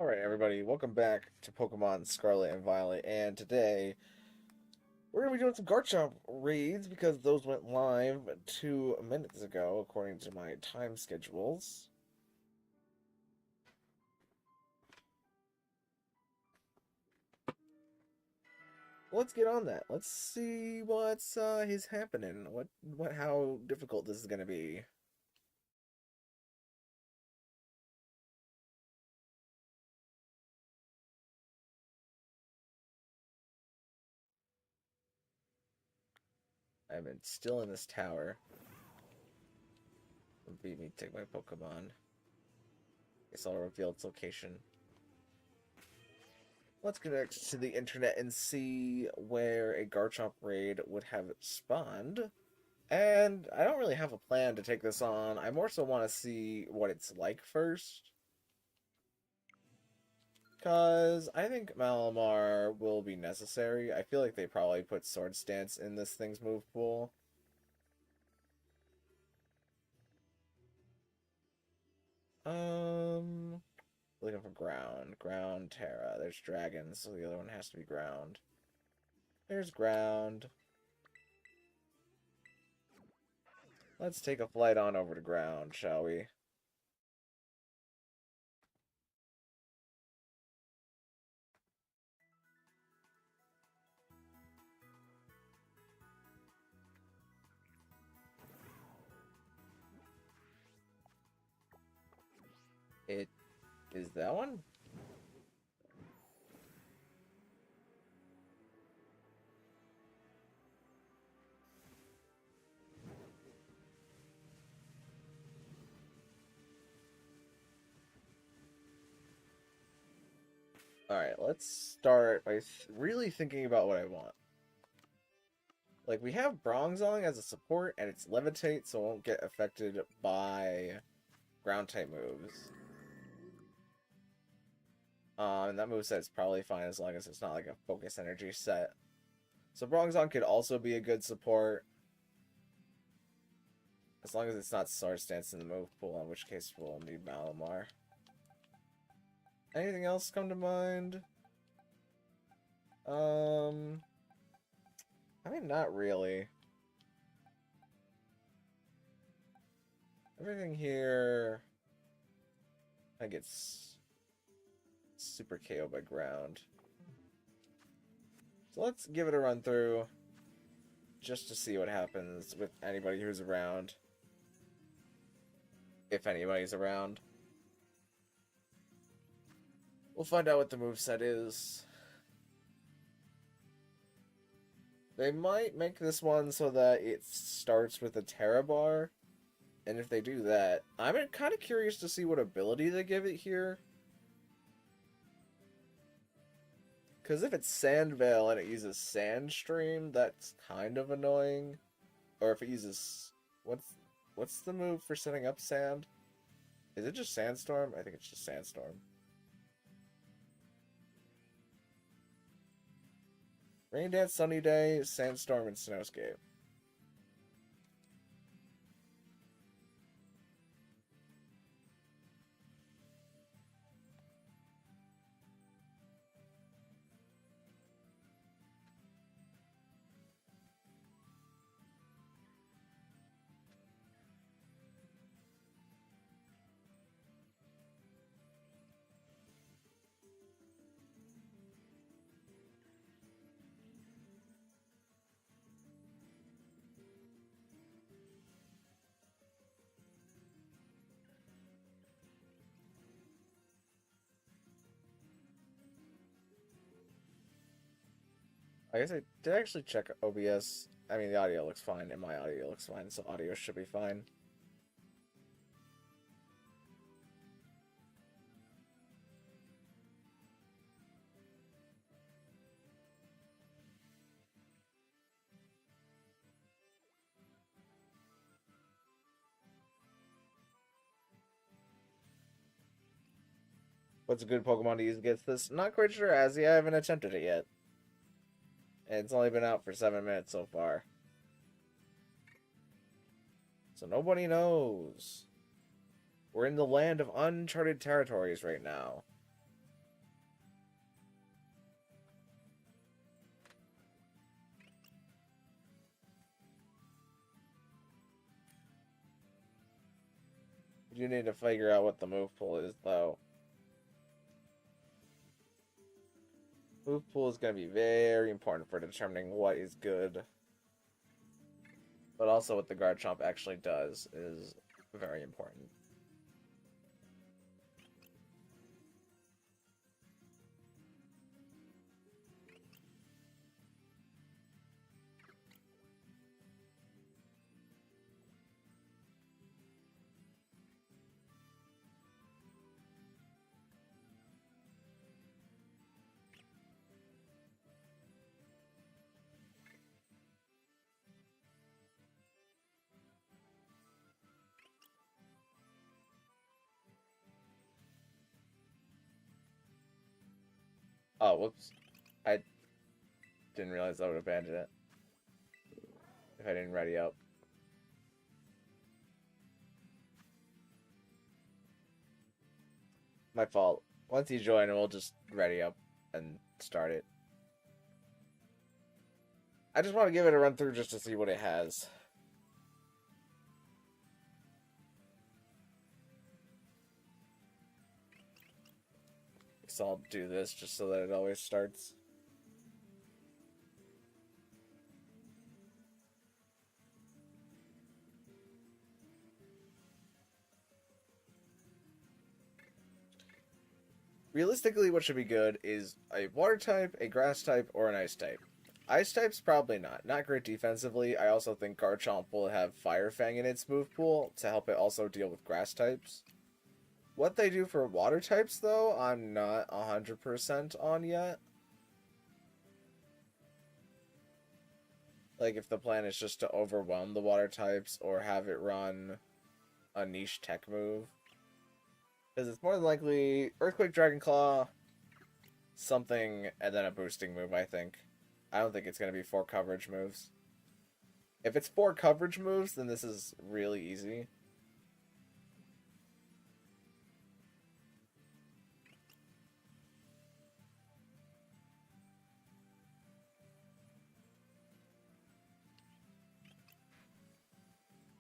Alright, everybody, welcome back to Pokemon Scarlet and Violet, and today we're going to be doing some Garchomp raids because those went live 2 minutes ago, according to my time schedules. Let's get on that. Let's see what's is happening. How difficult this is going to be. I've been still in this tower. It beat me to take my Pokemon. Guess I'll reveal its location. Let's connect to the internet and see where a Garchomp raid would have spawned. And I don't really have a plan to take this on. I more so want to see what it's like first. Because I think Malamar will be necessary. I feel like they probably put Swords Dance in this thing's move pool. Um, Looking for ground. Ground, Tera. There's dragons, so the other one has to be ground. There's ground. Let's take a flight on over to ground, shall we? It is that one? Alright, let's start by really thinking about what I want. Like, we have Bronzong as a support, and it's Levitate, so it won't get affected by ground-type moves. And that moveset's probably fine as long as it's not like a focus energy set. So Bronzong could also be a good support. As long as it's not Swords Dance in the move pool, in which case we'll need Malamar. Anything else come to mind? I mean, not really. Everything here, I think it's super KO by ground. So let's give it a run through just to see what happens with anybody who's around. If anybody's around. We'll find out what the moveset is. They might make this one so that it starts with a Tera bar. And if they do that, I'm kind of curious to see what ability they give it here. Because if it's Sand Veil and it uses Sand Stream, that's kind of annoying. Or if it uses... What's the move for setting up sand? Is it just Sandstorm? I think it's just Sandstorm. Rain Dance, Sunny Day, Sandstorm, and Snowscape. I guess I did actually check OBS. I mean, the audio looks fine, and my audio looks fine, so audio should be fine. What's a good Pokemon to use against this? Not quite sure, Azzy. I haven't attempted it yet. And it's only been out for 7 minutes so far. So nobody knows. We're in the land of uncharted territories right now. You need to figure out what the move pool is, though. Move pool is going to be very important for determining what is good. But also what the Garchomp actually does is very important. Oh, whoops. I didn't realize I would abandon it if I didn't ready up. My fault. Once you join, we'll just ready up and start it. I just want to give it a run through just to see what it has. So I'll do this just so that it always starts. Realistically, what should be good is a water type, a grass type, or an ice type. Ice type's probably not. Not great defensively. I also think Garchomp will have Fire Fang in its move pool to help it also deal with grass types. What they do for water types, though, I'm not 100% on yet. Like, if the plan is just to overwhelm the water types or have it run a niche tech move. Because it's more than likely Earthquake, Dragon Claw, something, and then a boosting move, I think. I don't think it's going to be 4 coverage moves. If it's 4 coverage moves, then this is really easy.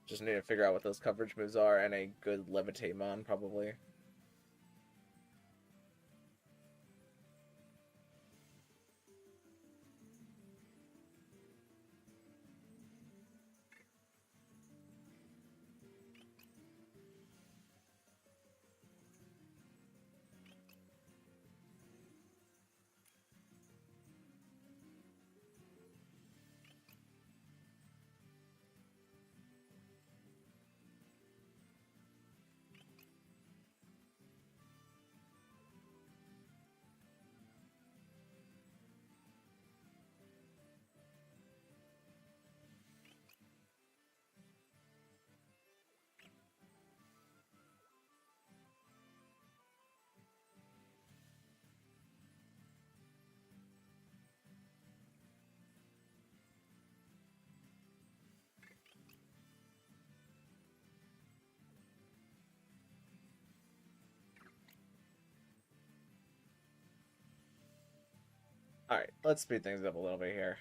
Just need to figure out what those coverage moves are and a good Levitate Mon, probably. Alright, let's speed things up a little bit here.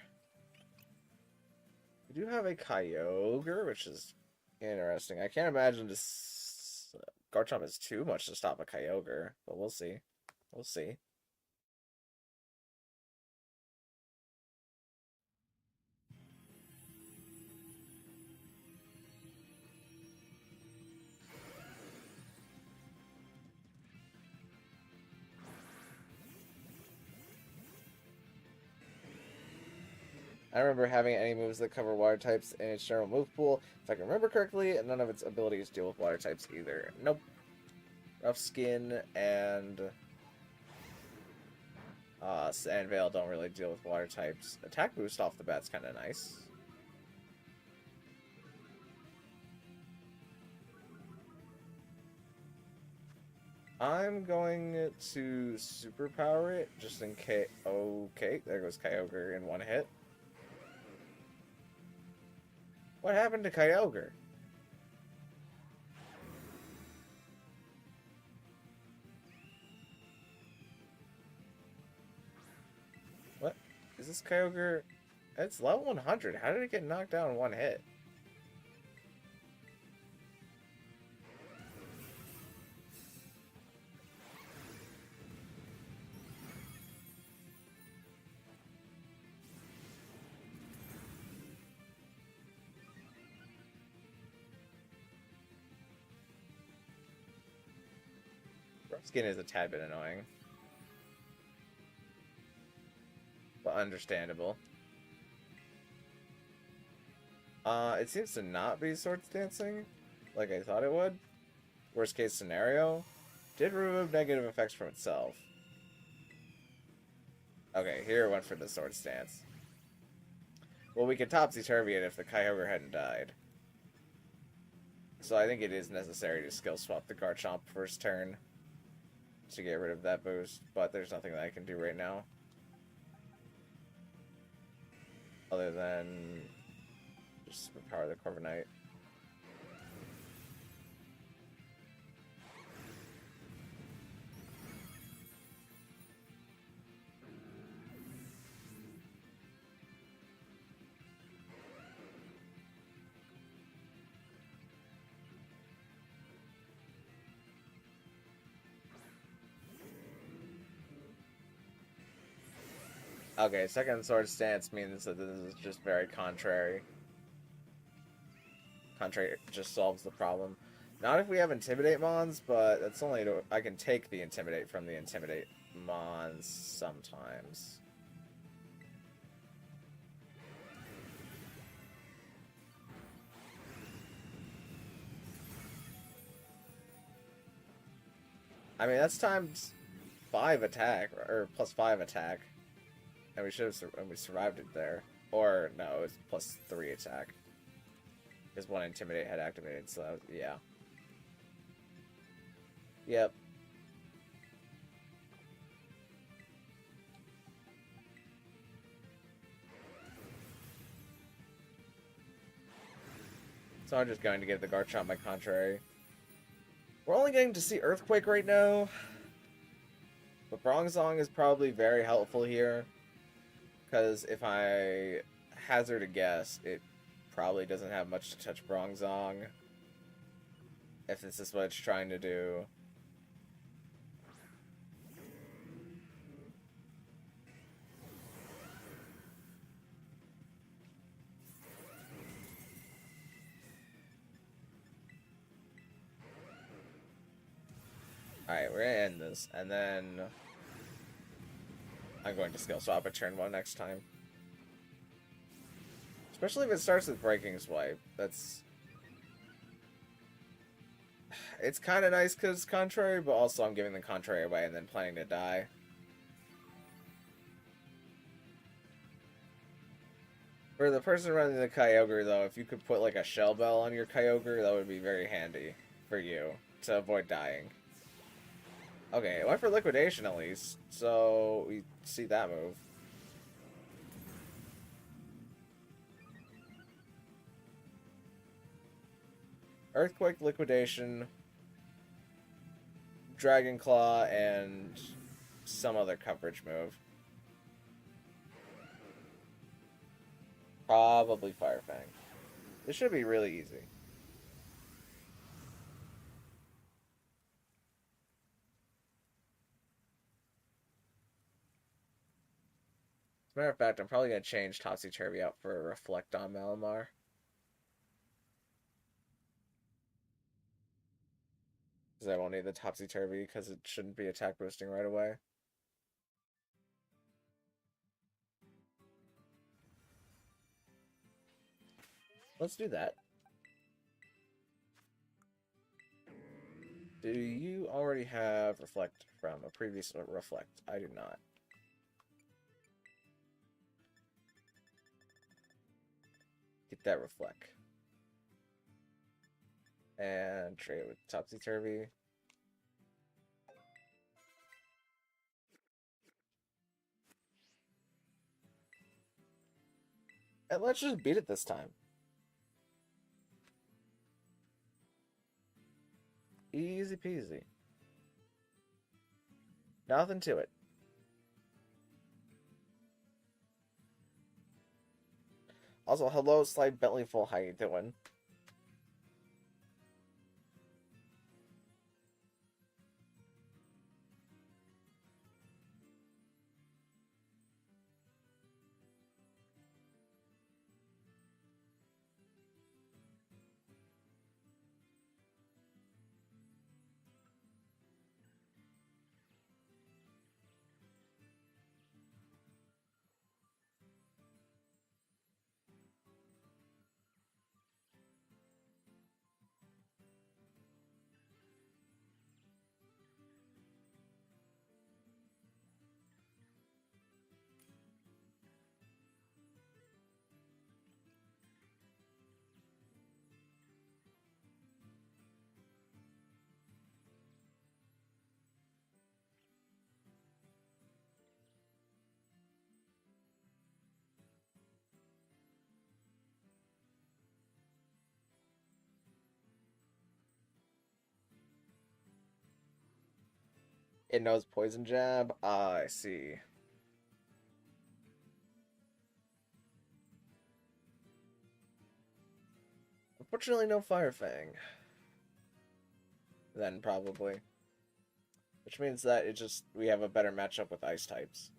We do have a Kyogre, which is interesting. I can't imagine this Garchomp is too much to stop a Kyogre, but we'll see. We'll see. I remember having any moves that cover water types in its general move pool. If I can remember correctly, and none of its abilities deal with water types either. Nope. Rough Skin and Sandvale don't really deal with water types. Attack boost off the bat's kind of nice. I'm going to superpower it just in case. Okay, there goes Kyogre in one hit. What happened to Kyogre? What? Is this Kyogre? It's level 100. How did it get knocked down in one hit? Skin is a tad bit annoying. But understandable. It seems to not be Swords Dancing, like I thought it would. Worst case scenario, did remove negative effects from itself. Okay, here it went for the Swords Dance. Well, we could topsy-turvy it if the Kyogre hadn't died. So I think it is necessary to skill swap the Garchomp first turn to get rid of that boost, but there's nothing that I can do right now. Other than just repower the Corviknight. Okay, second Sword Stance means that this is just very contrary. Contrary just solves the problem. Not if we have Intimidate Mons, but that's only to, I can take the Intimidate from the Intimidate Mons sometimes. I mean, that's times 5 attack, or plus 5 attack. And we should have we survived it there. Or, no, it was plus 3 attack. Because one Intimidate had activated, so, yeah. Yep. So I'm just going to give the Garchomp my contrary. We're only getting to see Earthquake right now. But Bronzong is probably very helpful here. Because if I hazard a guess, it probably doesn't have much to touch Bronzong. If this is what it's trying to do. Alright, we're gonna end this, and then I'm going to skill swap at turn 1 next time. Especially if it starts with Breaking Swipe. That's... It's kind of nice because it's contrary, but also I'm giving the contrary away and then planning to die. For the person running the Kyogre, though, if you could put like a Shell Bell on your Kyogre, that would be very handy for you to avoid dying. Okay, it went for Liquidation at least, so we see that move. Earthquake, Liquidation, Dragon Claw, and some other coverage move. Probably Fire Fang. This should be really easy. As a matter of fact, I'm probably going to change Topsy-Turvy out for Reflect on Malamar. Because I won't need the Topsy-Turvy because it shouldn't be attack boosting right away. Let's do that. Do you already have Reflect from a previous Reflect? I do not. Get that Reflect. And trade it with Topsy-Turvy. And let's just beat it this time. Easy peasy. Nothing to it. Also, hello, Slide Bentley Full. How you doing? It knows Poison Jab? Ah, I see. Unfortunately, no Fire Fang. Then, probably. Which means that we have a better matchup with Ice types.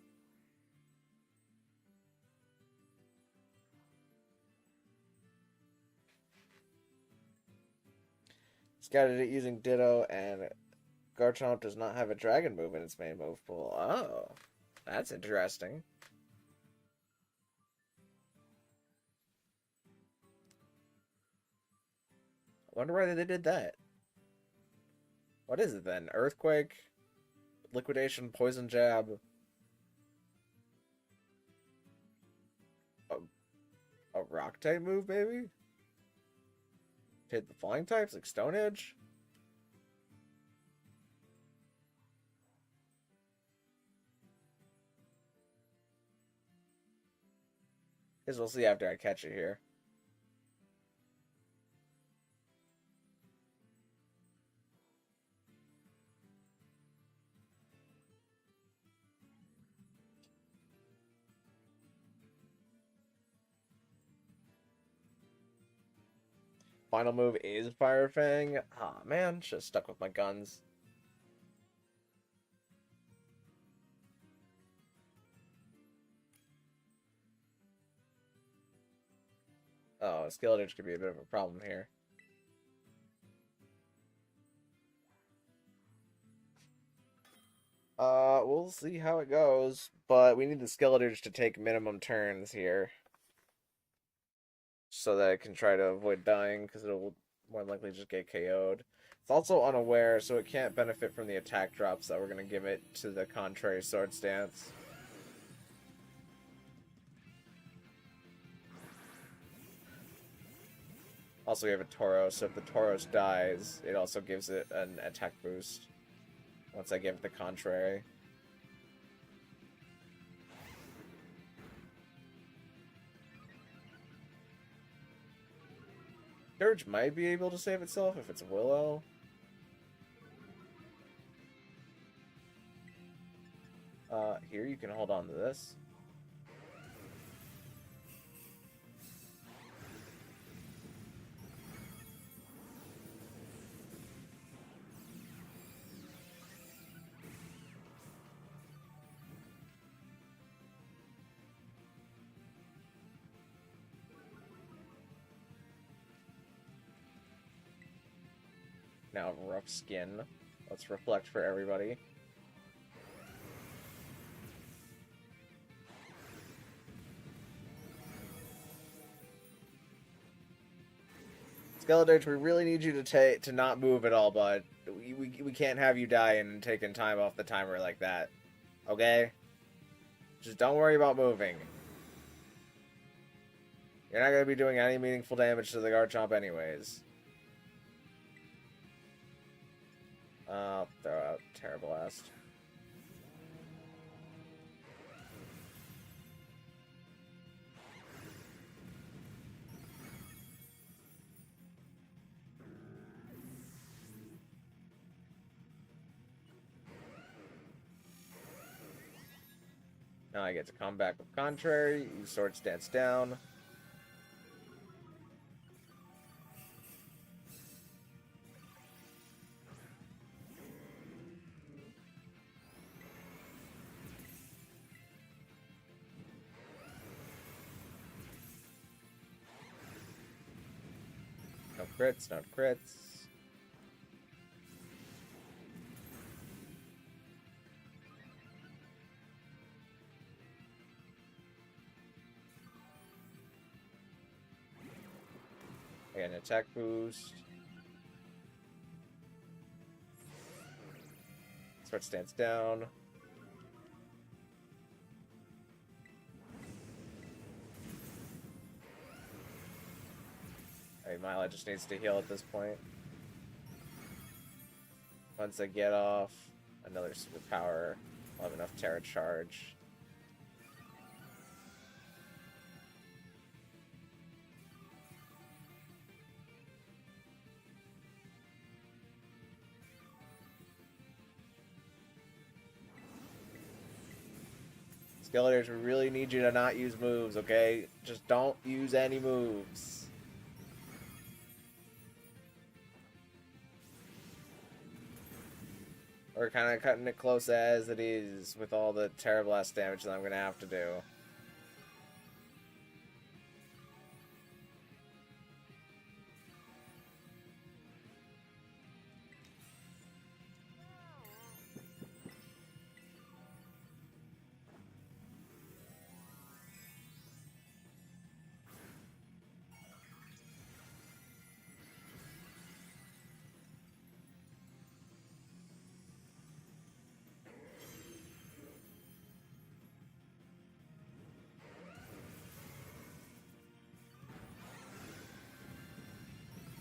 Scouted it using Ditto, and Garchomp does not have a Dragon move in its main move pool. Oh, that's interesting. I wonder why they did that. What is it then? Earthquake? Liquidation? Poison Jab? A Rock type move, maybe? Hit the Flying types, like Stone Edge? Guess we'll see after I catch it here. Final move is Fire Fang. Ah, man, should have stuck with my guns. Oh, Skeleton could be a bit of a problem here. We'll see how it goes, but we need the Skeletors to take minimum turns here. So that it can try to avoid dying, because it'll more likely just get KO'd. It's also unaware, so it can't benefit from the attack drops that we're going to give it to the contrary Sword Stance. Also, we have a Tauros, so if the Tauros dies, it also gives it an attack boost. Once I give it the contrary. Dirge might be able to save itself if it's Willow. Here you can hold on to this. Now rough skin. Let's reflect for everybody. Skeletor, we really need you to not move at all, bud. We can't have you die and taking time off the timer like that. Okay? Just don't worry about moving. You're not going to be doing any meaningful damage to the Garchomp anyways. Throw out Tera Blast. Now I get to come back with Contrary, use Sword Stance down. No crits, no crits. I get an attack boost. Sword Stance down. Alright, Mila just needs to heal at this point. Once I get off another superpower, I'll have enough Tera charge. Skeletors, we really need you to not use moves, okay? Just don't use any moves. We're kind of cutting it close as it is with all the Tera Blast damage that I'm going to have to do.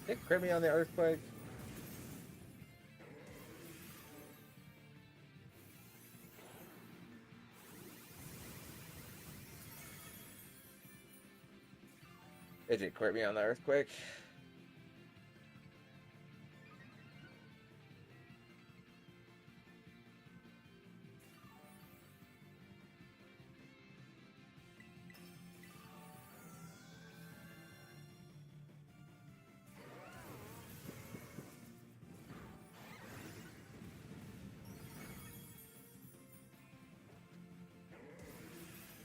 Did it crit me on the Earthquake? It did crit me on the Earthquake.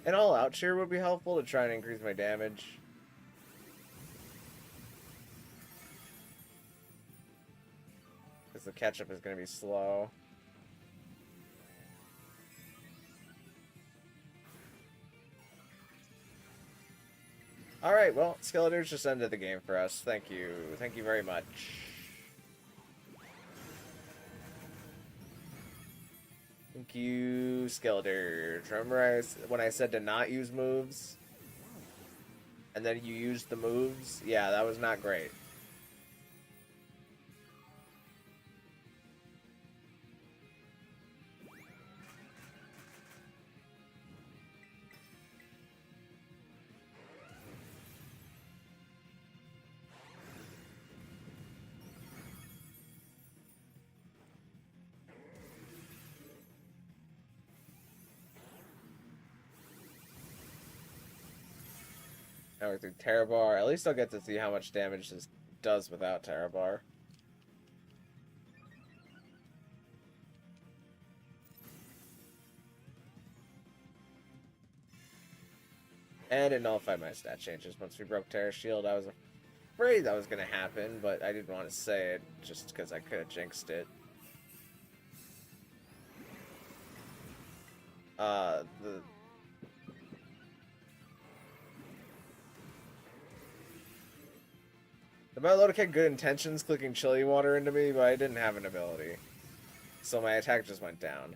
An all-out cheer would be helpful to try and increase my damage. Because the catch-up is going to be slow. Alright, well, Skeletors just ended the game for us. Thank you. Thank you very much. Thank you, Skeletor. Remember when I said to not use moves? And then you used the moves? Yeah, that was not great. Now we're through Tera Bar. At least I'll get to see how much damage this does without Tera Bar. And it nullified my stat changes once we broke Terra Shield. I was afraid that was going to happen, but I didn't want to say it just because I could have jinxed it. The Milotic had good intentions clicking chili water into me, but I didn't have an ability. So my attack just went down.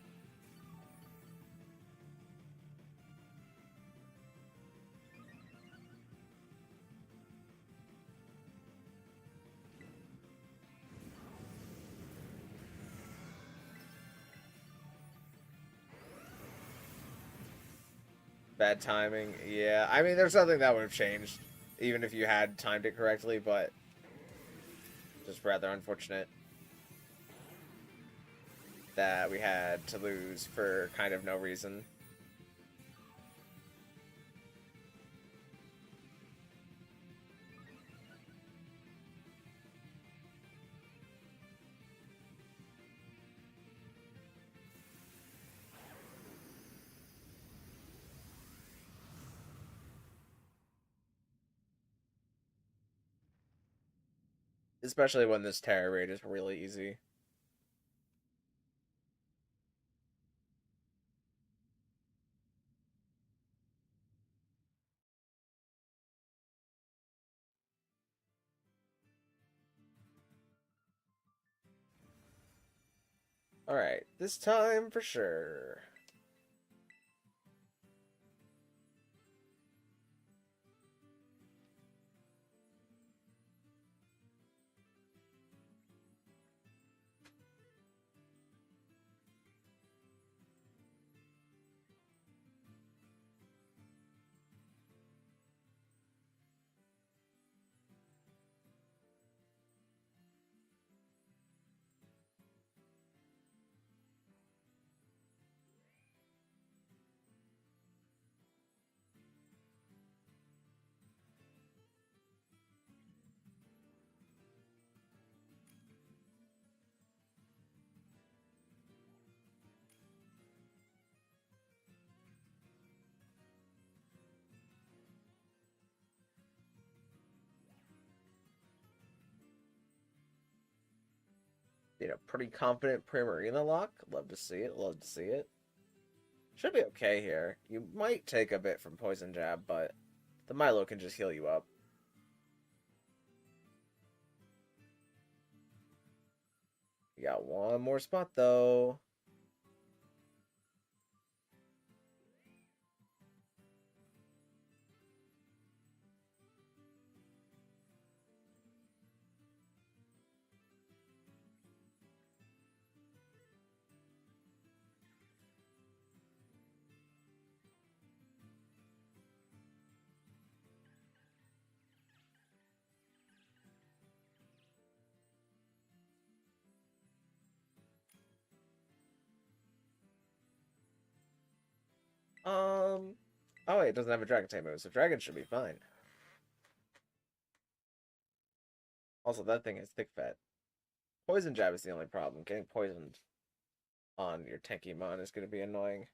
Bad timing. Yeah, I mean, there's nothing that would have changed, even if you had timed it correctly, but just rather unfortunate that we had to lose for kind of no reason. Especially when this Terra raid is really easy. Alright, this time for sure. Pretty confident Primarina lock. Love to see it. Love to see it. Should be okay here. You might take a bit from Poison Jab, but the Milo can just heal you up. You got one more spot, though. Oh wait, it doesn't have a Dragon type move, so Dragon should be fine. Also, that thing is thick fat. Poison Jab is the only problem. Getting poisoned on your Tenkymon is going to be annoying.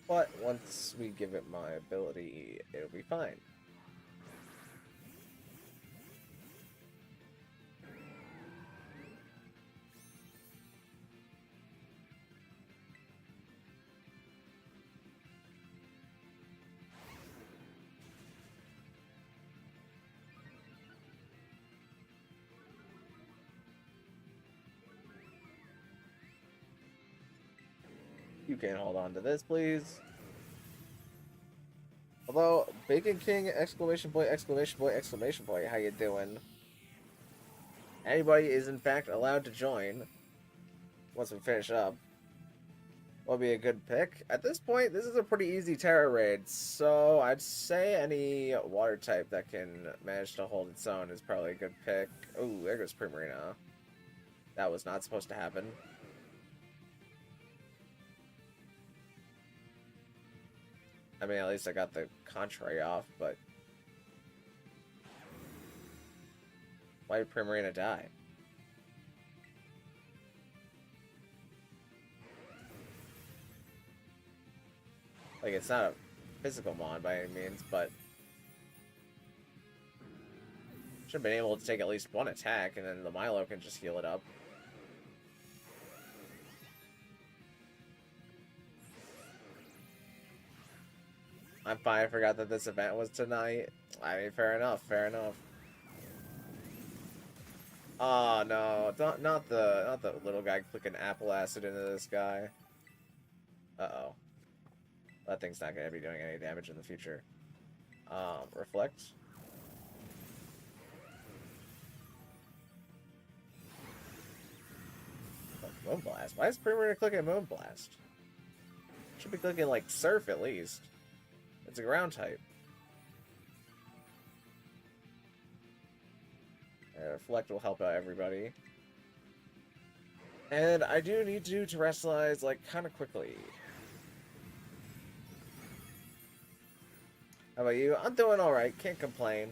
But once we give it my ability, it'll be fine. You can hold on to this, please. Although, Bacon King, exclamation point, exclamation point, exclamation point, how you doing? Anybody is in fact allowed to join once we finish up. Will be a good pick. At this point, this is a pretty easy Tera raid, so I'd say any water type that can manage to hold its own is probably a good pick. Ooh, there goes Primarina. That was not supposed to happen. I mean, at least I got the contrary off, but... Why did Primarina die? Like, it's not a physical mon by any means, but... Should have been able to take at least one attack, and then the Milo can just heal it up. I'm fine, I forgot that this event was tonight. I mean, fair enough, fair enough. Oh no, not the little guy clicking apple acid into this guy. Uh-oh. That thing's not gonna be doing any damage in the future. Reflect. Oh, Moonblast. Why is Primarina clicking Moonblast? Should be clicking like Surf at least. It's a ground type. Reflect will help out everybody. And I do need to terrestrialize, like, kind of quickly. How about you? I'm doing alright, can't complain.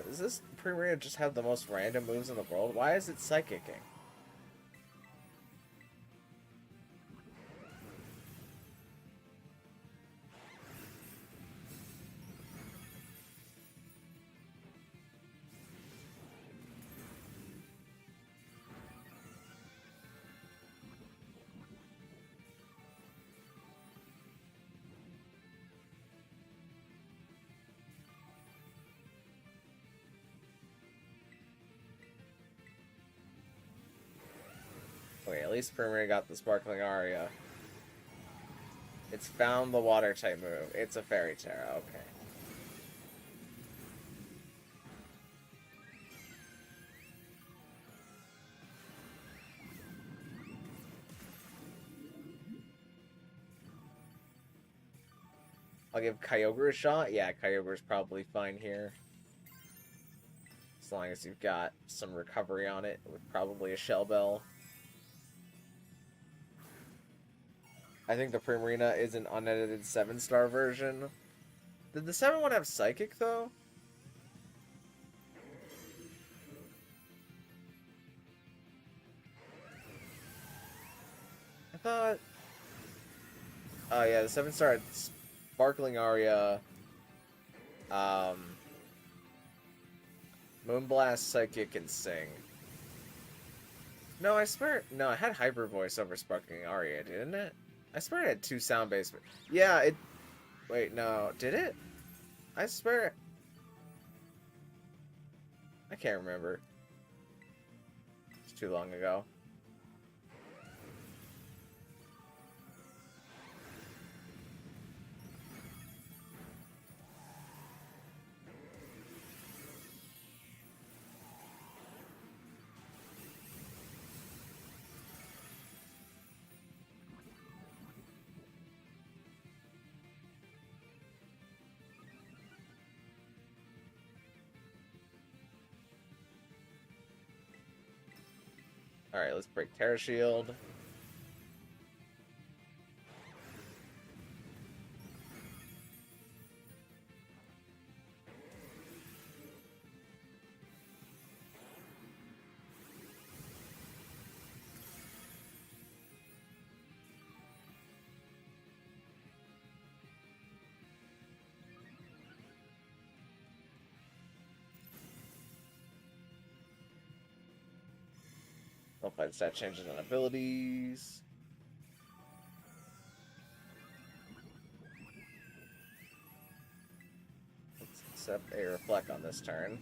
Does this Primarina just have the most random moves in the world? Why is it psychicking? Okay, at least Primarina got the Sparkling Aria. It's found the water type move. It's a Fairy Tera, okay. I'll give Kyogre a shot. Yeah, Kyogre's probably fine here. As long as you've got some recovery on it with probably a Shell Bell. I think the Primarina is an unedited 7-star version. Did the 7 one have Psychic, though? thought... Oh yeah, the 7-star had Sparkling Aria, um, Moonblast, Psychic, and Sing. No, I swear... No, it had Hyper Voice over Sparkling Aria, didn't it? I swear it had 2 sound-based... Yeah, it... Wait, no. Did it? I swear... I can't remember. It's too long ago. Alright, let's break Tera Shield. Don't fight stat changes on abilities. Let's accept a Reflect on this turn.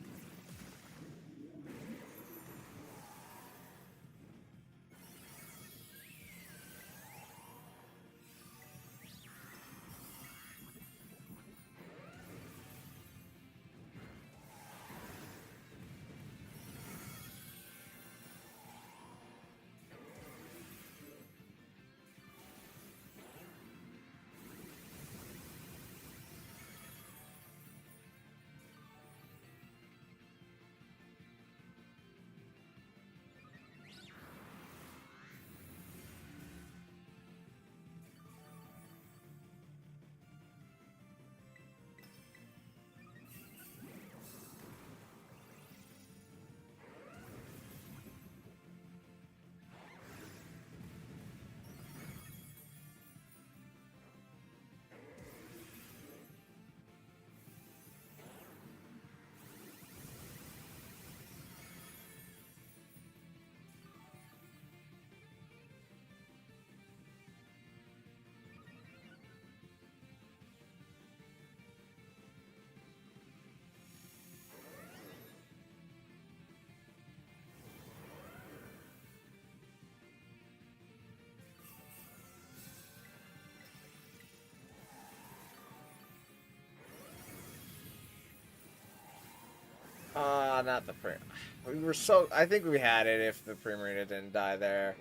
Not the Prim. We were so... I think we had it if the Primarina didn't die there.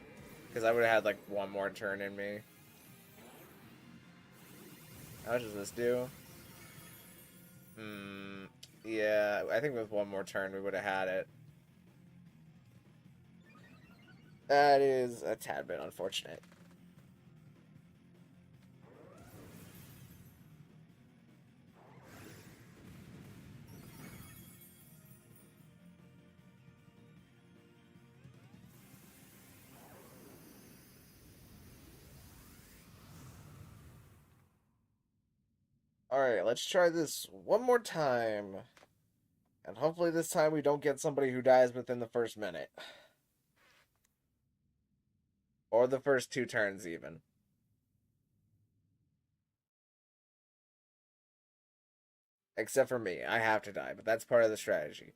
Because I would have had, like, one more turn in me. How much does this do? Yeah, I think with one more turn we would have had it. That is a tad bit unfortunate. Alright, let's try this one more time. And hopefully this time we don't get somebody who dies within the first minute. Or the first 2 turns, even. Except for me. I have to die, but that's part of the strategy.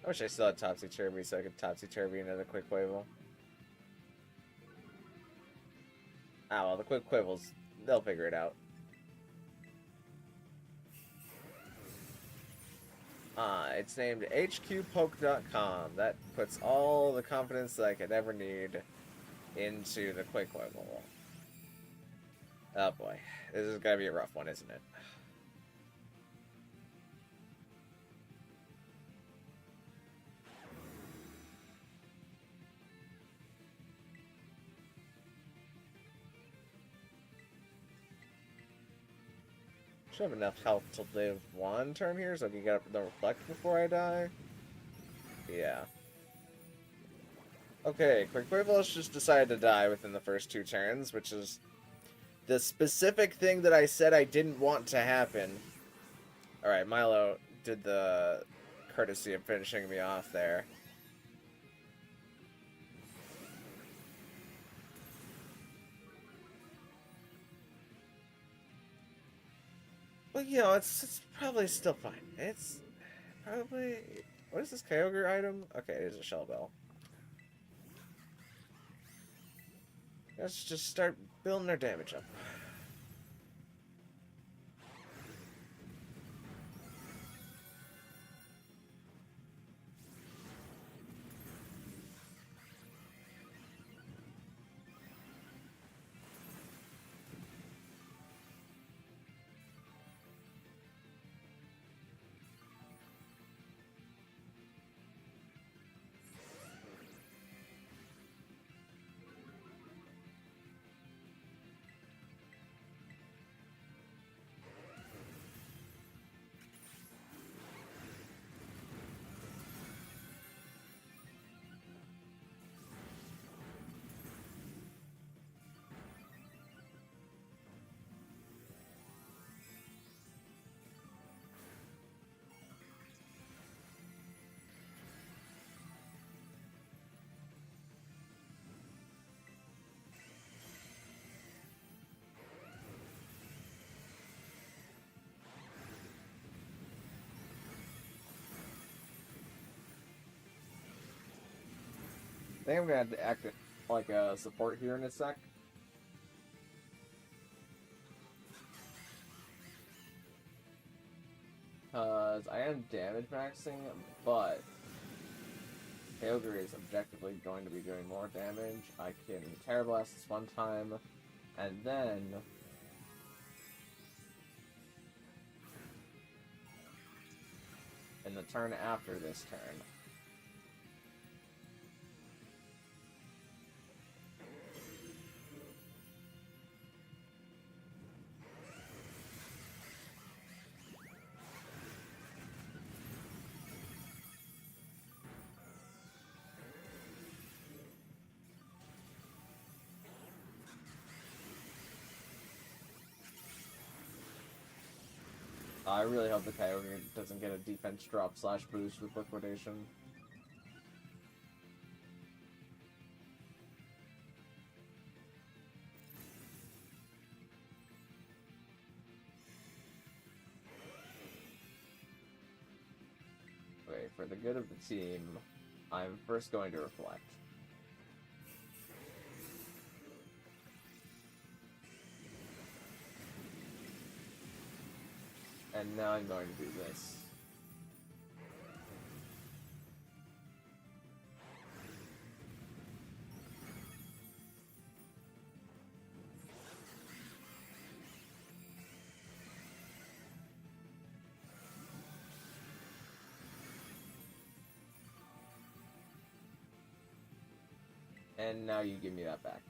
I wish I still had Topsy-Turvy so I could Topsy-Turvy into the Quick Quavel. Ah, well, the Quick Quavels, they'll figure it out. It's named HQPoke.com. That puts all the confidence that I could ever need into the Quick Quavel. Oh boy, this is gonna be a rough one, isn't it? Should have enough health to live one turn here so I can get up the reflect before I die. Yeah. Okay, Quick Quavel's just decided to die within the first 2 turns, which is the specific thing that I said I didn't want to happen. Alright, Milo did the courtesy of finishing me off there. Well, you know, it's probably still fine. It's probably... What is this Kyogre item? Okay, it is a Shell Bell. Let's just start building our damage up. I think I'm gonna have to act like a support here in a sec. Because I am damage maxing, but Kyogre is objectively going to be doing more damage. I can Tera Blast this one time, and then in the turn after this turn, I really hope the Kyogre doesn't get a defense drop / boost with Liquidation. Okay, for the good of the team, I'm first going to Reflect. And now I'm going to do this. And now you give me that back.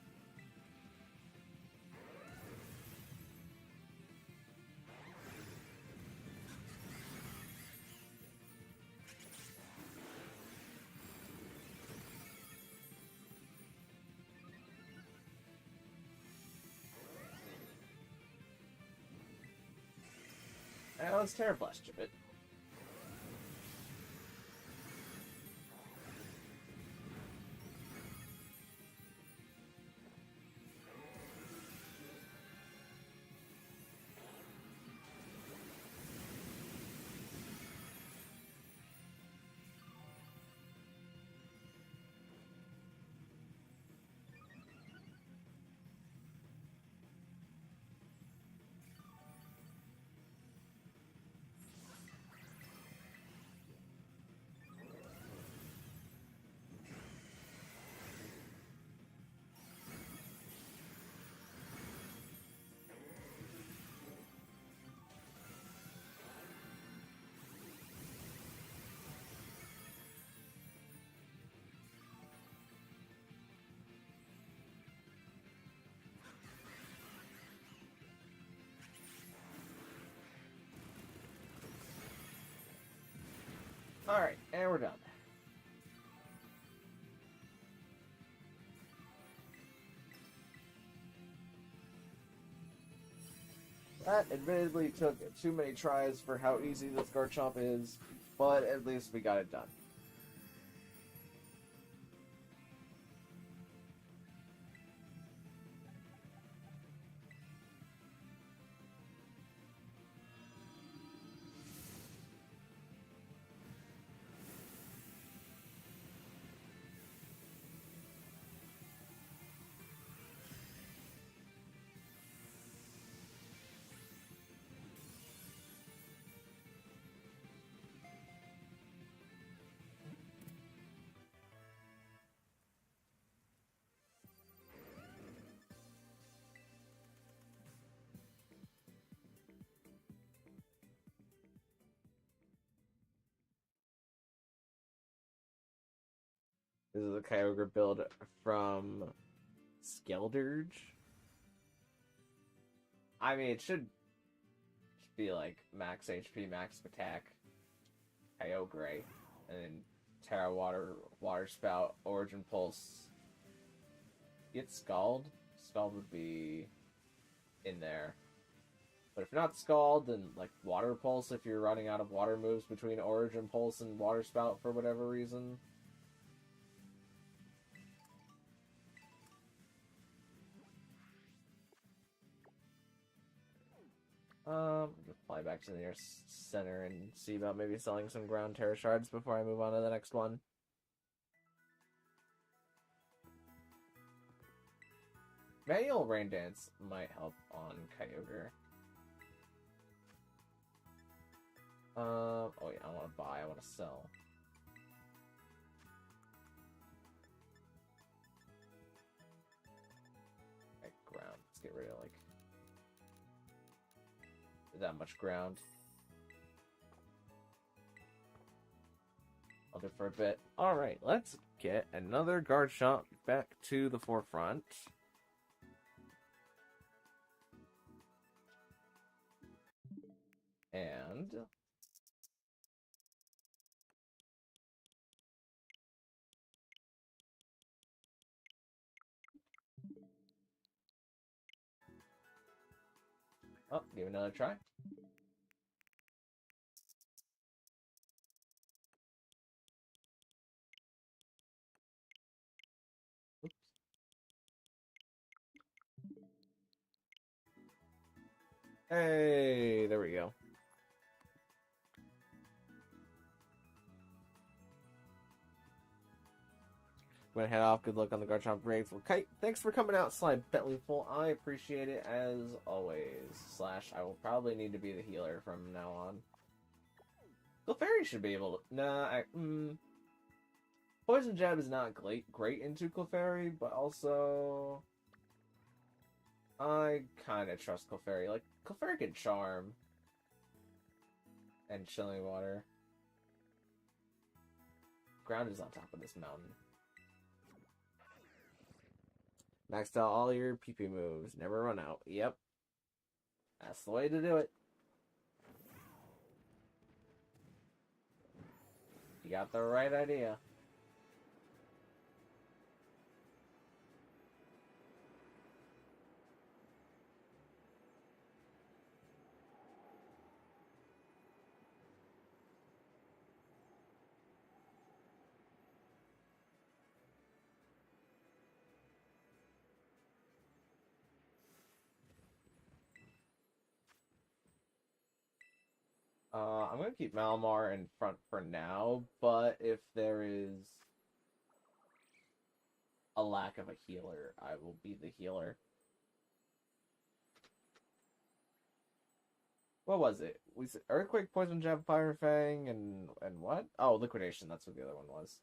Now let's Tera Blast a bit. Alright, and we're done. That admittedly took too many tries for how easy this Garchomp is, but at least we got it done. This is a Kyogre build from Skeldurge. I mean, it should be like max HP, max attack, Kyogre, and then Tera Water Spout, Origin Pulse. Get Scald. Scald would be in there. But if not Scald, then like Water Pulse if you're running out of water moves between Origin Pulse and Water Spout for whatever reason. Just fly back to the nearest center and see about maybe selling some ground Terra Shards before I move on to the next one. Manual Rain Dance might help on Kyogre. Oh yeah, I want to buy, I want to sell. Okay, ground. Let's get rid of like that much ground. I'll do it for a bit. Alright, let's get another Garchomp back to the forefront. And oh, give it another try. Oops. Hey, there we go. I'm gonna head off. Good luck on the Garchomp raids. Well, Kite, thanks for coming out, Slide Bentleyful. I appreciate it as always. Slash, I will probably need to be the healer from now on. Clefairy should be able to. Nah, Poison Jab is not great into Clefairy, but also I kind of trust Clefairy. Like, Clefairy can Charm and Chilling Water. Ground is on top of this mountain. Maxed out all your PP moves. Never run out. Yep. That's the way to do it. You got the right idea. I'm going to keep Malamar in front for now, but if there is a lack of a healer, I will be the healer. What was it? We said Earthquake, Poison Jab, Fire Fang, and what? Oh, Liquidation, that's what the other one was.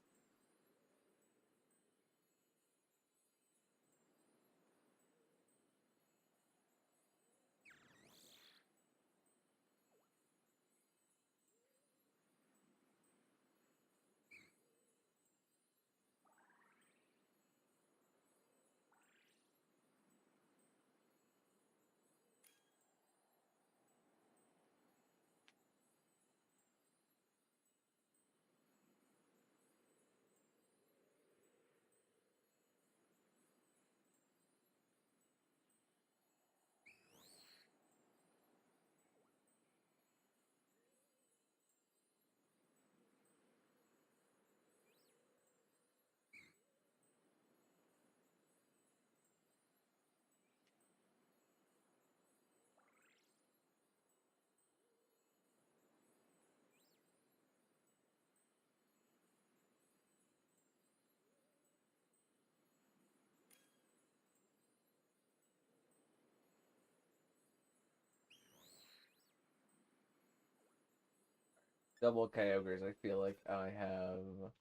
double Kyogres, I feel like I have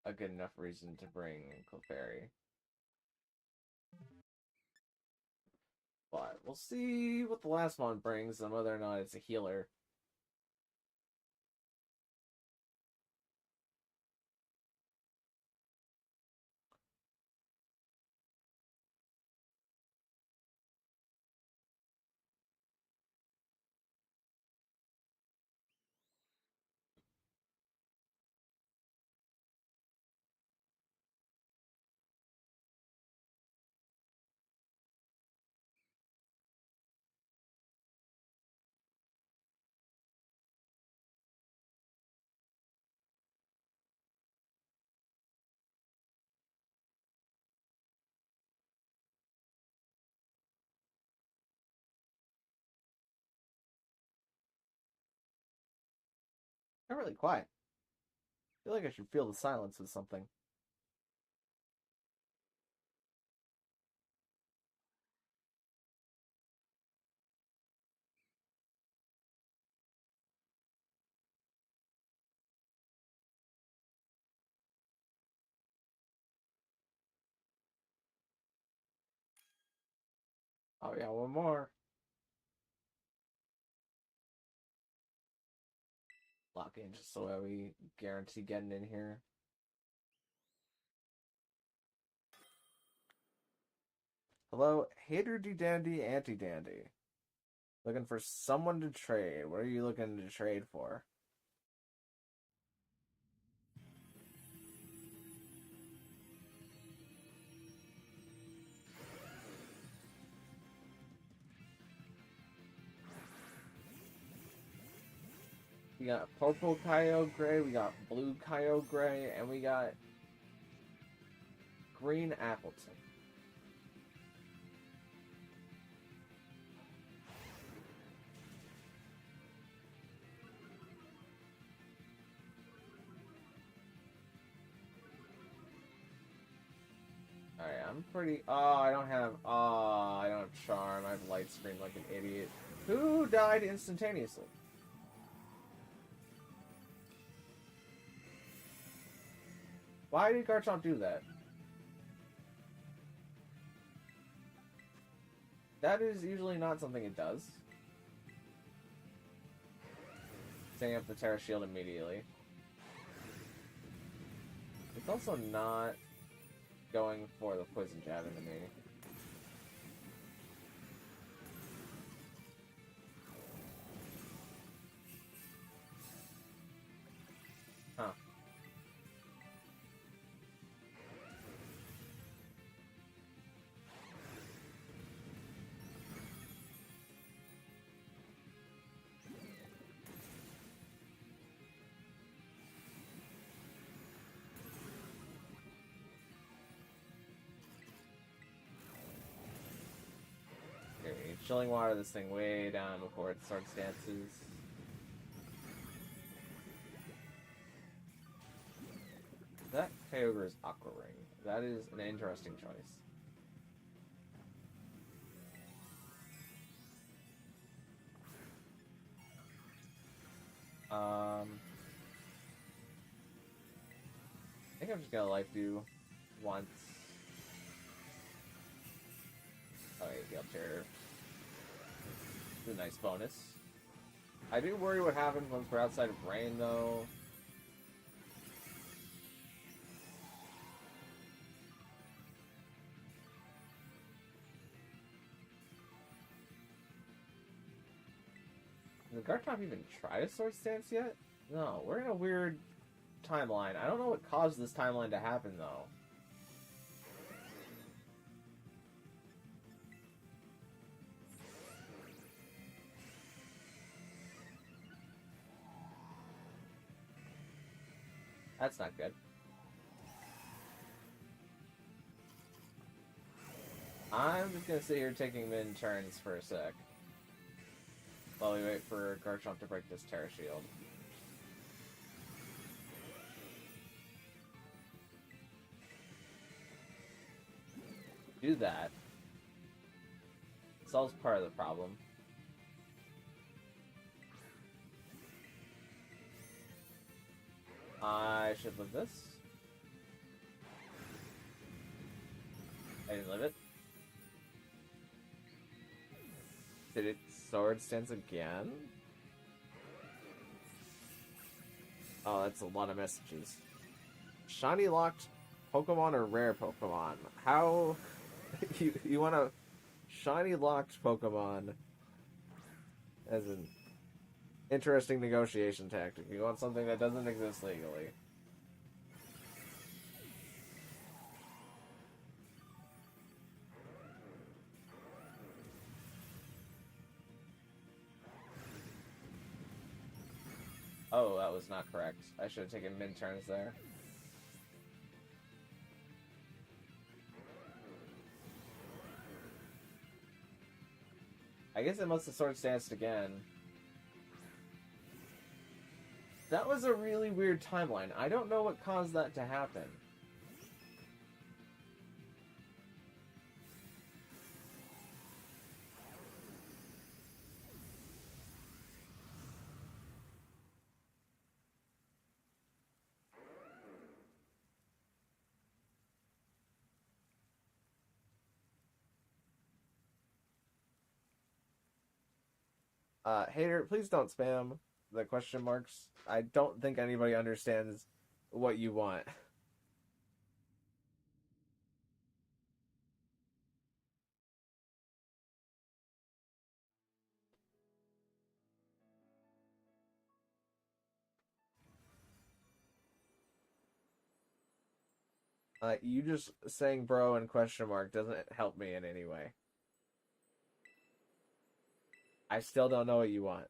a good enough reason to bring Clefairy. But we'll see what the last one brings and whether or not it's a healer. Not really quiet. I feel like I should feel the silence with something. Oh yeah, one more. Lock in just so that we guarantee getting in here. Hello, hater de dandy, anti dandy. Looking for someone to trade. What are you looking to trade for? We got purple Kyogre, we got blue Kyogre, and we got green Appleton. Alright, I'm pretty... I don't have... I don't have Charm. I have Light Screen like an idiot. Who died instantaneously? Why did Garchomp do that? That is usually not something it does. Setting up the Tera Shield immediately. It's also not going for the Poison Jab into me. Huh. Okay, chilling water this thing way down before it starts dances. That Kyogre's Aqua Ring. That is an interesting choice. I think I'm just gonna Life Dew once. Oh, yeah, Gale Tear. It's a nice bonus. I do worry what happens once we're outside of rain, though. Did Garchomp even try to Sword Stance yet? No, we're in a weird timeline. I don't know what caused this timeline to happen, though. That's not good. I'm just gonna sit here taking min turns for a sec. While we wait for Garchomp to break this Tera Shield. Do that. Solves part of the problem. I should live this. I didn't live it. Did it sword stance again? Oh, that's a lot of messages. Shiny locked Pokemon or rare Pokemon? How you want a shiny locked Pokemon as an interesting negotiation tactic? You want something that doesn't exist legally. Oh, that was not correct. I should have taken mid-turns there. I guess it must have sword stanced again. That was a really weird timeline. I don't know what caused that to happen. Hater, please don't spam the question marks. I don't think anybody understands what you want. You just saying bro and question mark doesn't help me in any way. I still don't know what you want.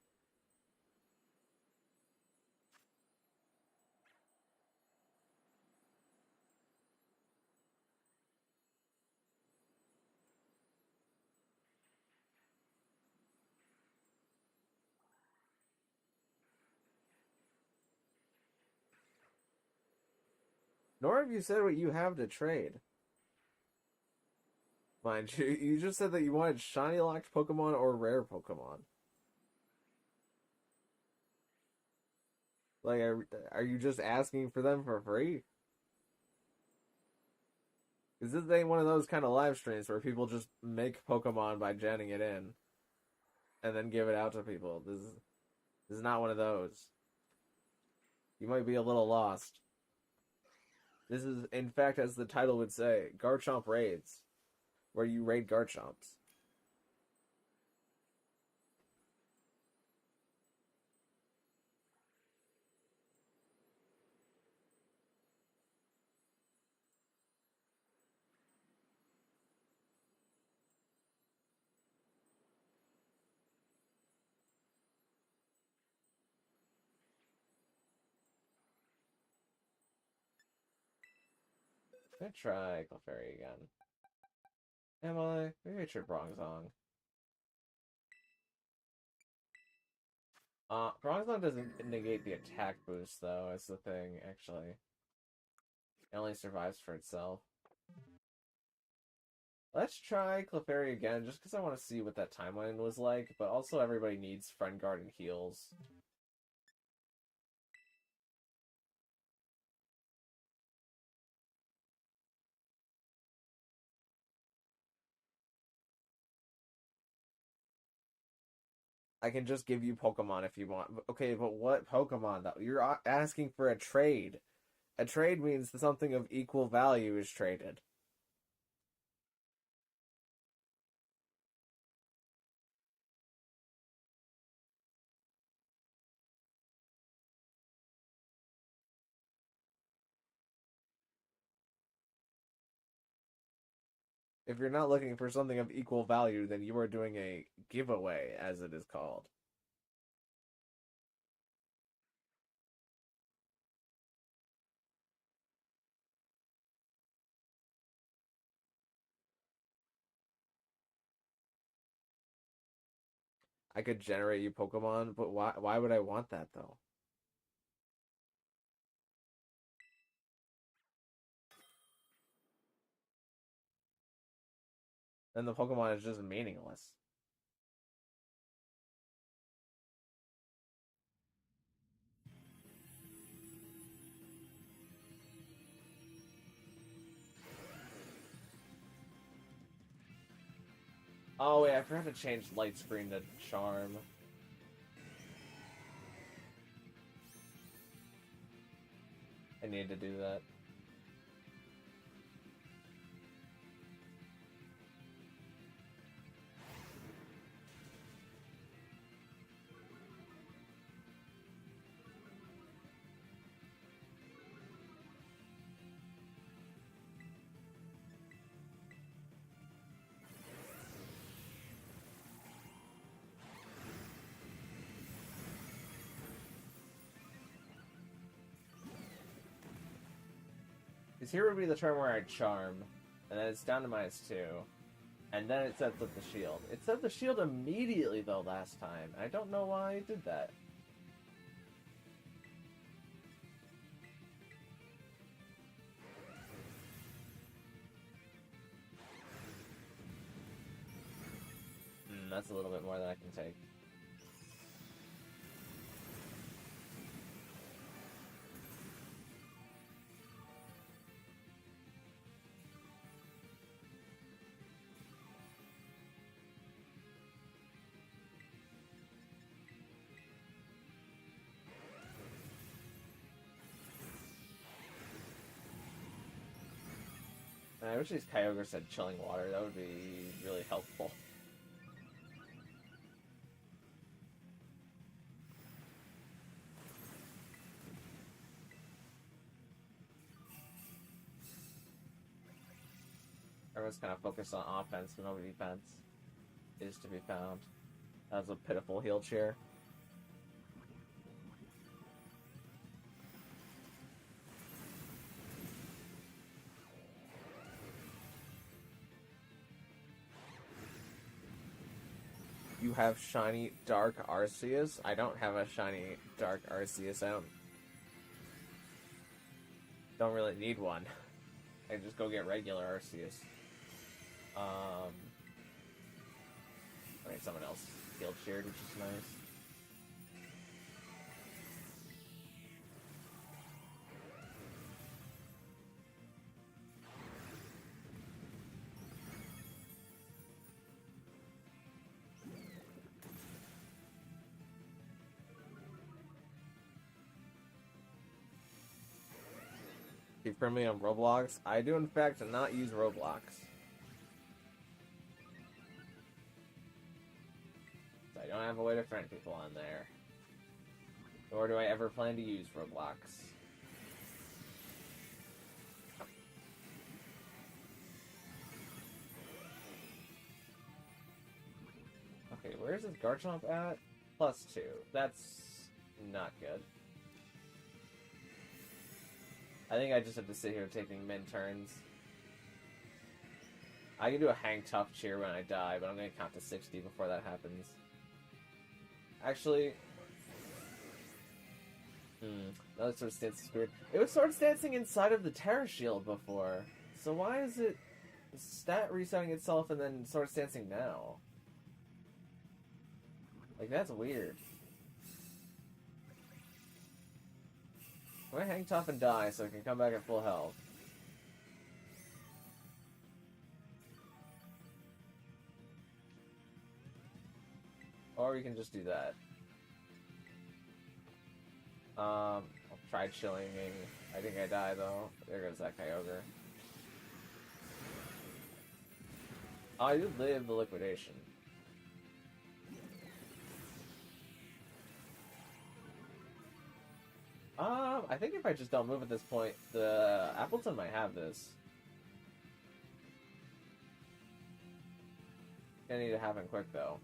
Nor have you said what you have to trade. Mind you, you just said that you wanted shiny locked Pokemon or rare Pokemon. Like, are you just asking for them for free? Because this ain't one of those kind of live streams where people just make Pokemon by genning it in and then give it out to people. This is not one of those. You might be a little lost. This is, in fact, as the title would say, Garchomp Raids, where you raid Garchomps. I'm gonna try Clefairy again. Am I? Maybe I should Bronzong. Bronzong doesn't negate the attack boost, though. That's the thing, actually. It only survives for itself. Let's try Clefairy again, just because I want to see what that timeline was like, but also everybody needs Friend Guard and heals. I can just give you Pokemon if you want. Okay, but what Pokemon, though? You're asking for a trade. A trade means that something of equal value is traded. If you're not looking for something of equal value, then you are doing a giveaway, as it is called. I could generate you Pokemon, but why would I want that, though? Then the Pokemon is just meaningless. Oh wait, I forgot to change light screen to charm. I need to do that. Because here would be the turn where I charm, and then it's down to -2, and then it sets up the shield. It set the shield immediately though last time. I don't know why it did that. That's a little bit more than I can take. I wish these Kyogre said chilling water. That would be really helpful. Everyone's kind of focused on offense, but no defense is to be found. That was a pitiful heal cheer. You have shiny Dark Arceus? I don't have a shiny Dark Arceus. I don't really need one. I just go get regular Arceus. I mean, someone else healed cheered, which is nice. Keep friendly on Roblox. I do, in fact, not use Roblox. So I don't have a way to friend people on there. Nor do I ever plan to use Roblox. Okay, where's this Garchomp at? +2. That's not good. I think I just have to sit here taking min turns. I can do a hang tough cheer when I die, but I'm going to count to 60 before that happens. Actually... Another Swords Dance is weird. It was Swords Dancing inside of the Tera Shield before. So why is it stat resetting itself and then Swords Dancing now? Like, that's weird. I'm gonna hang tough and die so I can come back at full health. Or we can just do that. I'll try chilling. I think I die though. There goes that Kyogre. Oh, I did live the liquidation. I think if I just don't move at this point, the Appleton might have this. Gonna need to happen quick though.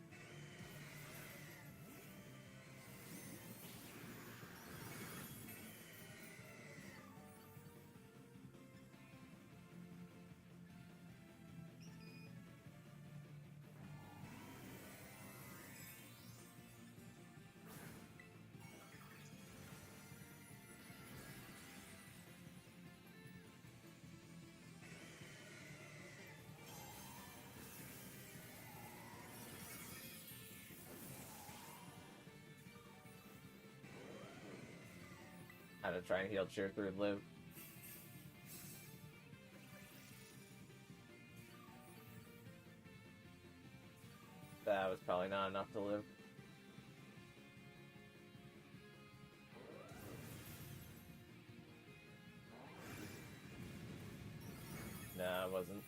How to try and heal cheer through and live. probably not enough to live. Nah, it wasn't.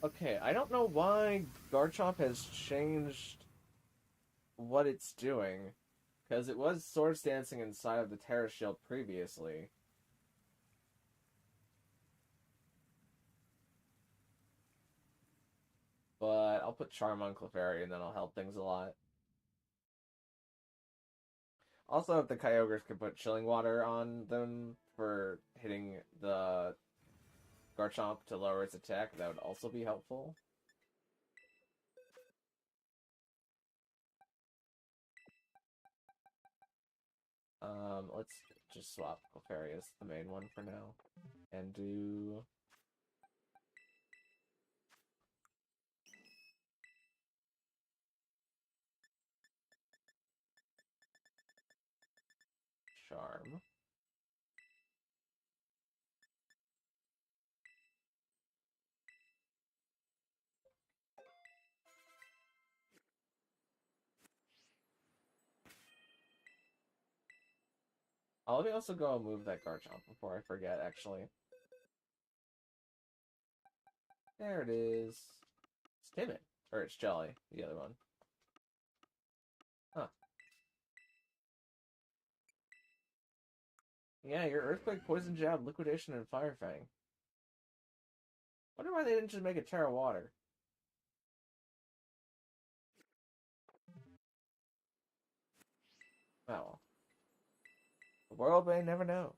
Okay, I don't know why Garchomp has changed what it's doing, because it was Swords Dancing inside of the Tera Shield previously. But I'll put Charm on Clefairy and then I'll help things a lot. Also, if the Kyogres could put Chilling Water on them for hitting the Garchomp to lower its attack, that would also be helpful. Let's just swap Clefairy as the main one for now. And do... Charm. Let me also go and move that Garchomp before I forget, actually. There it is. It's Timid. Or it's Jelly, the other one. Huh. Yeah, your Earthquake, Poison Jab, Liquidation, and Fire Fang. Wonder why they didn't just make it Terra Water. Oh well. The world may never know.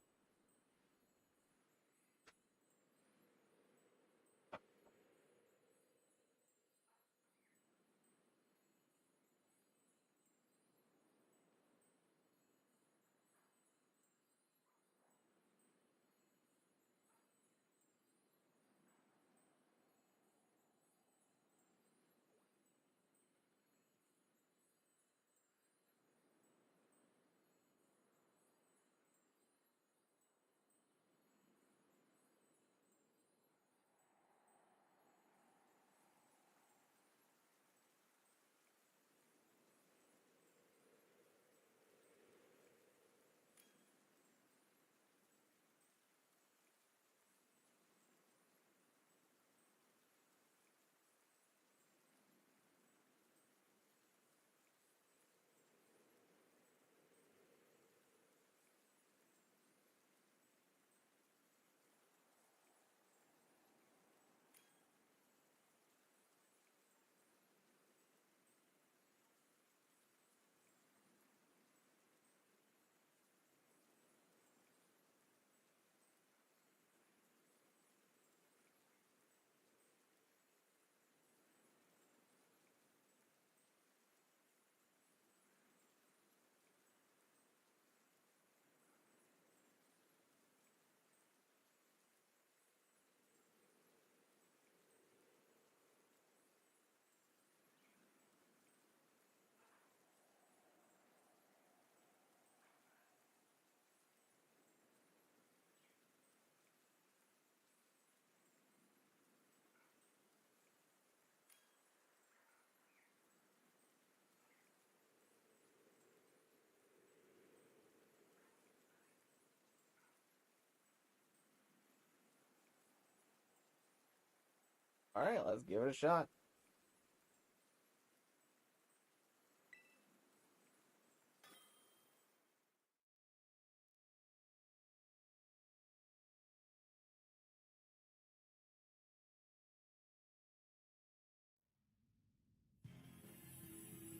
Alright, let's give it a shot.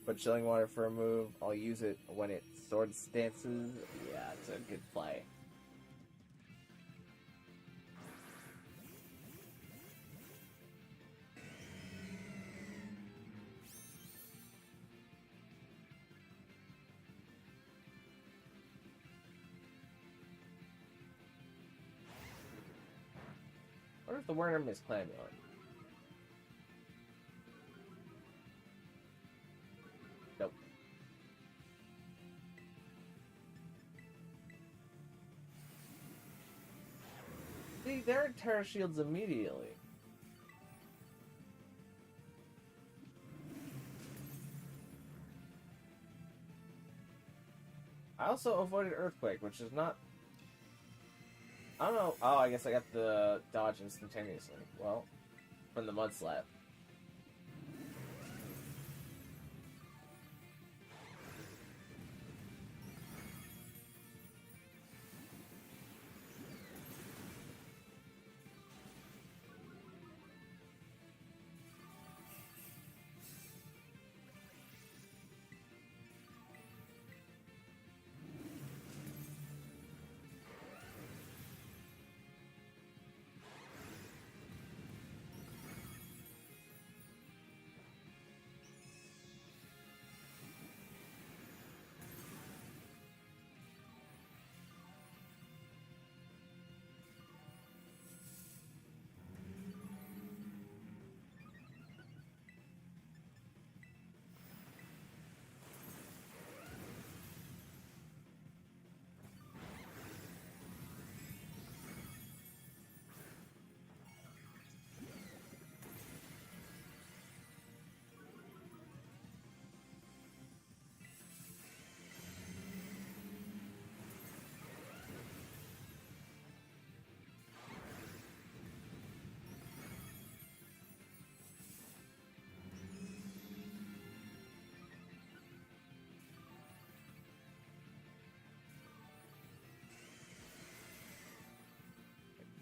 Put Chilling Water for a move. I'll use it when it Swords Dances. Yeah, it's a good play. What if the Worm is Clamulon? Nope. See, they're Tera Shields immediately. I also avoided Earthquake, which is not... I don't know. Oh, I guess I got the dodge instantaneously. Well, from the Mud Slap.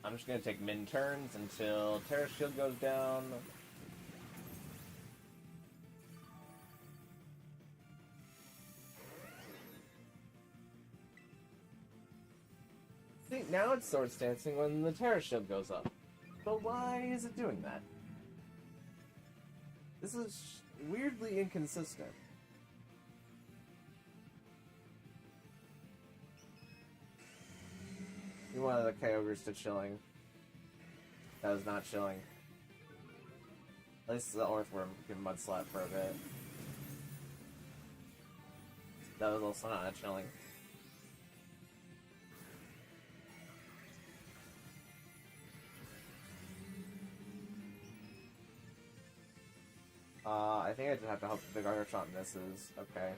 I'm just gonna take min turns until Tera Shield goes down. See, now it's Swords Dancing when the Tera Shield goes up. But why is it doing that? This is weirdly inconsistent. You wanted the Kyogres to chilling. That was not chilling. At least the Earthworm can Mud Slap for a bit. That was also not chilling. I think I just have to hope the Garchomp misses. Okay.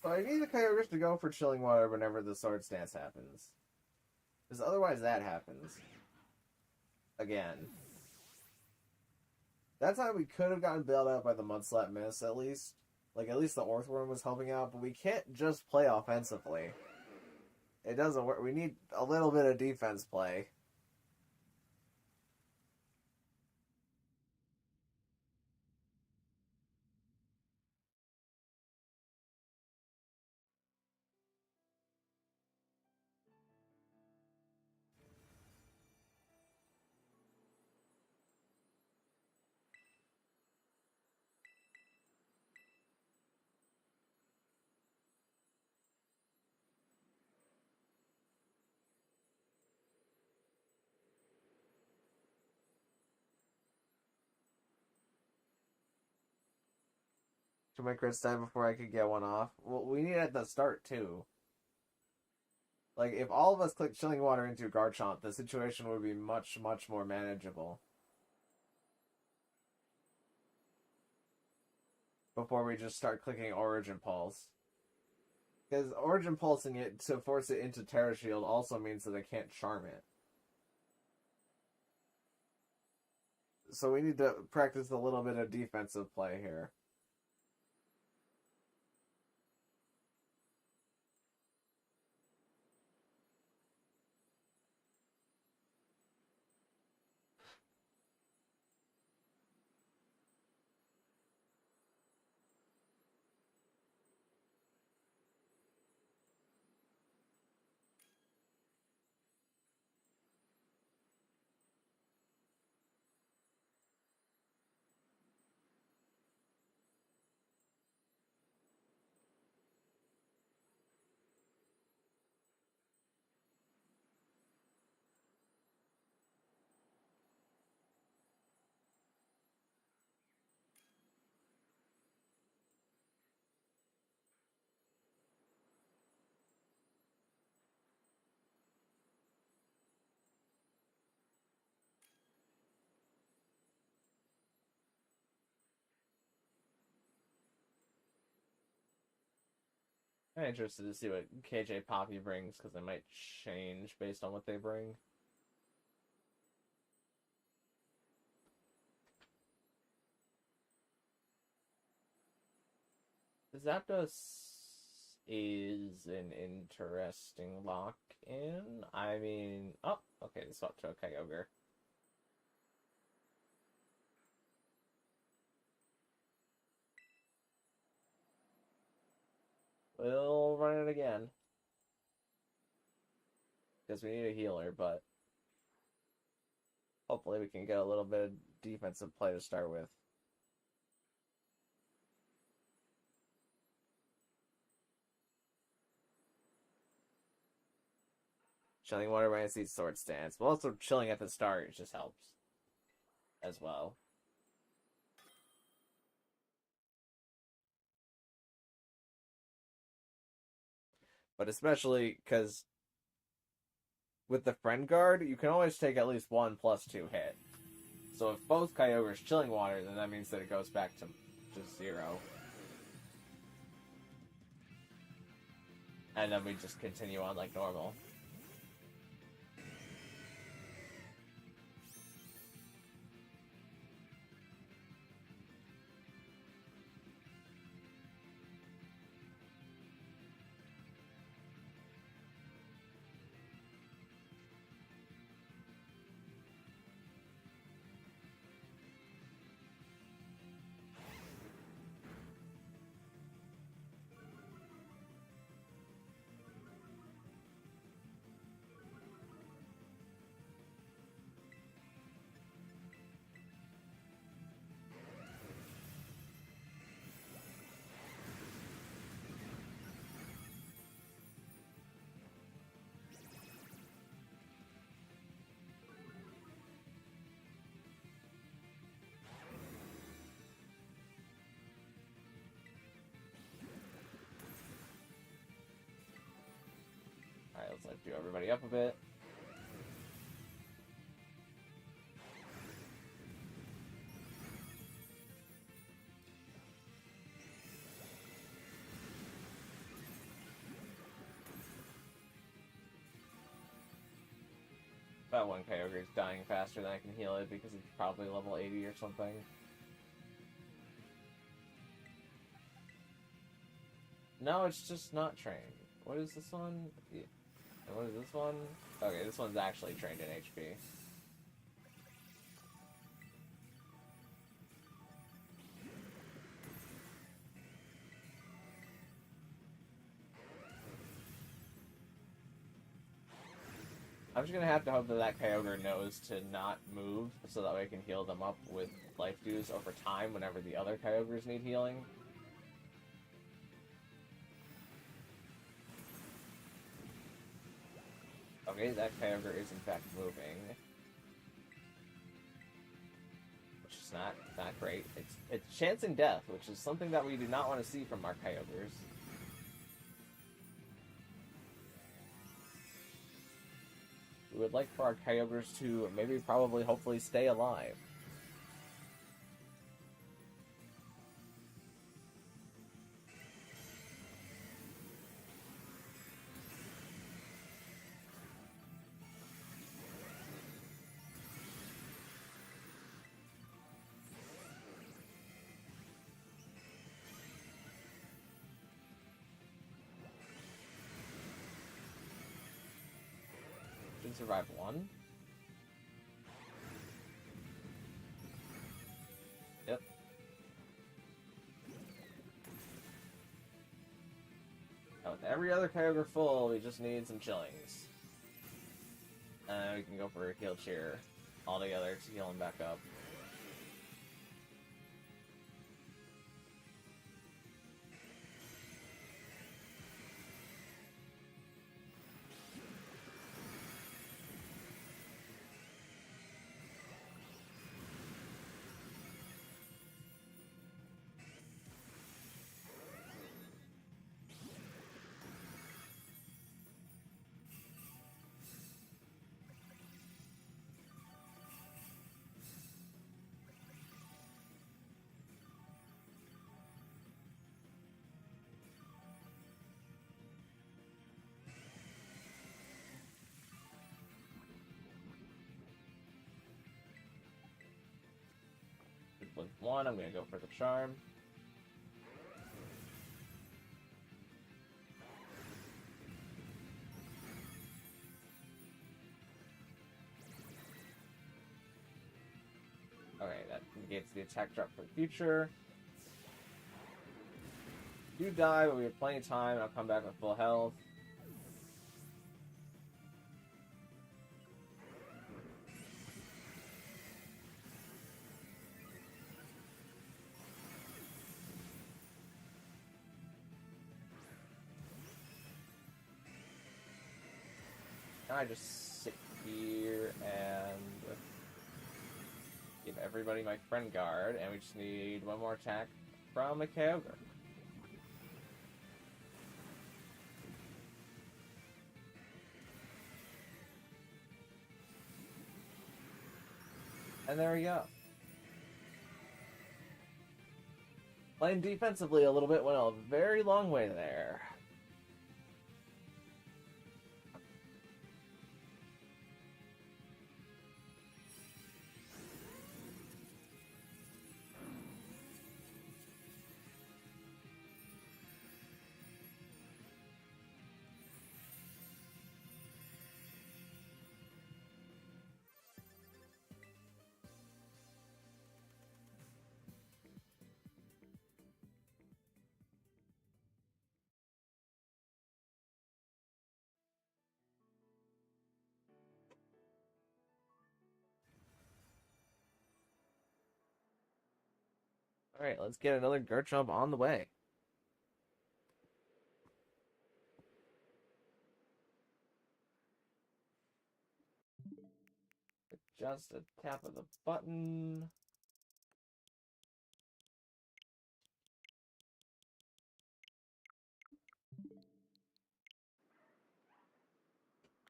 So I need the Kyogres to go for Chilling Water whenever the Swords Dance happens. Because otherwise that happens. Again. That time we could have gotten bailed out by the Mud Slap miss, at least. Like, at least the Earthworm was helping out, but we can't just play offensively. It doesn't work. We need a little bit of defense play. Should my crits die before I could get one off? Well, we need it at the start, too. Like, if all of us click Chilling Water into Garchomp, the situation would be much, much more manageable. Before we just start clicking Origin Pulse. Because Origin Pulsing it to force it into Tera Shield also means that I can't charm it. So we need to practice a little bit of defensive play here. I'm interested to see what KJ Poppy brings, because it might change based on what they bring. Zapdos is an interesting lock-in. I mean... Oh, okay, this swapped to a Kyogre. We'll run it again. Because we need a healer, but... hopefully we can get a little bit of defensive play to start with. Chilling Water Minus these Sword Stance. But also chilling at the start just helps. As well. But especially because with the Friend Guard, you can always take at least 1+2 hit. So if both Kyogre's Chilling Water, then that means that it goes back to just 0. And then we just continue on like normal. Alright, let's like do everybody up a bit. That one Kyogre is dying faster than I can heal it because it's probably level 80 or something. No, it's just not trained. What is this one? Yeah. And what is this one? Okay, this one's actually trained in HP. I'm just gonna have to hope that that Kyogre knows to not move, so that way I can heal them up with Life Dews over time whenever the other Kyogres need healing. Okay, that Kyogre is in fact moving. Which is not great. It's chancing death, which is something that we do not want to see from our Kyogres. We would like for our Kyogres to maybe, probably, hopefully stay alive. survive one? Yep. Now with every other Kyogre full, we just need some chillings. And we can go for a heal cheer all together to heal him back up. With one, I'm gonna go for the charm. Okay, that negates the attack drop for the future. You die, but we have plenty of time. I'll come back with full health. I just sit here and give everybody my friend guard, and we just need one more attack from a Kyogre. And there we go. Playing defensively a little bit went a very long way there. Alright, let's get another Garchomp on the way. Just a tap of the button.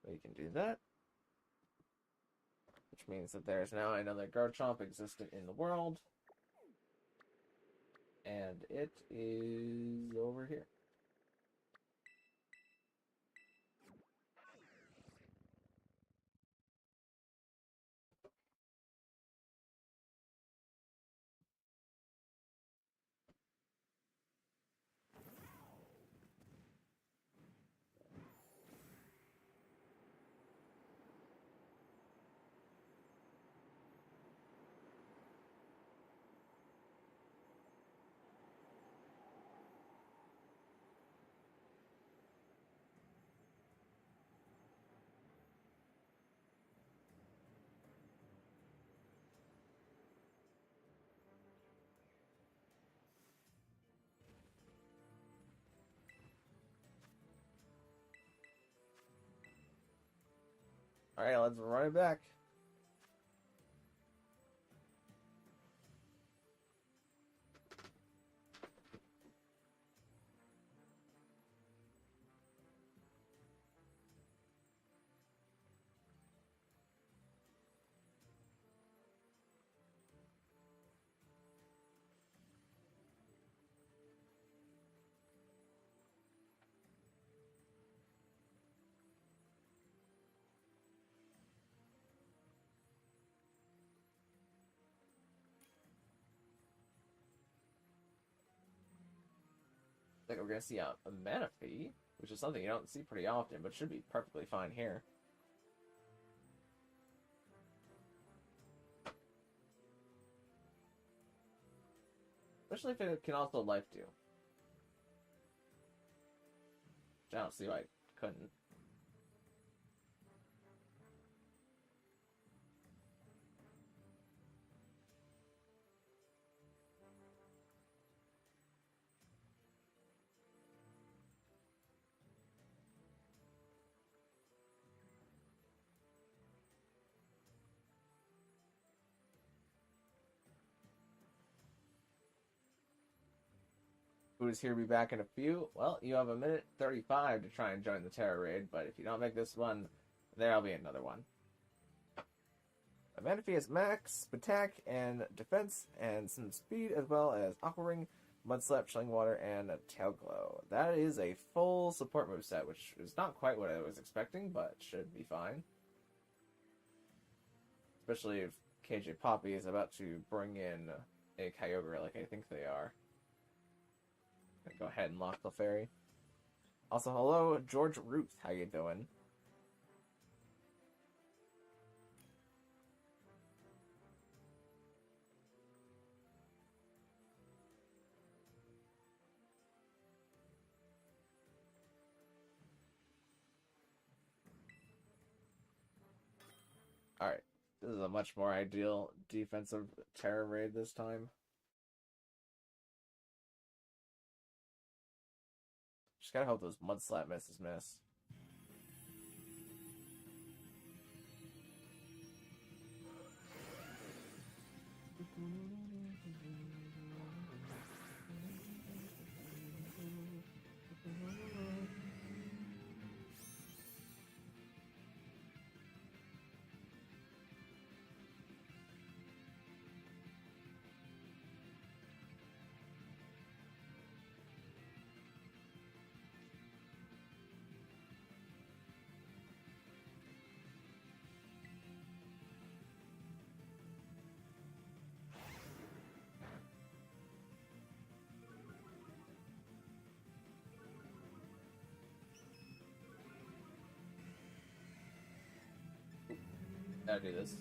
We can do that. Which means that there's now another Garchomp existent in the world. And it is over here. Alright, let's run it back. I think we're going to see a Manaphy, which is something you don't see pretty often, but should be perfectly fine here. Especially if it can also life do. I don't see why I couldn't. Who's here be back in a few? Well, you have a minute 35 to try and join the Tera raid, but if you don't make this one, there'll be another one. Manaphy has max attack and defense and some speed, as well as Aqua Ring, Mud Slap, Chilling Water, and a Tail Glow. That is a full support moveset, which is not quite what I was expecting, but should be fine. Especially if KJ Poppy is about to bring in a Kyogre like I think they are. Go ahead and lock the fairy. Also, hello, George Ruth. How you doing? Alright. This is a much more ideal defensive Tera raid this time. Just gotta hope those Mud Slap misses miss. Gotta do this.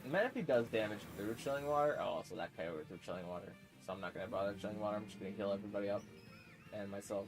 Manaphy does damage through Chilling Water. Oh, also that Kyogre through Chilling Water. So I'm not gonna bother Chilling Water. I'm just gonna heal everybody up. And myself.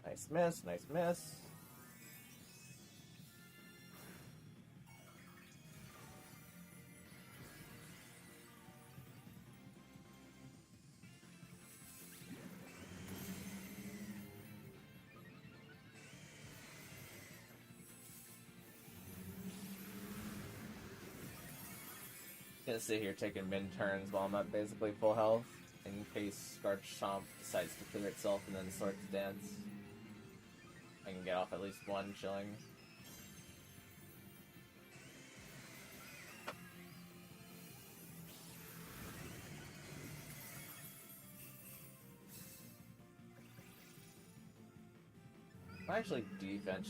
Nice miss, nice miss. Gonna sit here taking min turns while I'm at basically full health, in case Garchomp decides to clear itself and then start to dance. I can get off at least one chilling. I'll actually defense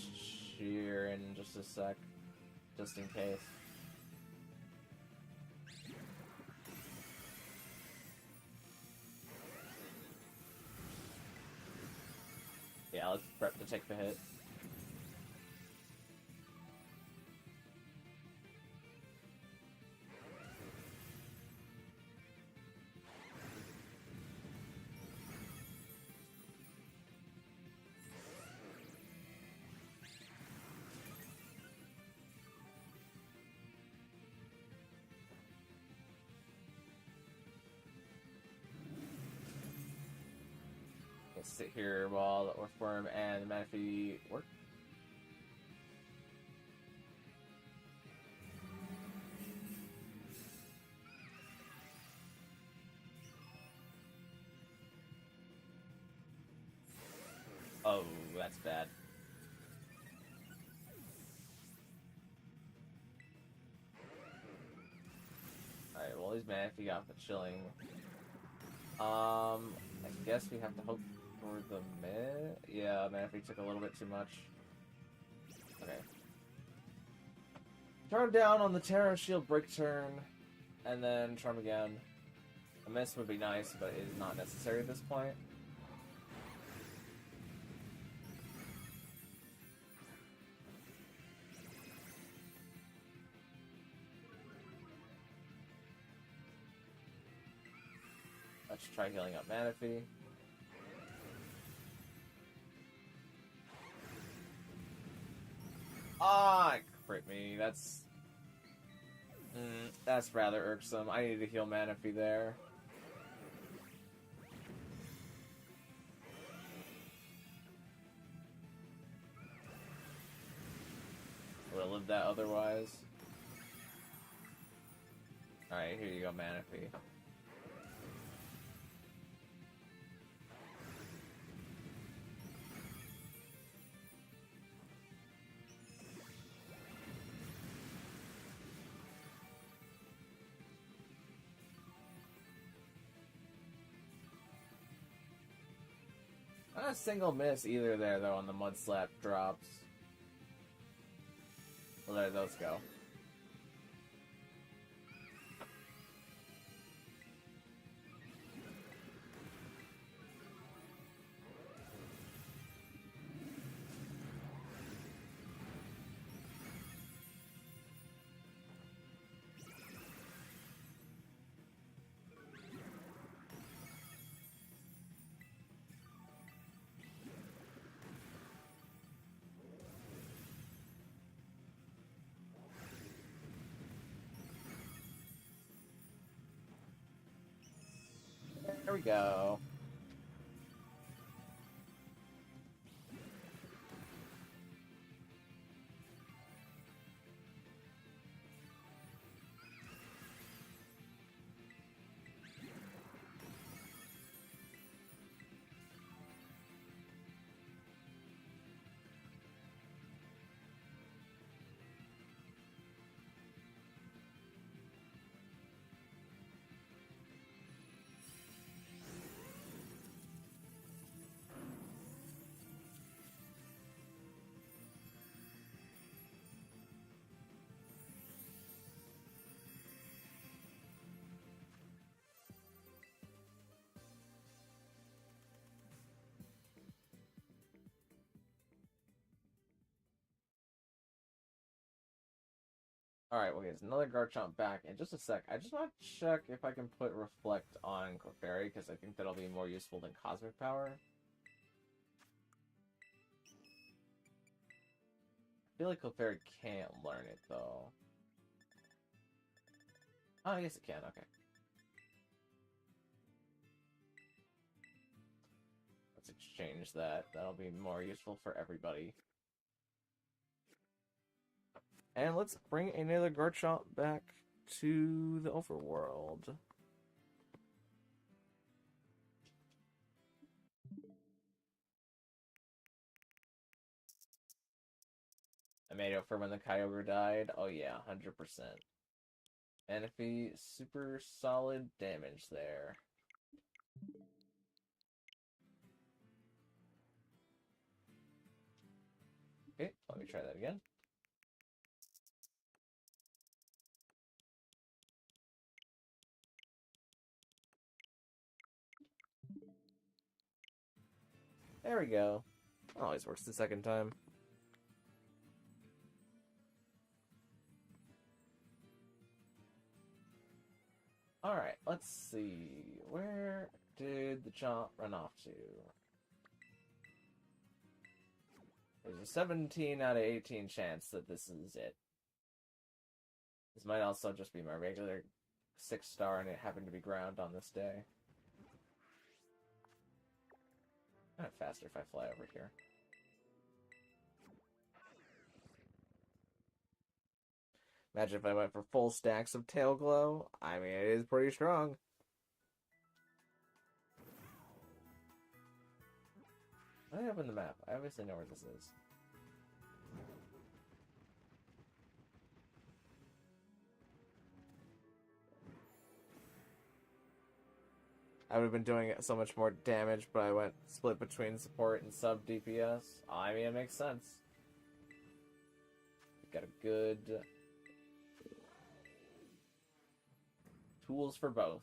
sheer in just a sec, just in case. Yeah, let's prep to take the hit. Sit here while the Orthworm and the Manaphy work. Oh, that's bad. Alright, well, he's mad if he got the chilling. I guess we have to hope for the mid. Yeah, man, if he took a little bit too much. Okay. Turn down on the Tera Shield Break turn, and then Charm again. A miss would be nice, but it is not necessary at this point. Let's try healing up Manaphy. Ah, crit me. That's rather irksome. I need to heal Manaphy there. Would have lived that otherwise. Alright, here you go, Manaphy. Not a single miss either there, though, on the Mud Slap drops. Well, there those go. There we go. Alright, well, here's another Garchomp back in just a sec. I just want to check if I can put Reflect on Clefairy, because I think that'll be more useful than Cosmic Power. I feel like Clefairy can't learn it, though. Oh, yes it can, okay. Let's exchange that. That'll be more useful for everybody. And let's bring another Garchomp back to the overworld. I made it for when the Kyogre died. Oh yeah, 100%. And if he super solid damage there. Okay, let me try that again. There we go. Always works the second time. Alright, let's see. Where did the Chomp run off to? There's a 17 out of 18 chance that this is it. This might also just be my regular 6-star and it happened to be ground on this day. Kind of faster if I fly over here. Imagine if I went for full stacks of Tail Glow. I mean, it is pretty strong. Let me open the map. I obviously know where this is. I would have been doing so much more damage, but I went split between support and sub DPS. I mean, it makes sense. Got a good tools for both.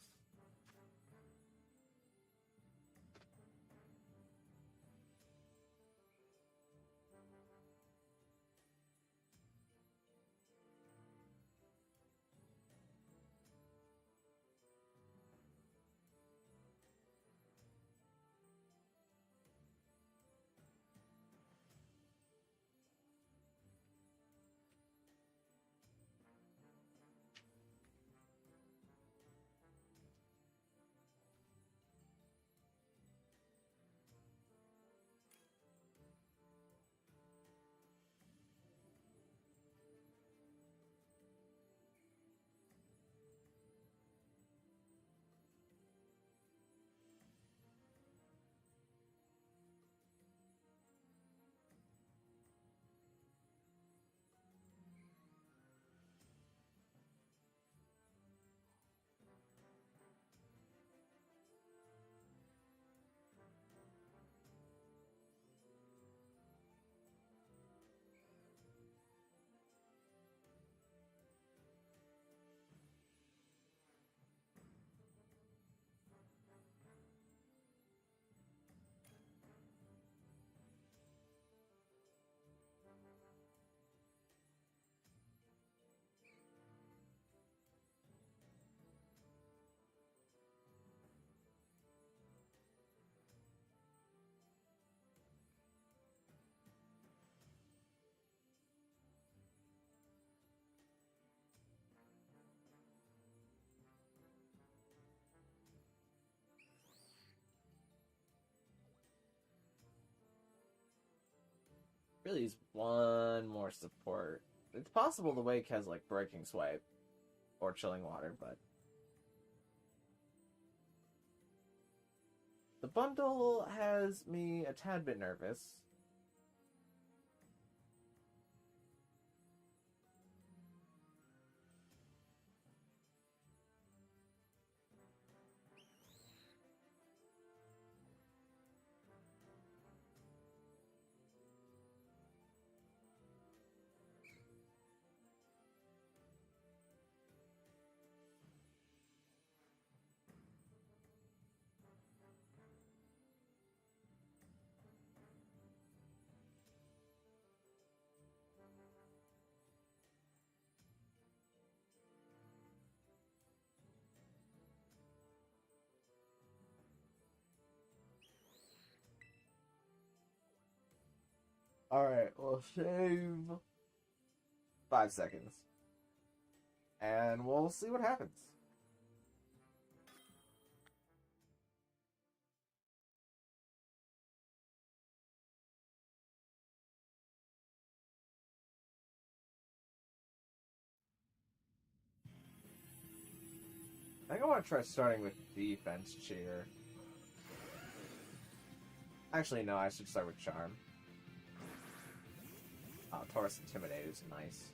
Really use one more support. It's possible the Wake has, like, Breaking Swipe or Chilling Water, but... The bundle has me a tad bit nervous. Alright, we'll save 5 seconds. And we'll see what happens. I think I want to try starting with Defense Cheer. Actually, no, I should start with Charm. Oh, Taurus Intimidate is nice.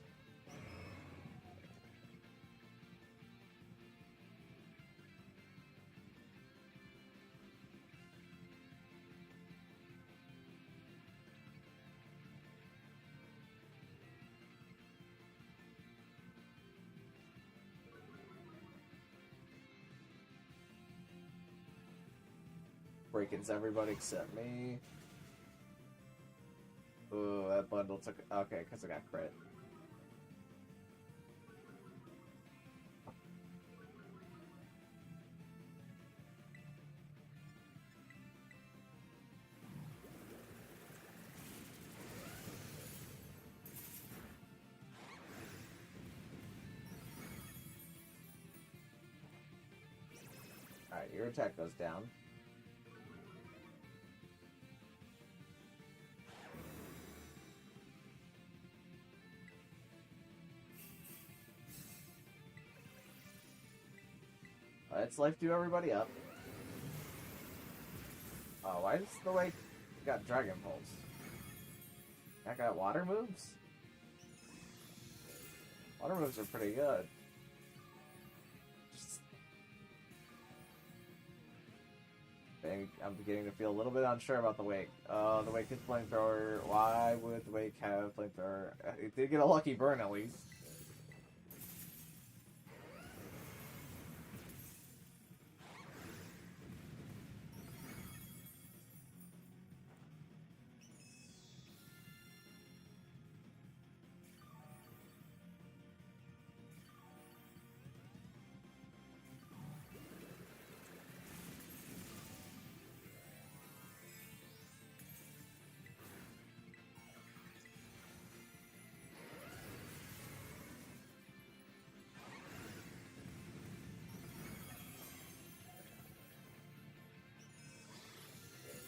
Break-ins everybody except me. Ooh, that bundle took... Okay, because I got crit. Alright, your attack goes down. Let's life do everybody up. Oh, why is the Wake Got Dragon Pulse. I got water moves? Water moves are pretty good. I'm beginning to feel a little bit unsure about the Wake. The Wake is Flamethrower. Why would the Wake have Flamethrower? It did get a lucky burn at least.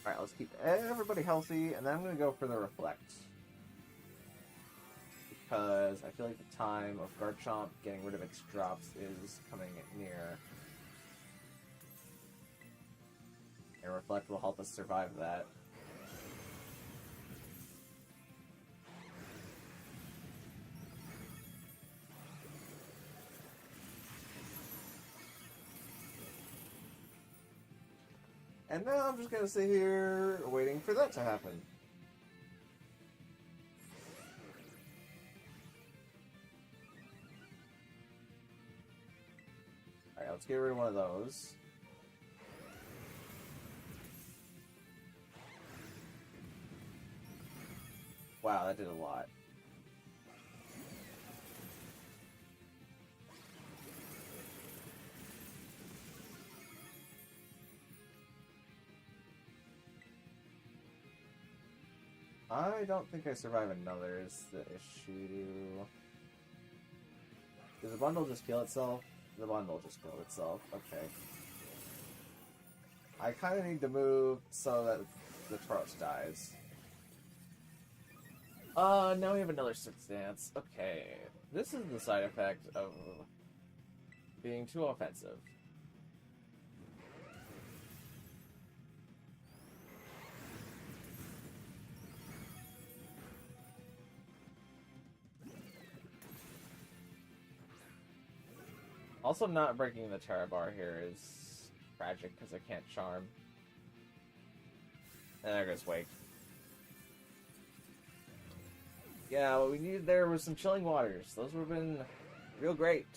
Alright, let's keep everybody healthy, and then I'm going to go for the Reflect. Because I feel like the time of Garchomp getting rid of its drops is coming near. And Reflect will help us survive that. And now I'm just gonna sit here waiting for that to happen. Alright, let's get rid of one of those. Wow, that did a lot. I don't think I survive another is the issue. Does the bundle just kill itself? The bundle just killed itself. Okay. I kind of need to move so that the Tauros dies. Now we have another 6 dance. Okay. This is the side effect of being too offensive. Also, not breaking the Tera bar here is tragic because I can't charm. And there goes Wake. Yeah, what we needed there was some chilling waters. Those would have been real great.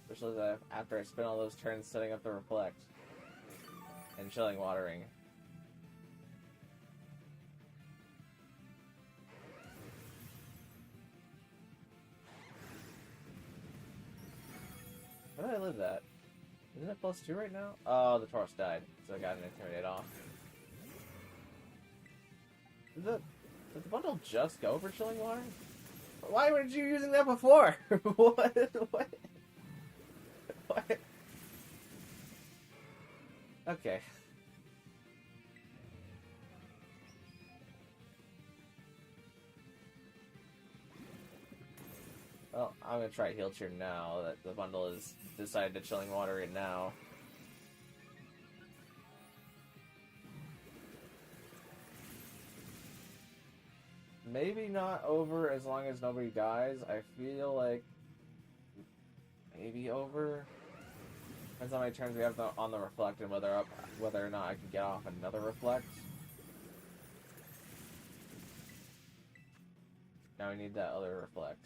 Especially after I spent all those turns setting up the Reflect and chilling watering. Where did I live that? Isn't it +2 right now? Oh, the Tauros died, so I got an Intimidate off. Did the bundle just go for chilling water? Why weren't you using that before? What? What? Okay. Well, I'm gonna try Heal Cheer now that the bundle has decided to chilling water it now. Maybe not over as long as nobody dies. I feel like maybe over. Depends on how many turns we have on the Reflect and whether or not I can get off another Reflect. Now we need that other Reflect.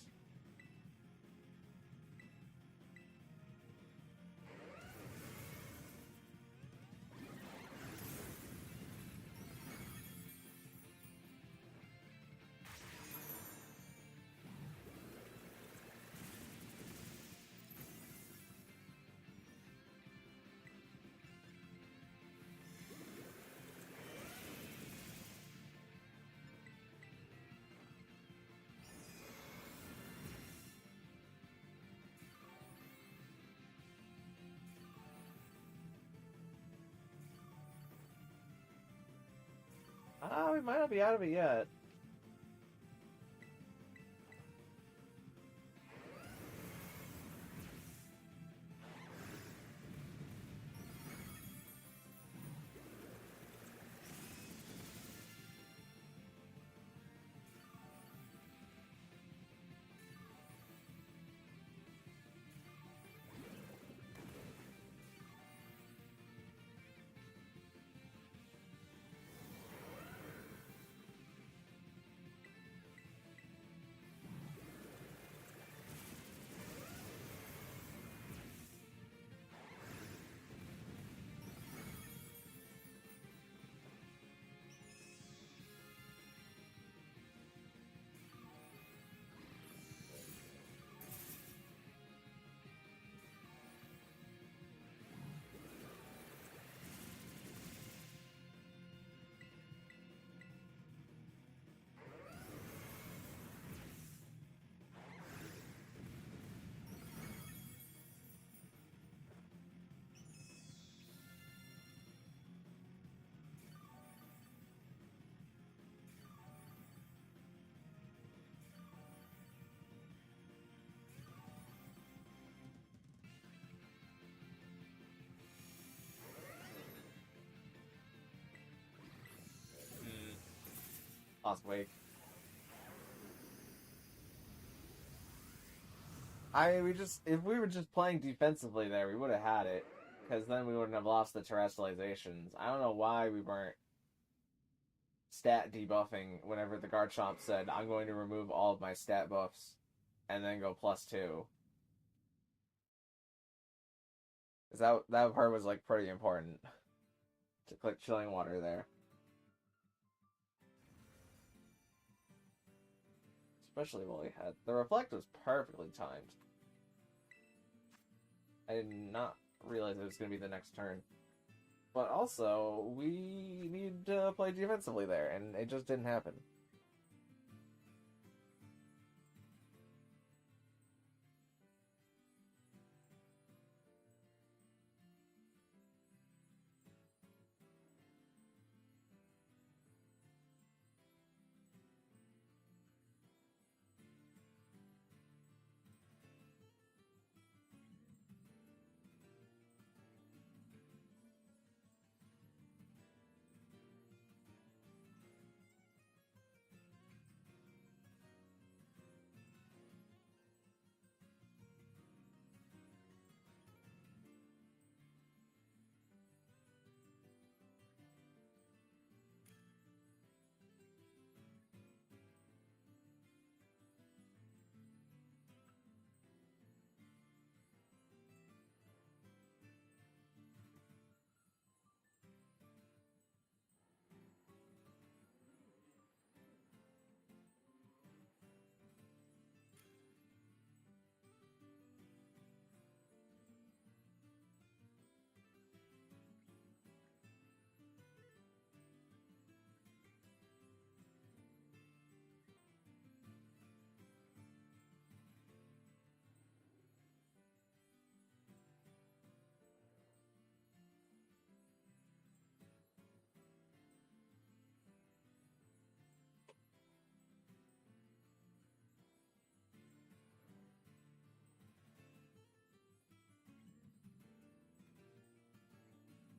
We might not be out of it yet. Lost Wake. If we were just playing defensively there, we would have had it. Because then we wouldn't have lost the terrestrializations. I don't know why we weren't stat debuffing whenever the Garchomp said, I'm going to remove all of my stat buffs and then go +2. Because that part was, like, pretty important. To click Chilling Water there. Especially while we had... The Reflect was perfectly timed. I did not realize it was going to be the next turn. But also, we need to play defensively there, and it just didn't happen.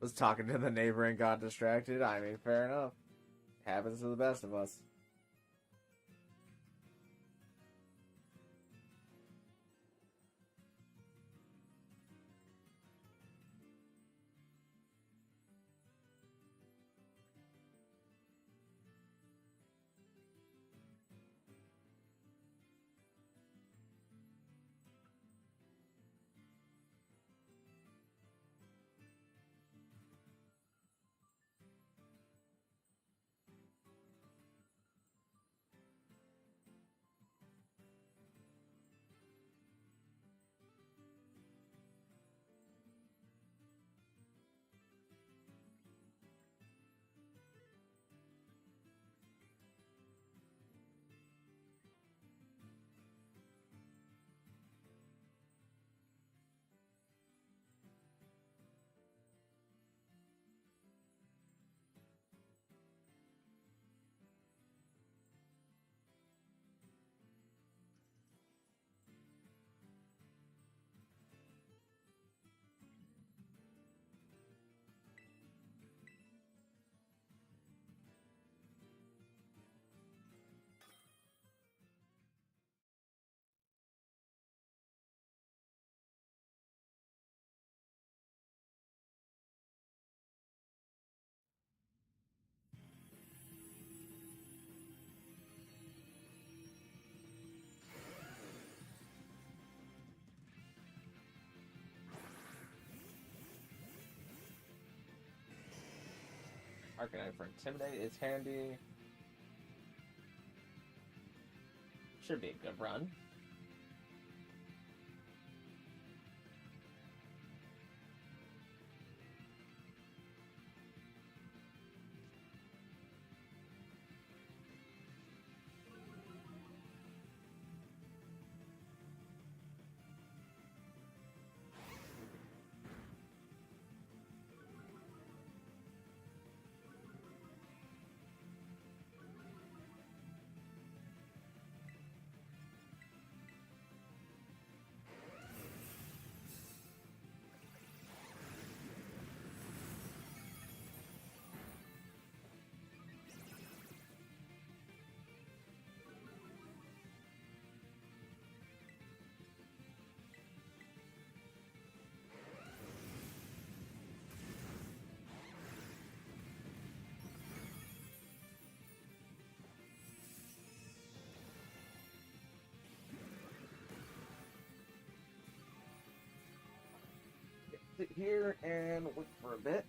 Was talking to the neighbor and got distracted. I mean, fair enough. Happens to the best of us. Arcanine for Intimidate is handy. Should be a good run. Sit here and wait for a bit.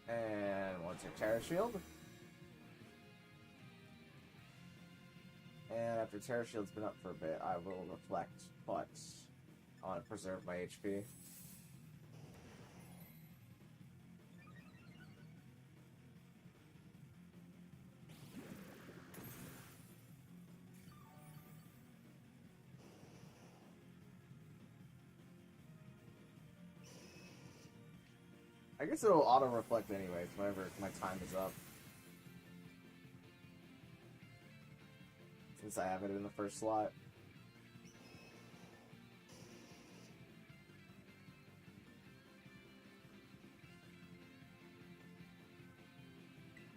And once your Tera Shield. And after Tera Shield's been up for a bit, I will reflect, but I want to preserve my HP. I guess it'll auto-reflect anyways whenever my time is up. Since I have it in the first slot.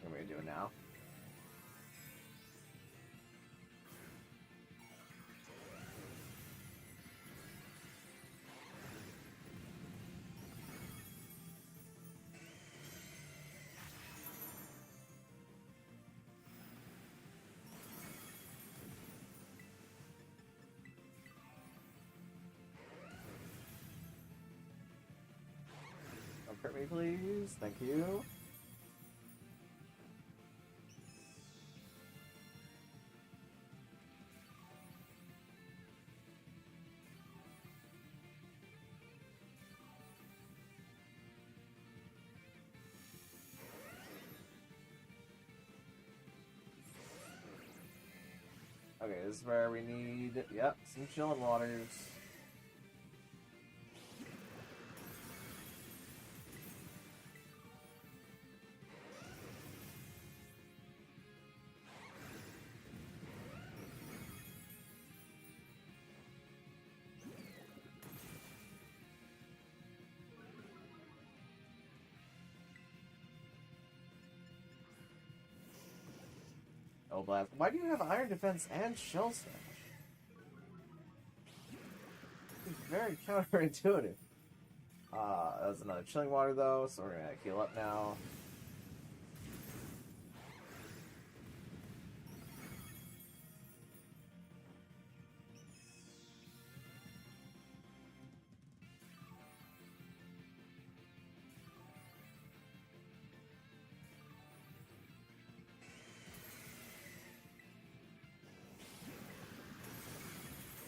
What am I doing now? Don't hurt me, please. Thank you. Okay, this is where we need, yep, some chilling waters. Oh, blast. Why do you have Iron Defense and Shell Smash? It's very counterintuitive. That was another Chilling Water, though, so we're gonna heal up now.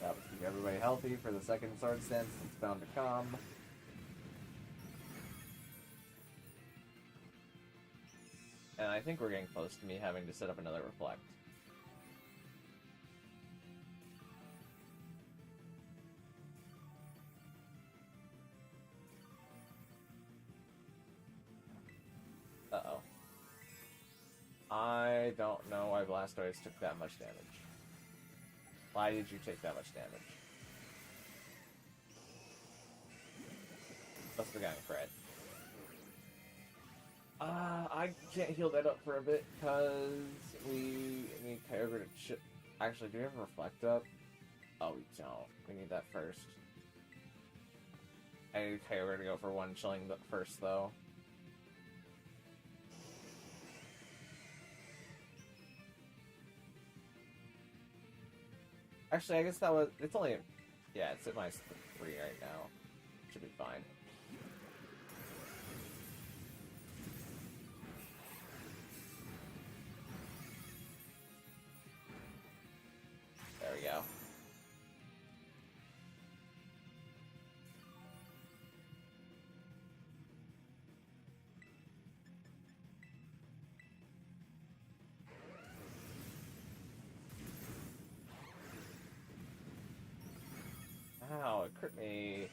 That would keep everybody healthy for the second Sword Dance that's bound to come. And I think we're getting close to me having to set up another Reflect. Uh-oh. I don't know why Blastoise took that much damage. Why did you take that much damage? Must have gotten cred. I can't heal that up for a bit because we need Kyogre to Actually, do we have Reflect up? Oh, we don't. We need that first. I need Kyogre to go for one chilling first, though. Actually, I guess that was... It's only... Yeah, it's at -3 right now. Should be fine. Crit me.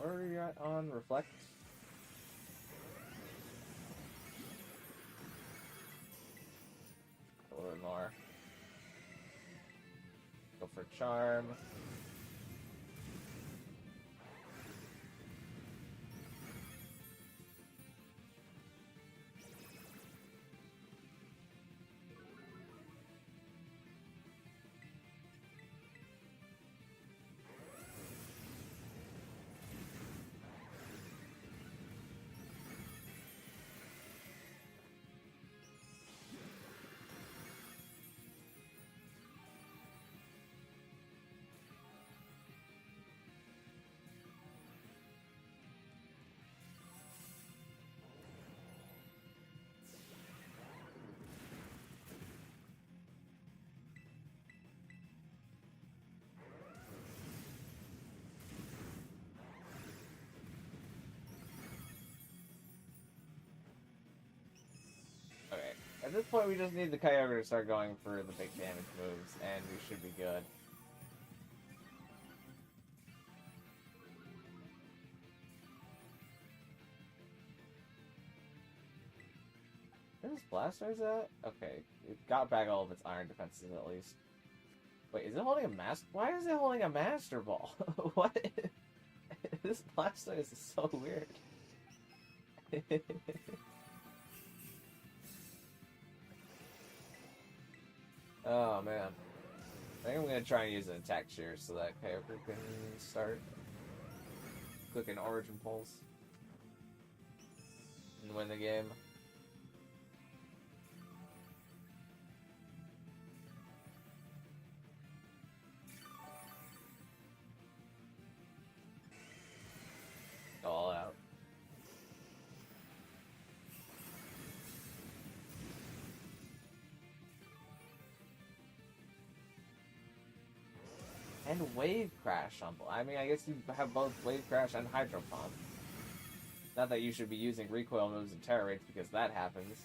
What are you at on Reflect? A little bit more. Go for Charm. Okay. At this point, we just need the Kyogre to start going for the big damage moves, and we should be good. Where's Blastoise at? Okay, it got back all of its iron defenses at least. Wait, is it holding a master? Why is it holding a Master Ball? What? This Blastoise is so weird. Oh man. I think I'm gonna try and use an attack shear so that Kyogre can start clicking Origin Pulse and win the game. All out. And Wave Crash on. I mean, I guess you have both Wave Crash and Hydro Pump. Not that you should be using recoil moves and Tera Raids because that happens.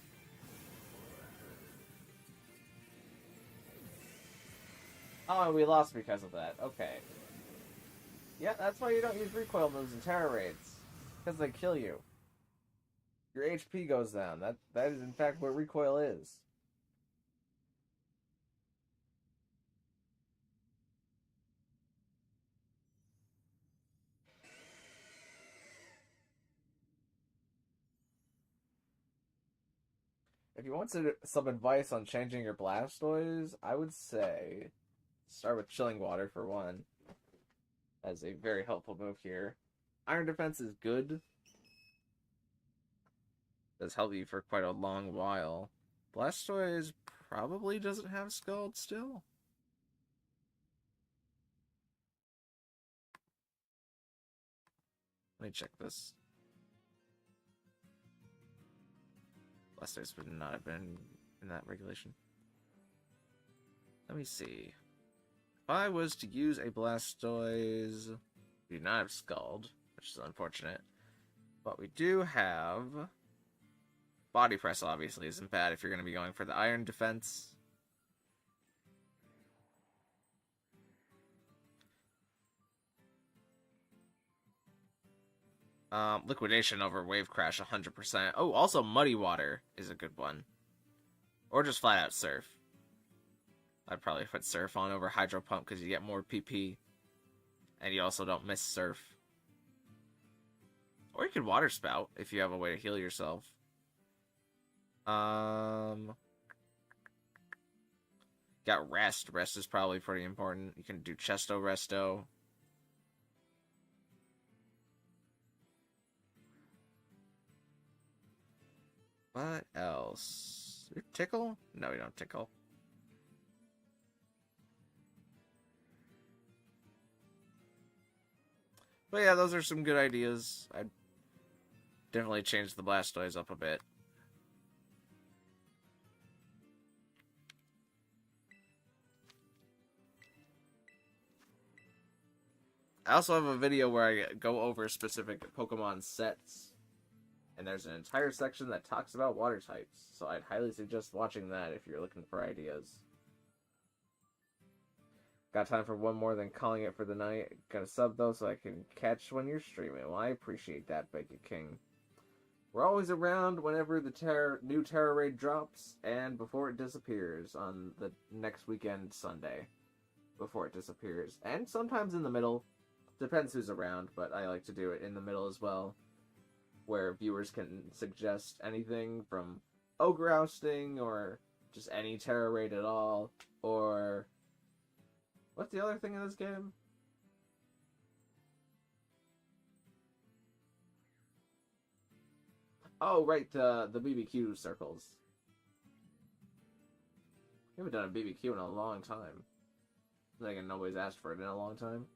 Oh, and we lost because of that. Okay. Yeah, that's why you don't use recoil moves and Tera Raids. Because they kill you. Your HP goes down. That is in fact what recoil is. If you want some advice on changing your Blastoise, I would say start with Chilling Water for one. As a very helpful move here. Iron Defense is good. Does help you for quite a long while. Blastoise probably doesn't have Scald still. Let me check this. Blastoise would not have been in that regulation. Let me see. If I was to use a Blastoise, we do not have Scald, which is unfortunate. But we do have Body Press, obviously, isn't bad if you're going to be going for the Iron Defense. Liquidation over Wave Crash 100%. Oh, also Muddy Water is a good one. Or just flat out Surf. I'd probably put Surf on over Hydro Pump because you get more PP. And you also don't miss Surf. Or you could Water Spout if you have a way to heal yourself. Got rest. Rest is probably pretty important. You can do Chesto Resto. What else? Tickle? No, you don't tickle. But yeah, those are some good ideas. I'd definitely change the Blastoise up a bit. I also have a video where I go over specific Pokemon sets. And there's an entire section that talks about water types. So I'd highly suggest watching that if you're looking for ideas. Got time for one more than calling it for the night. Got a sub though so I can catch when you're streaming. Well, I appreciate that, Bacon King. We're always around whenever the new Tera raid drops and before it disappears on the next weekend Sunday. Before it disappears. And sometimes in the middle. Depends who's around, but I like to do it in the middle as well. Where viewers can suggest anything from ogre ousting or just any Tera raid at all. Or what's the other thing in this game? Oh, right, the BBQ circles. We haven't done a BBQ in a long time. Like, nobody's asked for it in a long time.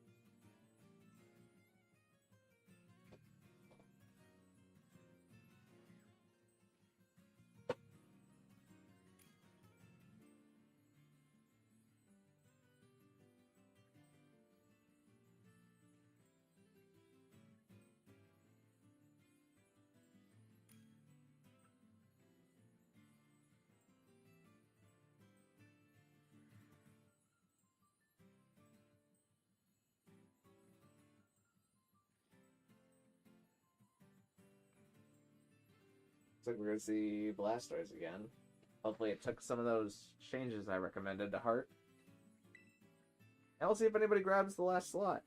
Looks like we're gonna see Blastoise again. Hopefully it took some of those changes I recommended to heart. And we'll see if anybody grabs the last slot.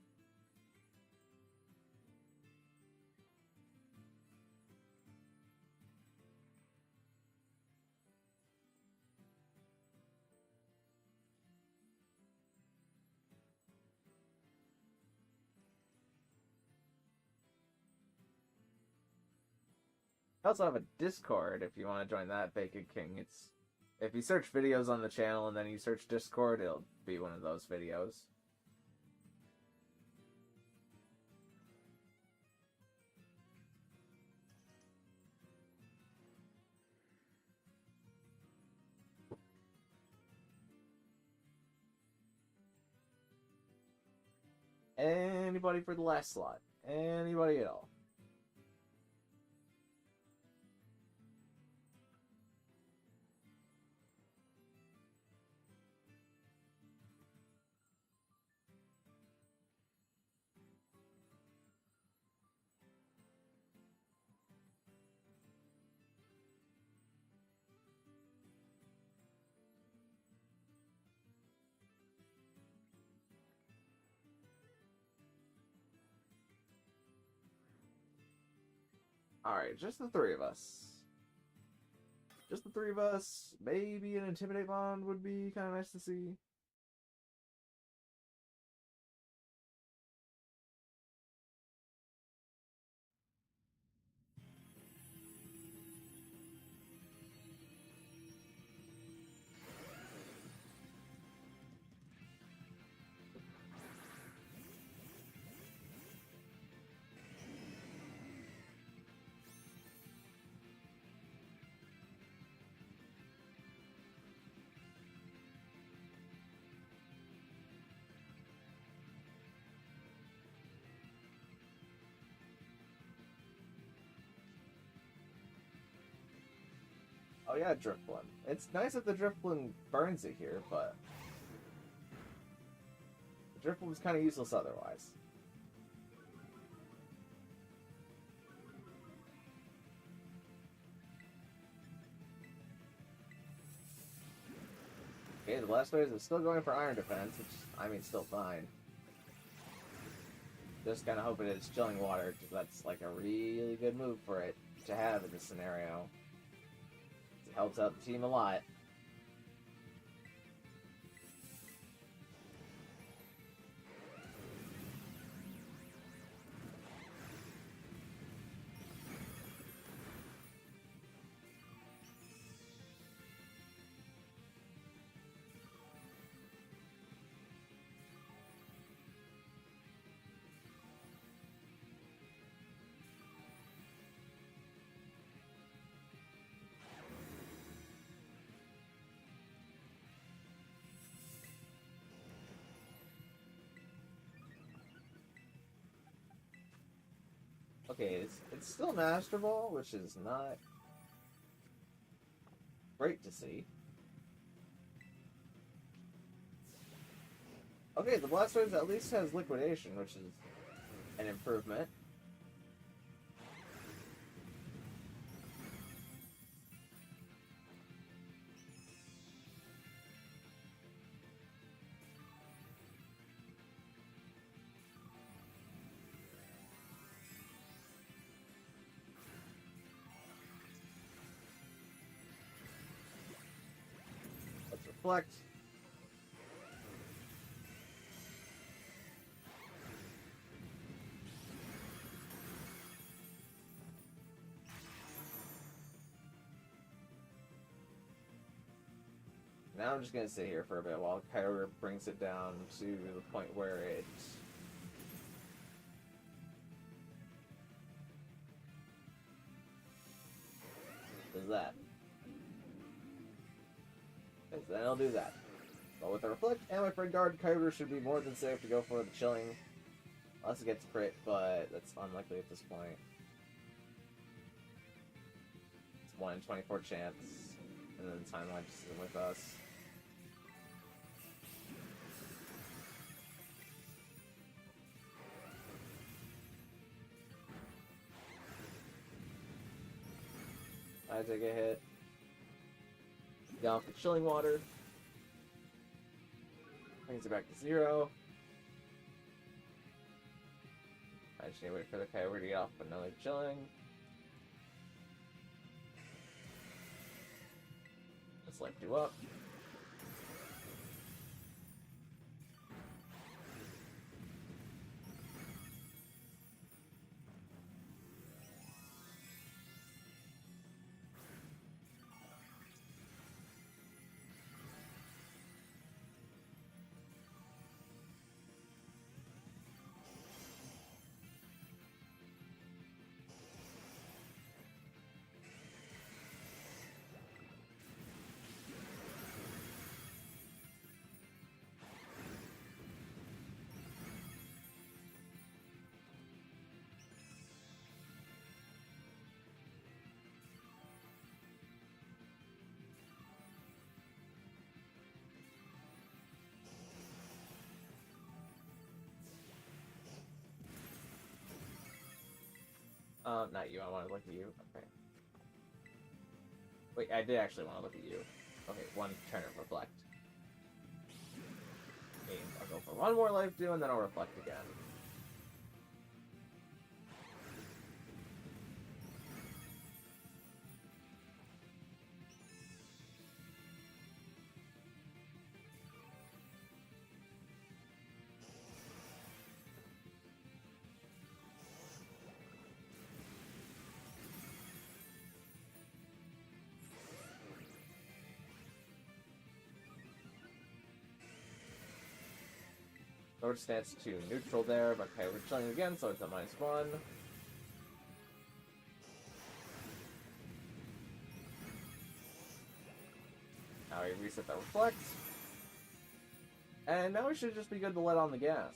I also have a Discord if you want to join that, Bacon King. It's if you search videos on the channel and then you search Discord, it'll be one of those videos. Anybody for the last slot? Anybody at all? Alright, just the three of us. Just the three of us. Maybe an Intimidate Bond would be kind of nice to see. Oh yeah, Drifblim. It's nice that the Drifblim burns it here, but the Drifblim's kind of useless otherwise. Okay, the Blastoise is still going for Iron Defense, which, I mean, still fine. Just kind of hoping it's Chilling Water, because that's like a really good move for it to have in this scenario. It helps out the team a lot. Okay, it's still Master Ball, which is not great to see. Okay, the Blastoise at least has Liquidation, which is an improvement. Let's reflect. Now I'm just gonna sit here for a bit while Kyogre brings it down to the point where it does that. Because then I'll do that. But with the Reflect and my Friend Guard, Kyogre should be more than safe to go for the Chilling. Unless it gets crit, but that's unlikely at this point. It's 1 in 24 chance. And then Timeline just isn't with us. I take a hit. Down for Chilling Water. Brings it back to 0. I just need to wait for the Kyogre to get off another Chilling. Let's lift you up. Not you, I want to look at you. Okay. Wait, I did actually want to look at you. Okay, one turn of Reflect. Okay, I'll go for one more Life Dew and then I'll Reflect again. Sword stance to neutral there, but okay, we're chilling again, so it's a -1. Now we reset that Reflect. And now we should just be good to let on the gas.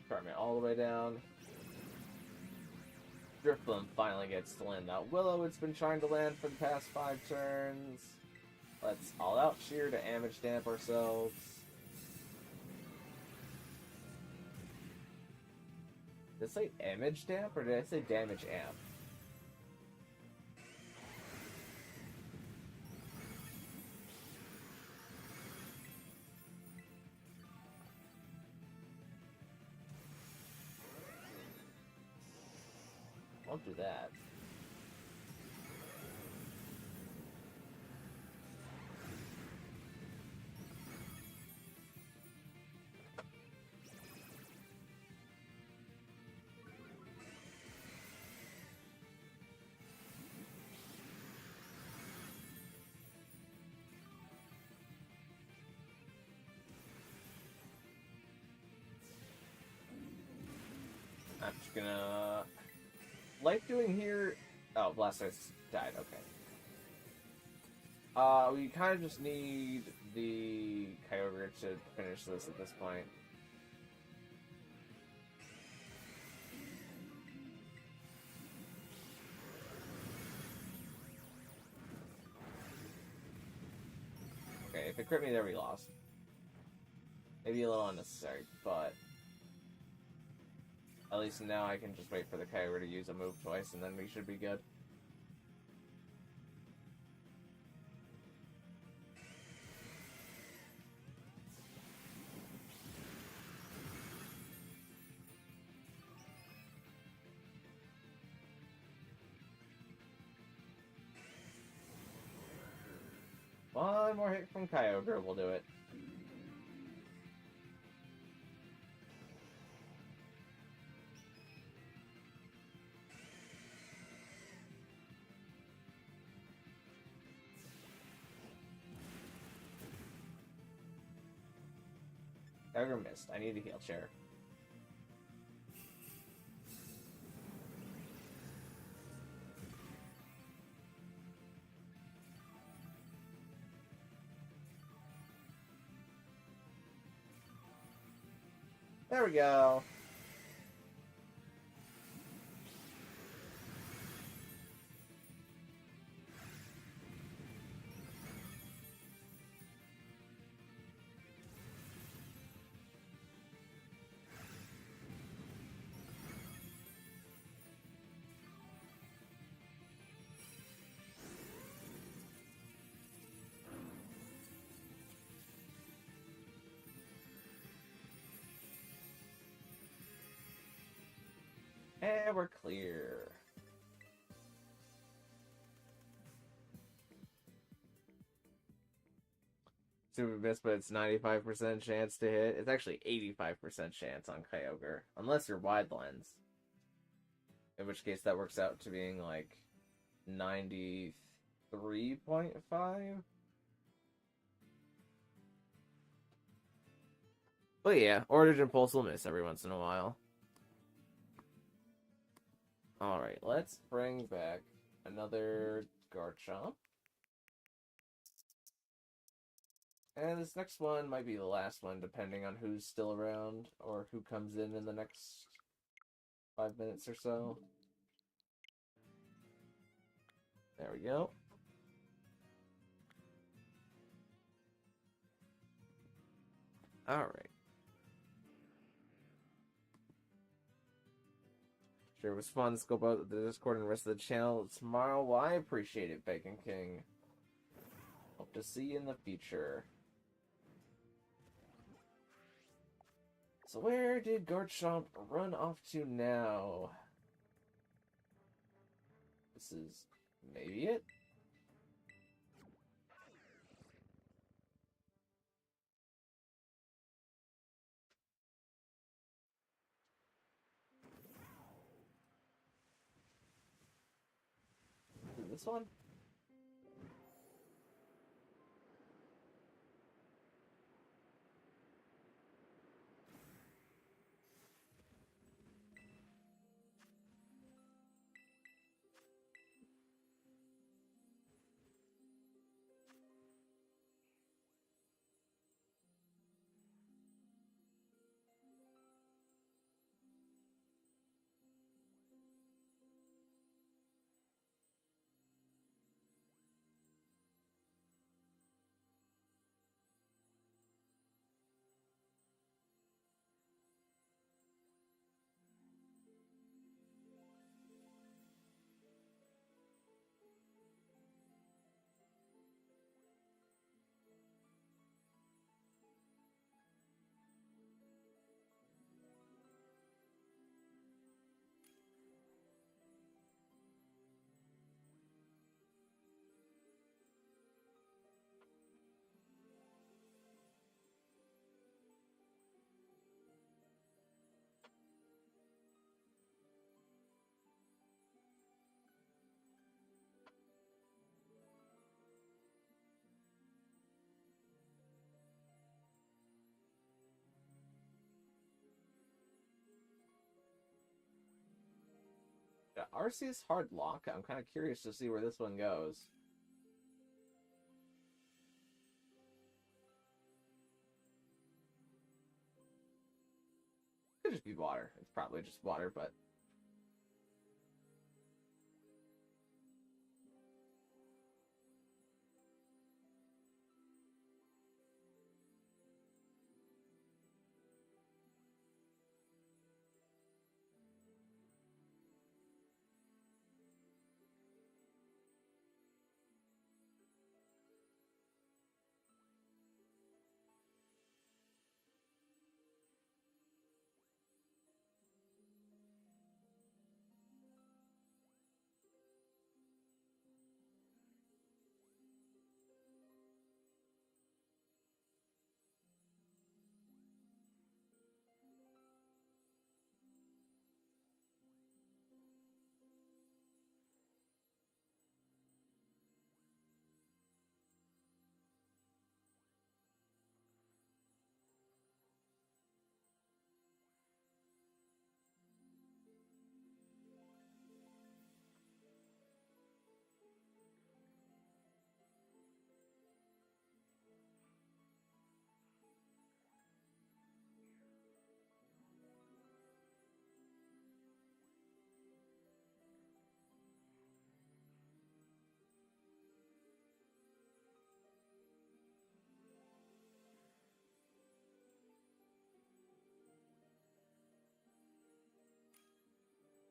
Charming all the way down. Drifloon finally gets to land that Willow it's been trying to land for the past 5 turns. Let's all out shear to damage damp ourselves. Did I say image damp or did I say damage amp? Won't do that. I'm just gonna... Life doing here... Oh, Blastoise died, okay. We kind of just need the Kyogre to finish this at this point. Okay, if it crit me there, we lost. Maybe a little unnecessary, but... At least now I can just wait for the Kyogre to use a move twice, and then we should be good. One more hit from Kyogre will do it. Kyogre missed. I need a heal chair. There we go. And we're clear. Super miss, but it's 95% chance to hit. It's actually 85% chance on Kyogre, unless you're wide lens. In which case that works out to being like 93.5. But yeah, Origin Pulse will miss every once in a while. Alright, let's bring back another Garchomp. And this next one might be the last one, depending on who's still around, or who comes in the next 5 minutes or so. There we go. Alright. Sure, it was fun to scope out the Discord and the rest of the channel tomorrow. Well, I appreciate it, Bacon King. Hope to see you in the future. So where did Garchomp run off to now? This is maybe it? Is it this one? Yeah, Arceus hard lock. I'm kind of curious to see where this one goes. Could just be water. It's probably just water, but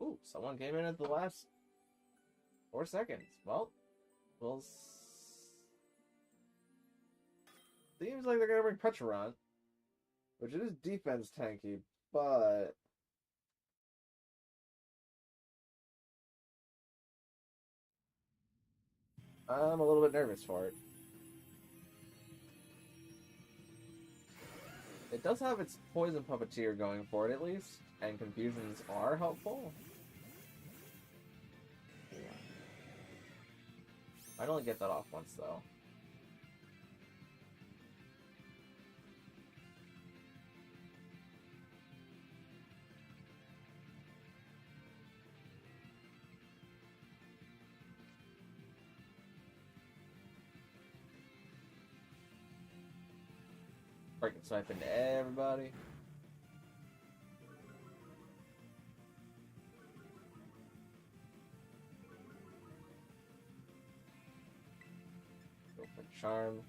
ooh, someone came in at the last 4 seconds. Well, seems like they're gonna bring Pecharunt, which it is defense tanky, but I'm a little bit nervous for it. It does have its Poison Puppeteer going for it, at least, and confusions are helpful. I'd only get that off once, though. Freaking swipe into everybody. Go for Charm.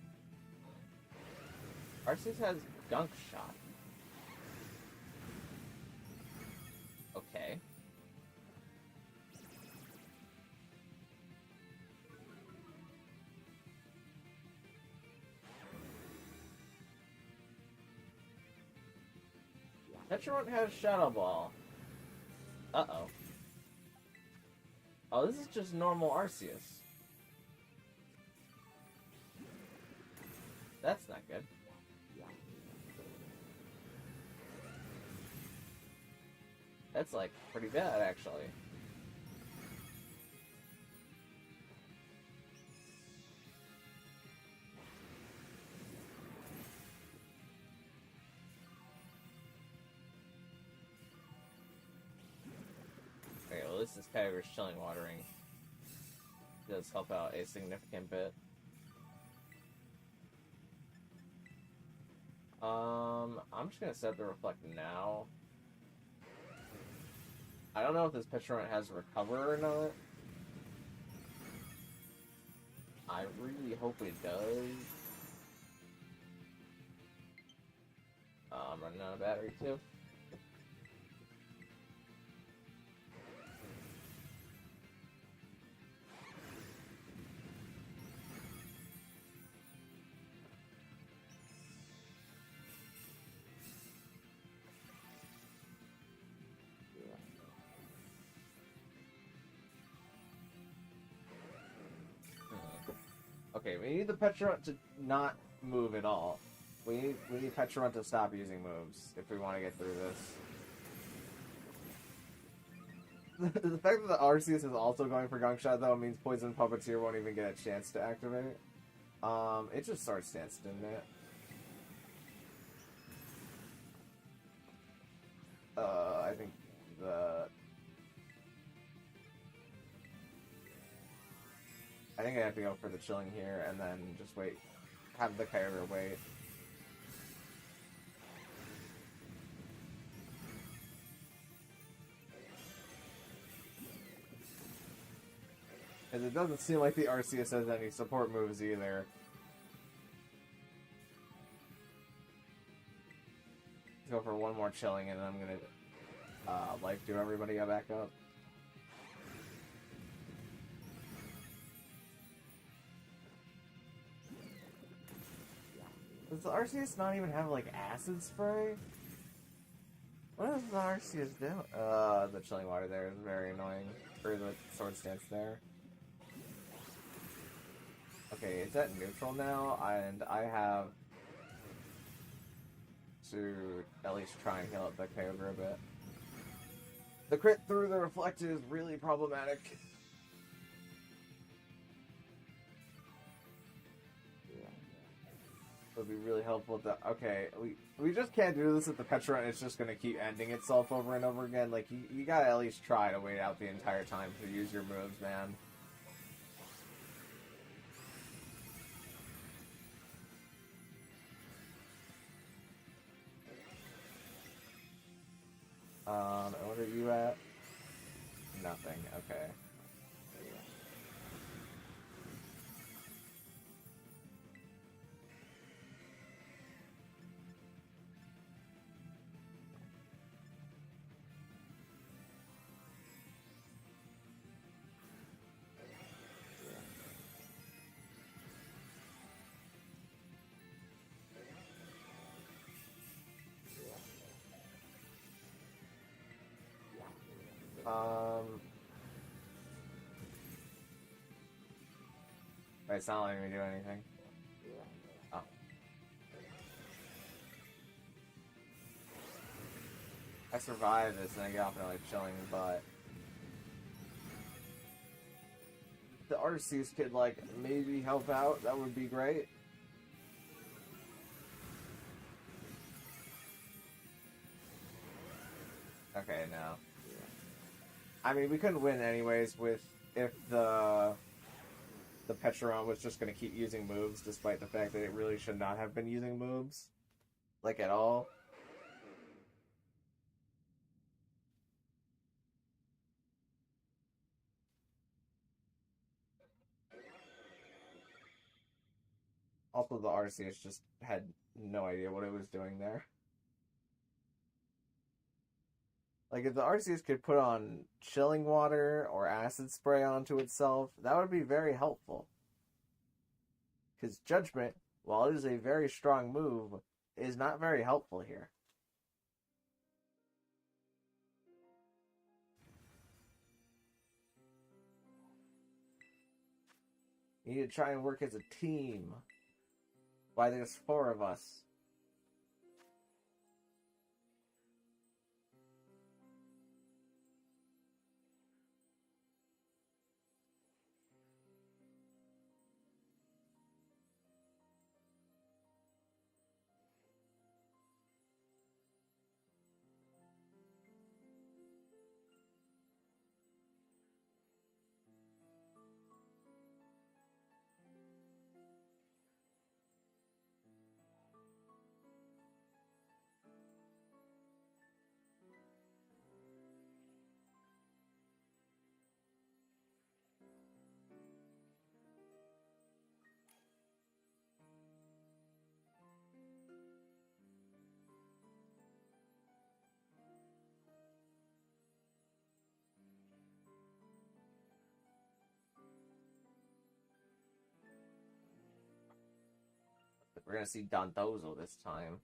Arceus has Gunk Shot. Okay. Pecharunt has Shadow Ball. Uh-oh. Oh, this is just normal Arceus. That's not good. That's, like, pretty bad, actually. Okay, well, this is Kyogre's Chilling Watering. Does help out a significant bit. I'm just gonna set the Reflect now. I don't know if this Pecharunt has Recover or not. I really hope it does. I'm running out of battery too. Okay, we need the Pecharunt to not move at all. We need Pecharunt to stop using moves if we want to get through this. The fact that the Arceus is also going for Gunk Shot, though, means Poison Puppeteer won't even get a chance to activate. It just Sword Stance, didn't it? I think the... I think I have to go for the chilling here and then just wait. Have the Kyogre wait. And it doesn't seem like the Arceus has any support moves either. Let's go for one more chilling and then I'm gonna like do everybody go back up. Does the Arceus not even have like acid spray? What does the Arceus do? The chilling water there is very annoying. Or the sword stance there. Okay, it's at neutral now, and I have to at least try and heal up the Kyogre a bit. The crit through the reflect is really problematic. It would be really helpful to... Okay, we just can't do this at the Petra, and it's just going to keep ending itself over and over again. Like, you gotta at least try to wait out the entire time to use your moves, man. And what are you at? Nothing, okay. Wait, it's not letting me do anything. Oh. I survived this and I get off and like chilling, but the Arceus could like maybe help out, that would be great. Okay, no. I mean, we couldn't win anyways if the Petron was just going to keep using moves, despite the fact that it really should not have been using moves. Like, at all. Also, the Arceus just had no idea what it was doing there. Like, if the Arceus could put on chilling water or acid spray onto itself, that would be very helpful. Because Judgment, while it is a very strong move, is not very helpful here. You need to try and work as a team. Why, there's 4 of us. We're gonna see Dondozo this time.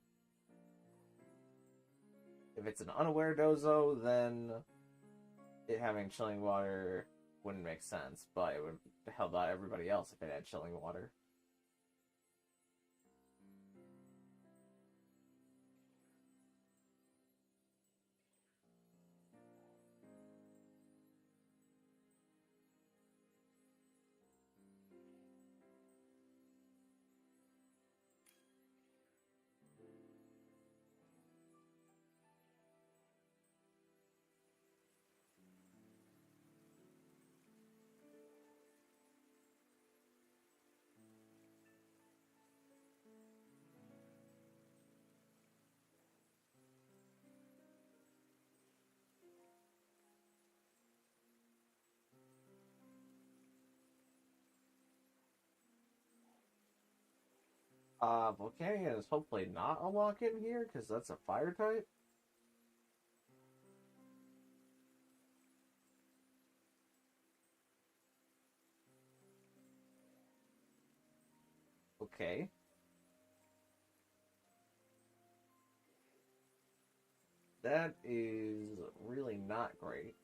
If it's an unaware Dozo, then it having chilling water wouldn't make sense, but it would help out everybody else if it had chilling water. Volcanion is hopefully not unlocked in here, because that's a fire type. Okay. That is really not great.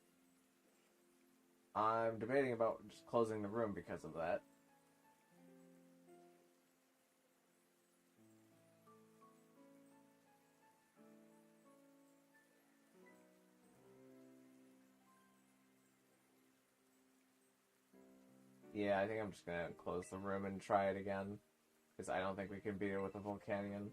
I'm debating about just closing the room because of that. Yeah, I think I'm just gonna close the room and try it again. Because I don't think we can beat it with a Volcanion.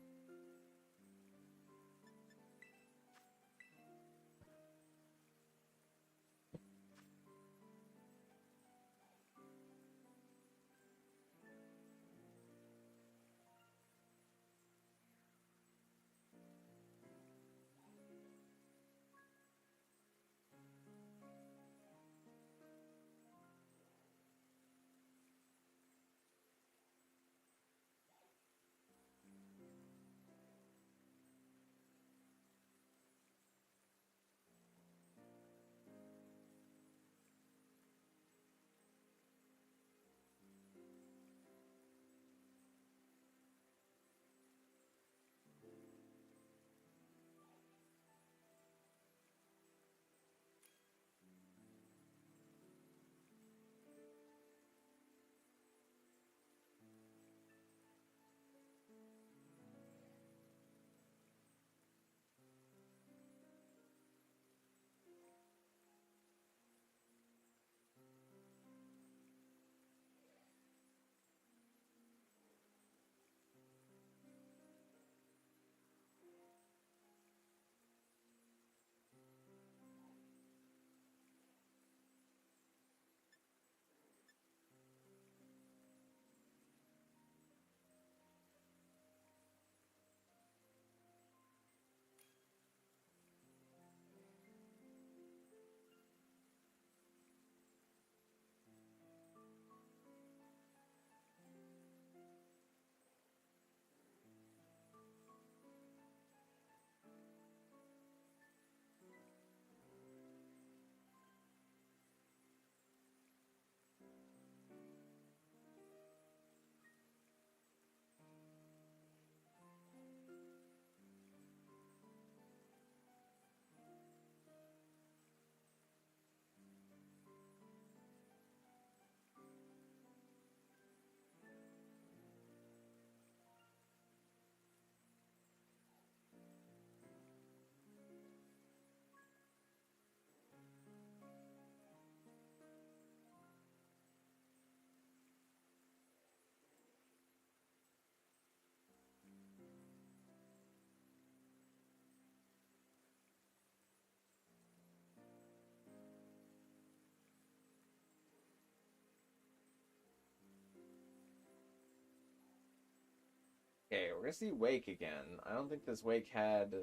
Okay, we're gonna see Wake again. I don't think this Wake had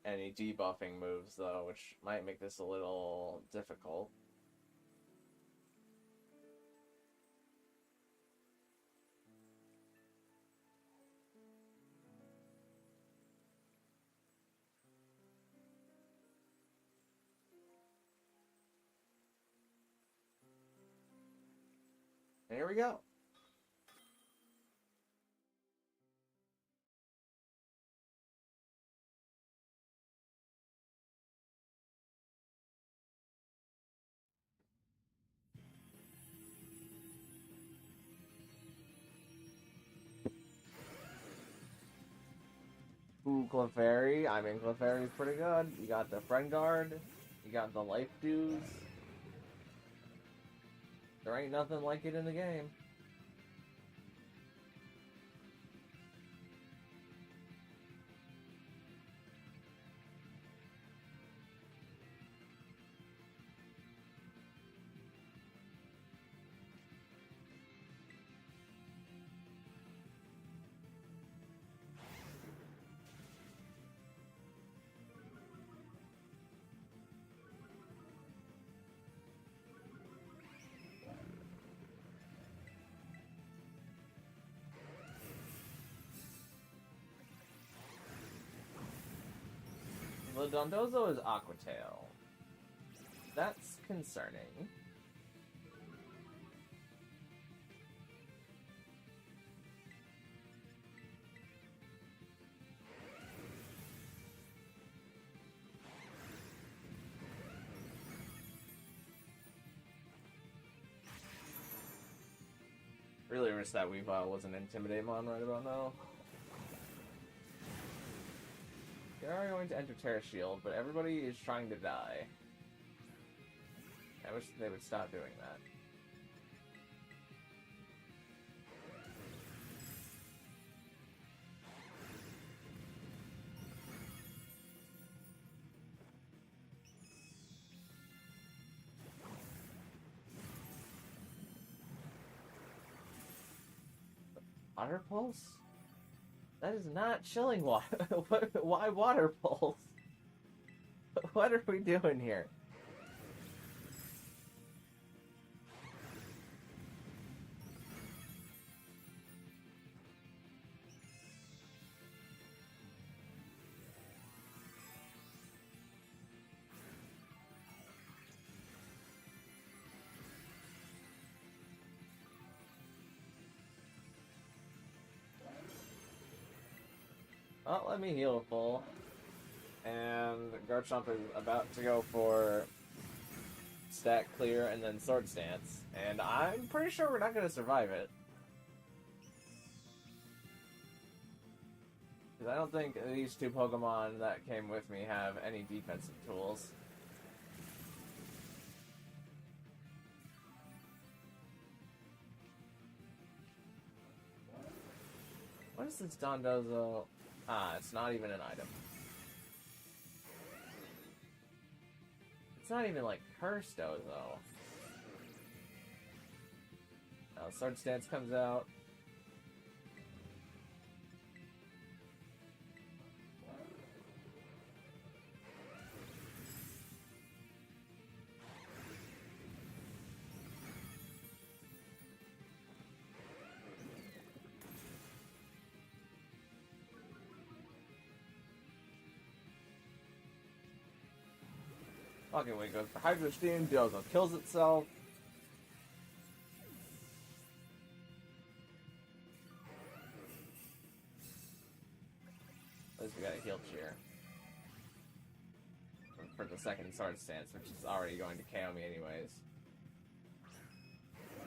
any debuffing moves, though, which might make this a little difficult. And here we go. Ooh, Clefairy. I mean, Clefairy's pretty good. You got the Friend Guard. You got the Life Dues. There ain't nothing like it in the game. The Dondozo is Aqua Tail. That's concerning. Really wish that Weavile was an Intimidate Mon right about now. They are going to enter Tera Shield, but everybody is trying to die. I wish they would stop doing that. Water Pulse? That is not chilling water. Why Water Pulse? What are we doing here? Well, let me heal full. And Garchomp is about to go for stat clear and then sword stance. And I'm pretty sure we're not going to survive it. Because I don't think these two Pokemon that came with me have any defensive tools. What is this Dondozo? Ah, it's not even an item. It's not even like cursed though. Now Sword Stance comes out. Fucking Wing goes for Hydro Steam, Dozo kills itself. At least we got a heal cheer. For the second Sword Stance, which is already going to KO me anyways.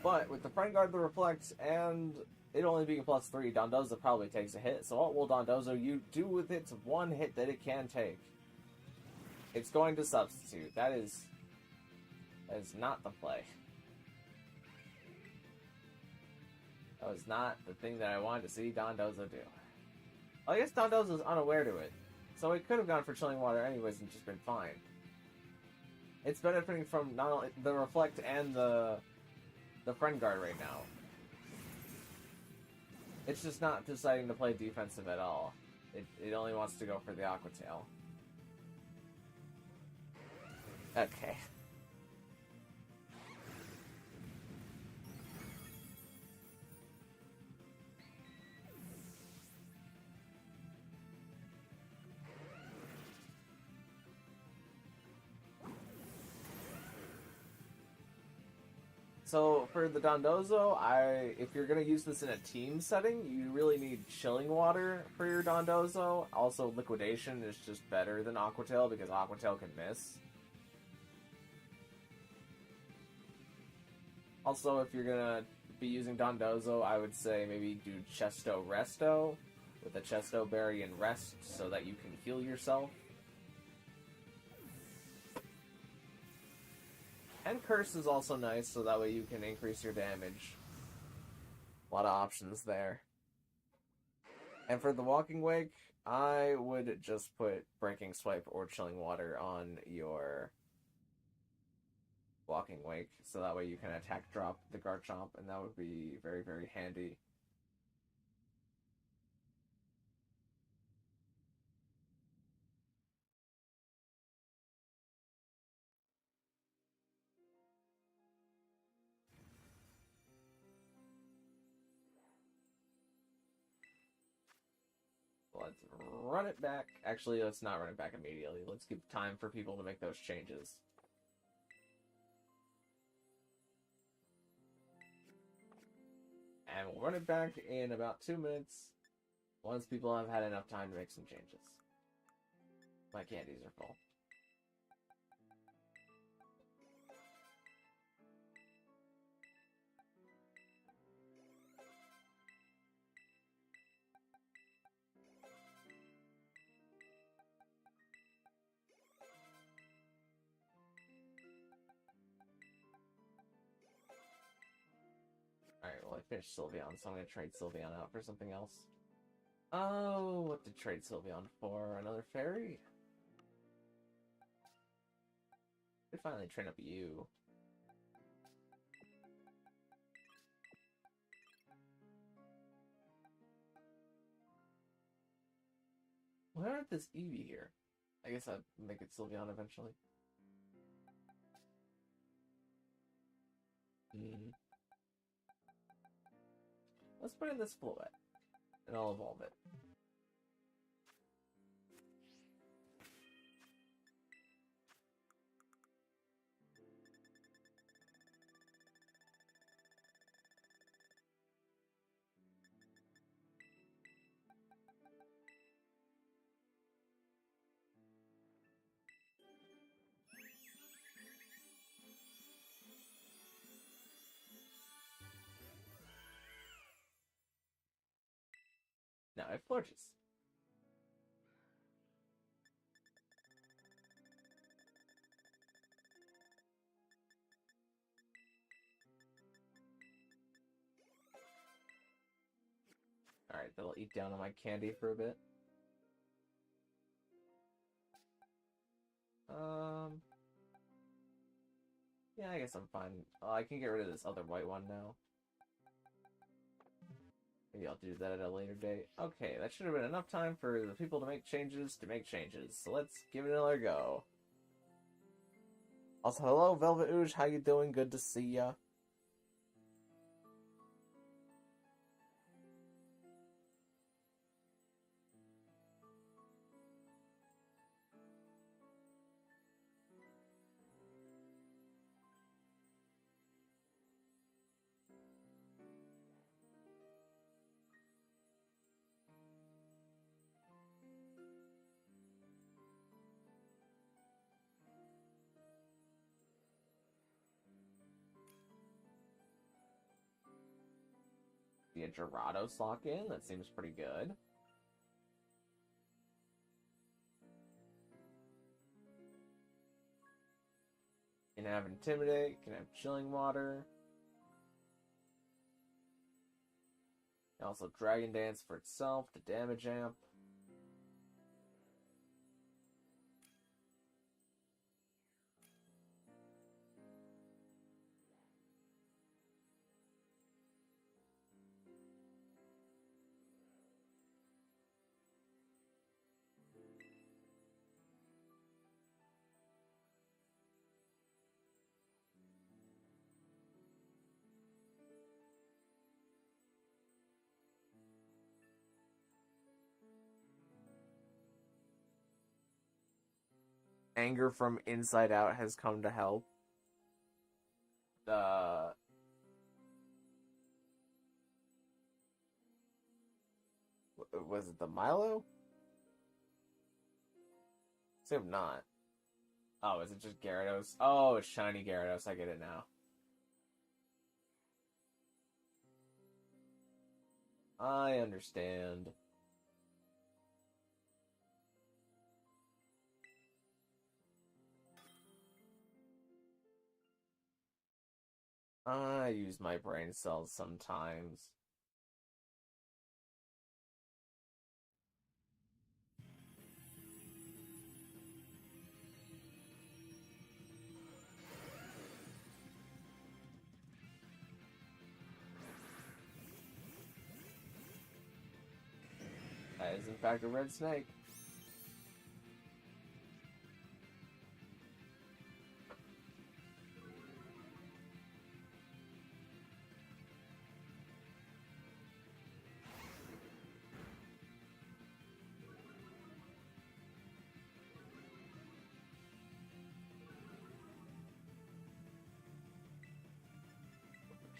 But with the Friend Guard, the Reflect, and it only being +3, Dondozo probably takes a hit. So what will Dondozo you do with its one hit that it can take? It's going to substitute. That is not the play. That was not the thing that I wanted to see Dondozo do. Well, I guess Dondozo's unaware to it. So it could have gone for Chilling Water anyways and just been fine. It's benefiting from not only the Reflect and the Friend Guard right now. It's just not deciding to play defensive at all. It only wants to go for the Aqua Tail. Okay. So for the Dondozo, if you're gonna use this in a team setting, you really need Chilling Water for your Dondozo. Also, Liquidation is just better than Aqua Tail because Aqua Tail can miss. Also, if you're gonna be using Dondozo, I would say maybe do Chesto Resto with a Chesto Berry and Rest so that you can heal yourself. And Curse is also nice, so that way you can increase your damage. A lot of options there. And for the Walking Wake, I would just put Breaking Swipe or Chilling Water on your Walking Wake, so that way you can attack drop the Garchomp, and that would be very, very handy. let's run it back. Actually, let's not run it back immediately. Let's give time for people to make those changes. And we'll run it back in about 2 minutes, once people have had enough time to make some changes. My candies are full. Alright, well I finished Sylveon, so I'm gonna trade Sylveon out for something else. Oh, what to trade Sylveon for? Another fairy? I could finally train up you. Why aren't this Eevee here? I guess I'll make it Sylveon eventually. Let's put in this Floette, and I'll evolve it. Now I have Florges. Alright, that'll eat down on my candy for a bit. Yeah, I guess I'm fine. Oh, I can get rid of this other white one now. Maybe I'll do that at a later date. Okay, that should have been enough time for the people to make changes. So let's give it another go. Also, hello, Velvet Ooge. How you doing? Good to see ya. The Gyarados lock in. That seems pretty good. Can have Intimidate. Can have Chilling Water. And also Dragon Dance for itself. The damage amp. Anger from inside out has come to help. Was it the Milo? Assume not. Oh, is it just Gyarados? Oh, it's shiny Gyarados. I get it now. I understand. I use my brain cells sometimes. That is in fact a red snake.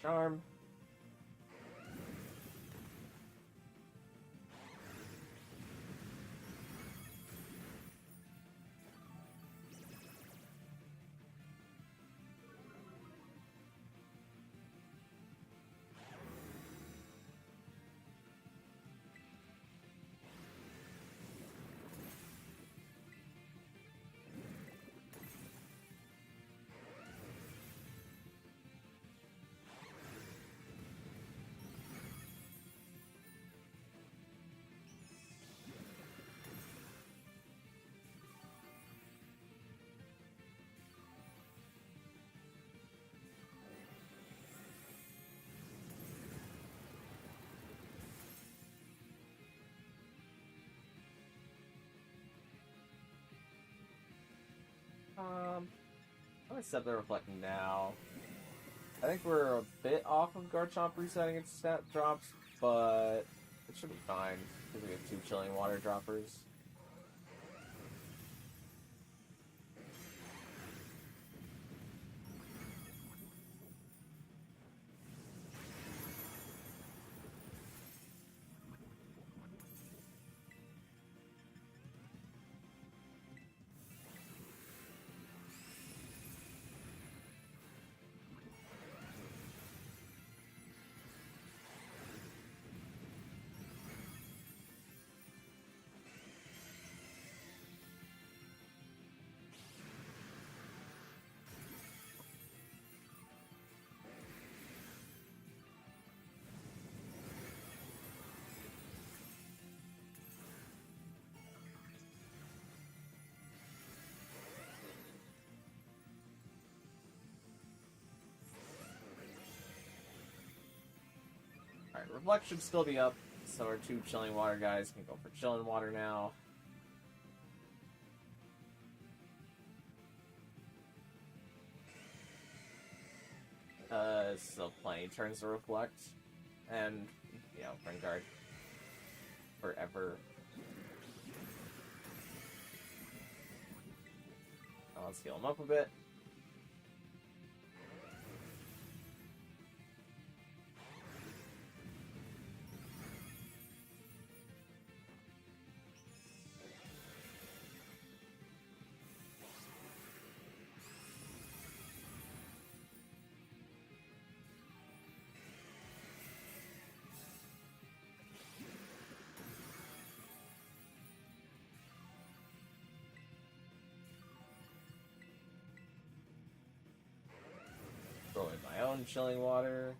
Charm. I'm gonna set the reflecting now. I think we're a bit off of Garchomp resetting its stat drops, but it should be fine because we have 2 chilling water droppers. Alright, Reflect should still be up, so our 2 chilling water guys can go for chilling water now. Still plenty turns to Reflect. And, you know, Guard forever. Now let's heal him up a bit. Throw in my own chilling water.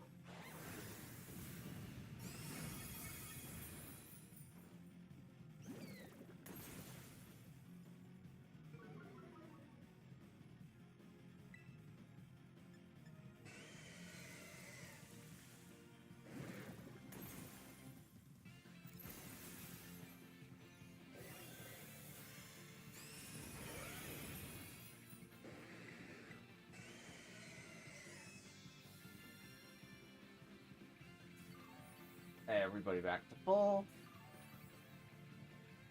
Hey, everybody back to full.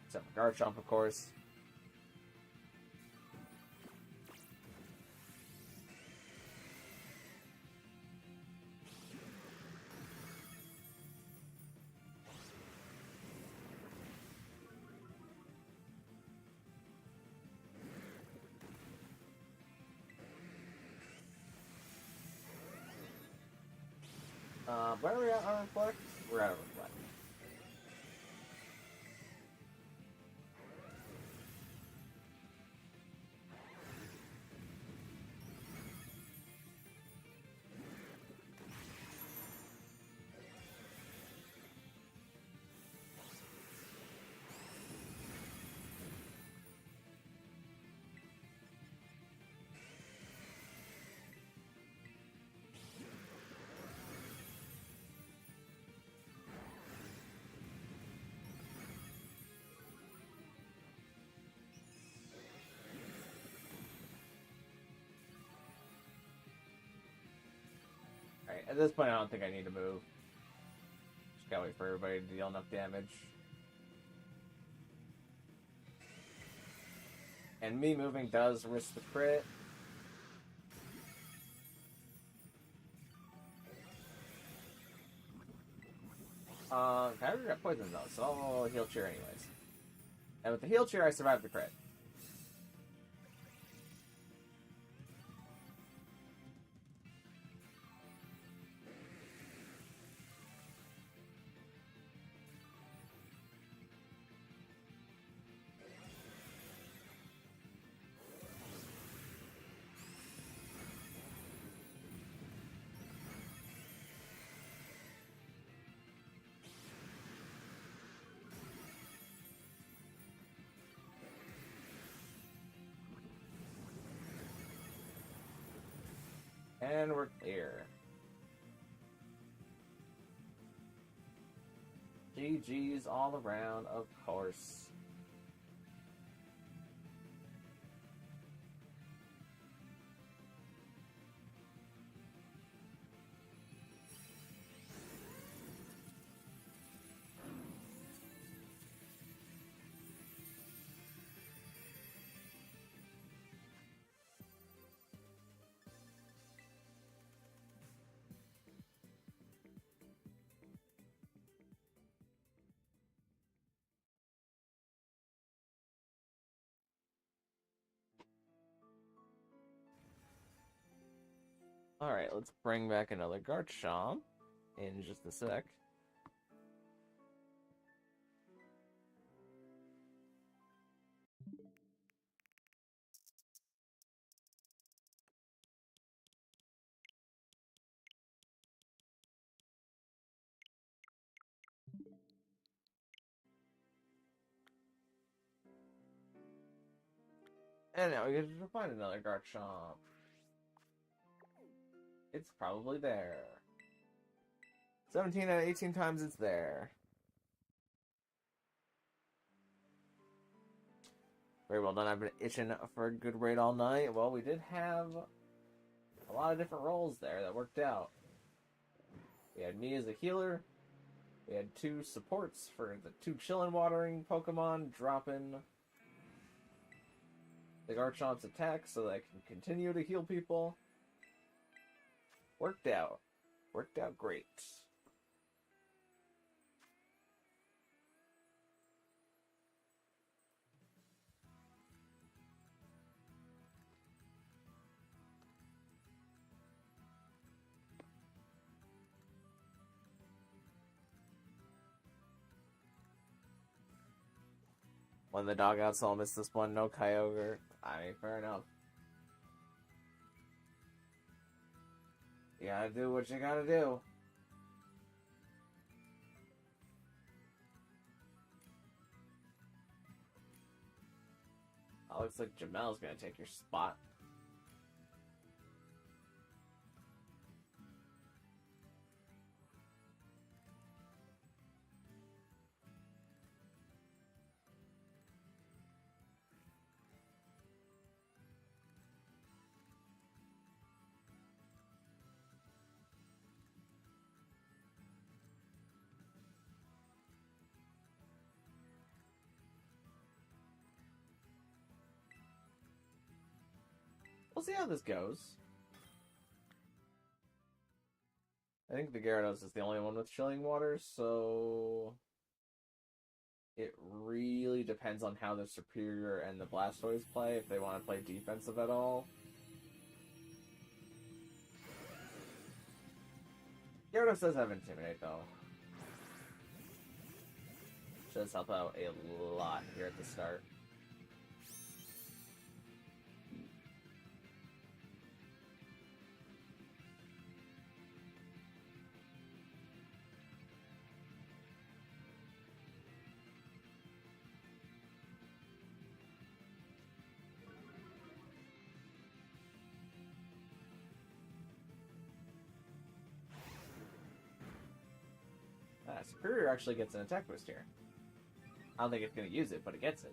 Except for Garchomp, of course. Where are we at on Reflect? We're at a Reflect. Alright, at this point I don't think I need to move. Just gotta wait for everybody to deal enough damage. And me moving does risk the crit. Kyogre got poisoned though, so I'll heal cheer anyways. And with the heal cheer, I survived the crit. And we're clear. GG's all around, of course. Alright, let's bring back another Garchomp in just a sec. And now we get to find another Garchomp. It's probably there. 17 out of 18 times it's there. Very well done. I've been itching for a good raid all night. Well, we did have a lot of different roles there that worked out. We had me as a healer. We had 2 supports for the 2 chillin' watering Pokemon, dropping the Garchomp's attack so that I can continue to heal people. Worked out. Worked out great. When the dog out, so I'll miss this one. No Kyogre. I mean, fair enough. You gotta do what you gotta do. Oh, looks like Jamel's gonna take your spot. We'll see how this goes. I think the Gyarados is the only one with chilling water, so it really depends on how the Superior and the Blastoise play, if they want to play defensive at all. Gyarados does have Intimidate, though. Does help out a lot here at the start. Superior actually gets an attack boost here. I don't think it's going to use it, but it gets it.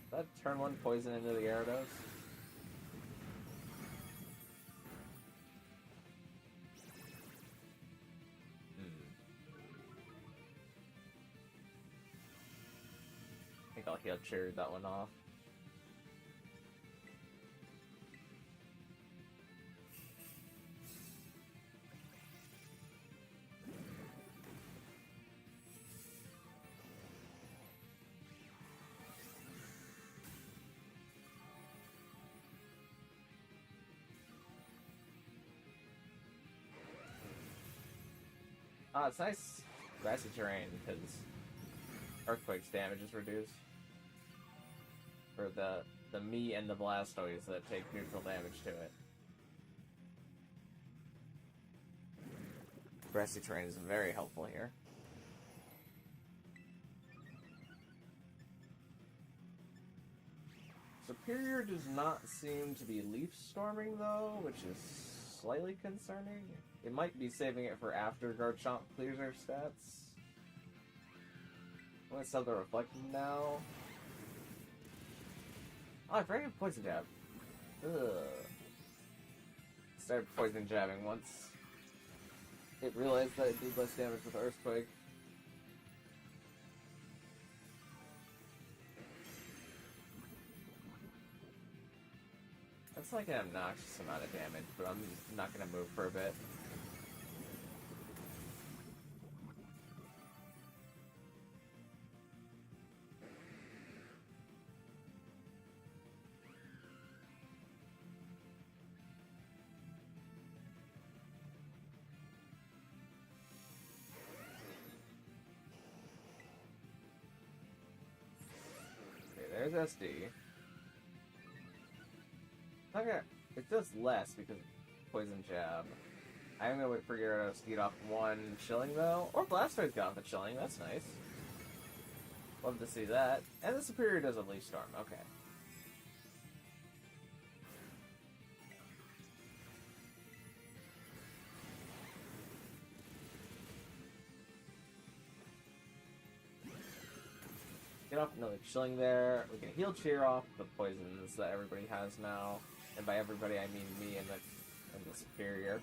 Is that turn 1 poison into the Gyarados? I think I'll heal cheer that one off. It's nice grassy terrain because Earthquake's damage is reduced. For the me and the Blastoise that take neutral damage to it. Grassy terrain is very helpful here. Superior does not seem to be leaf storming though, which is slightly concerning. It might be saving it for after Garchomp clears our stats. I'm gonna sell the Reflecting now. Oh, I forgot Poison Jab. Ugh. Started Poison Jabbing once it realized that it did less damage with Earthquake. That's like an obnoxious amount of damage, but I'm not gonna move for a bit. Okay, there's SD. Okay, it does less because of Poison Jab. I'm gonna wait for Gyarados to get off one Chilling though. Or Blastoise got off a Chilling, that's nice. Love to see that. And the Superior does a Leaf Storm, okay. Get off another Chilling there. We can heal Cheer off the poisons that everybody has now. And by everybody I mean me and the Superior.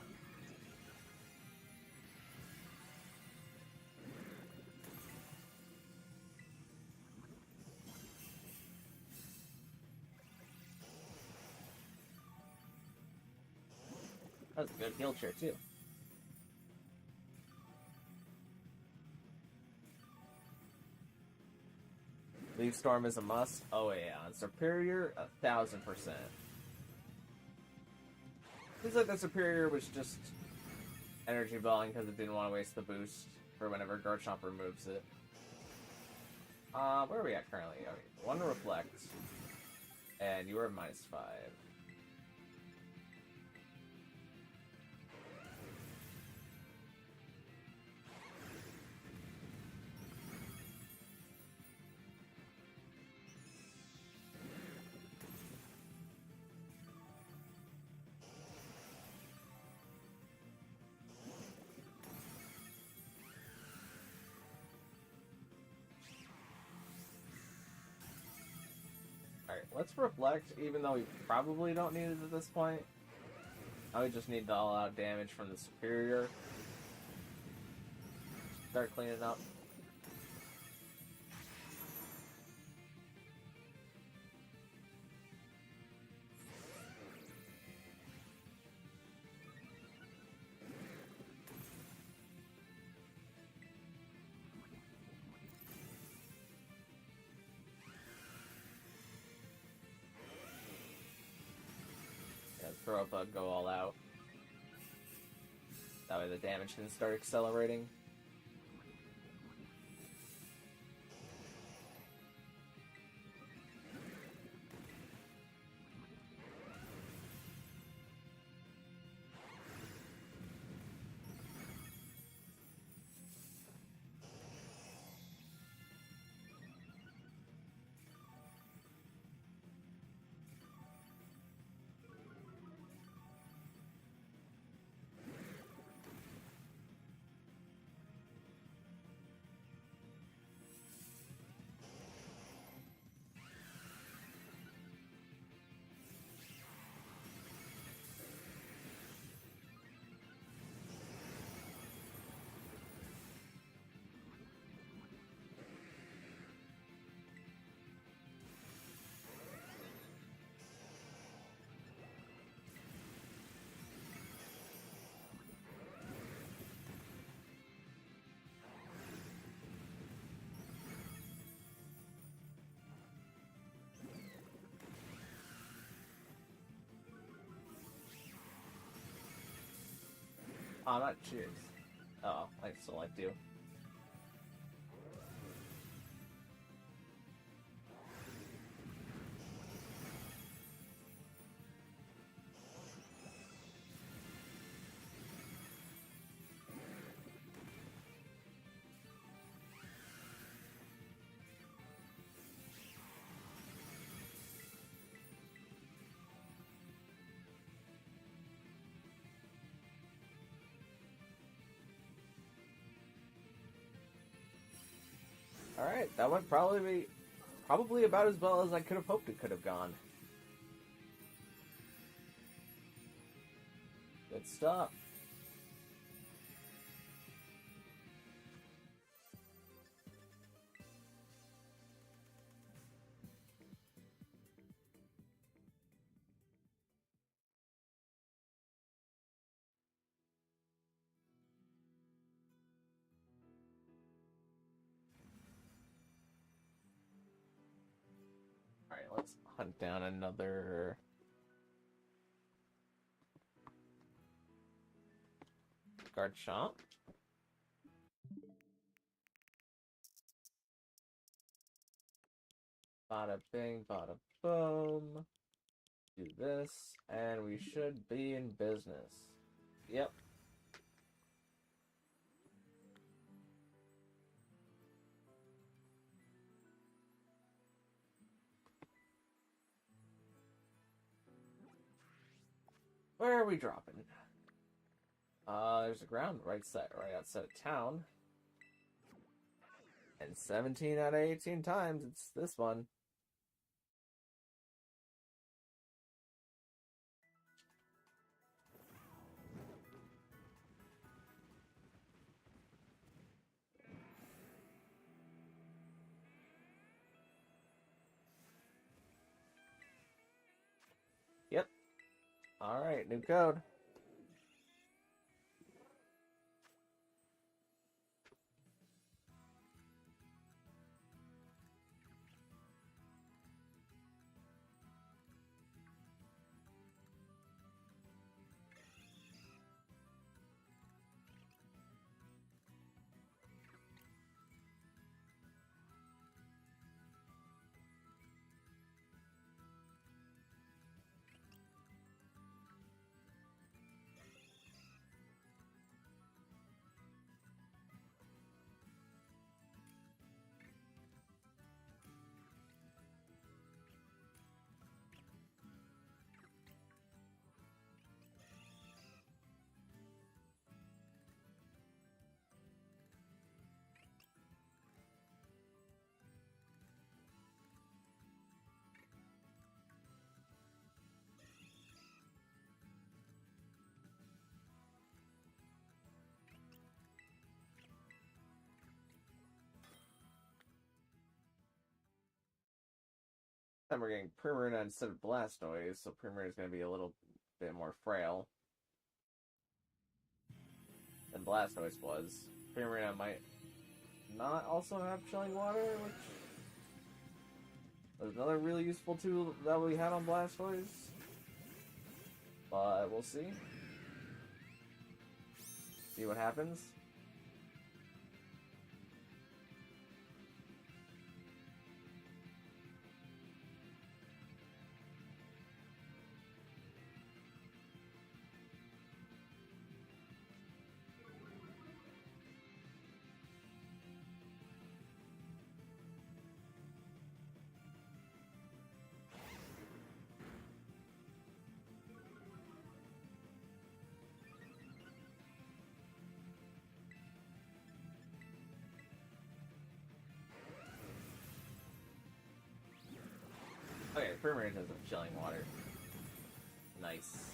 That was a good heal Cheer too. Leaf Storm is a must. Oh yeah, on Superior, 1000%. Seems like the Superior was just energy balling because it didn't want to waste the boost for whenever Garchomp removes it. Where are we at currently? Okay, one Reflect, and you are -5. Alright, let's Reflect, even though we probably don't need it at this point. I would just need the all-out damage from the Superior. Start cleaning up. Throw up a go all out. That way the damage can start accelerating. Ah, not cheers. Oh, I select you. Alright, that went probably about as well as I could have hoped it could have gone. Good stuff. Alright, let's hunt down another... Garchomp. Bada bing, bada boom. Do this, and we should be in business. Yep. Where are we dropping? There's a ground right outside of town. And 17 out of 18 times, it's this one. Yep. Alright, new code. Then we're getting Primarina instead of Blastoise, so Primarina is going to be a little bit more frail than Blastoise was. Primarina might not also have Chilling Water, which was another really useful tool that we had on Blastoise. But we'll see. See what happens. Okay, Primarina has a Chilling Water. Nice.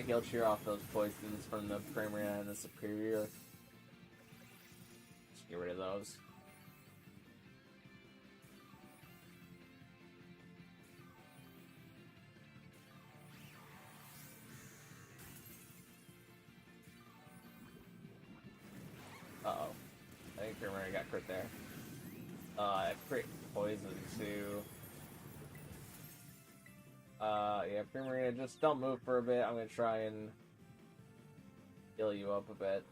make he'll cheer off those poisons from the Primarina and the Superior. Just get rid of those. Uh-oh. I think Primarina got crit there. Crit poison too. Yeah, Primarina, just don't move for a bit. I'm gonna try and heal you up a bit.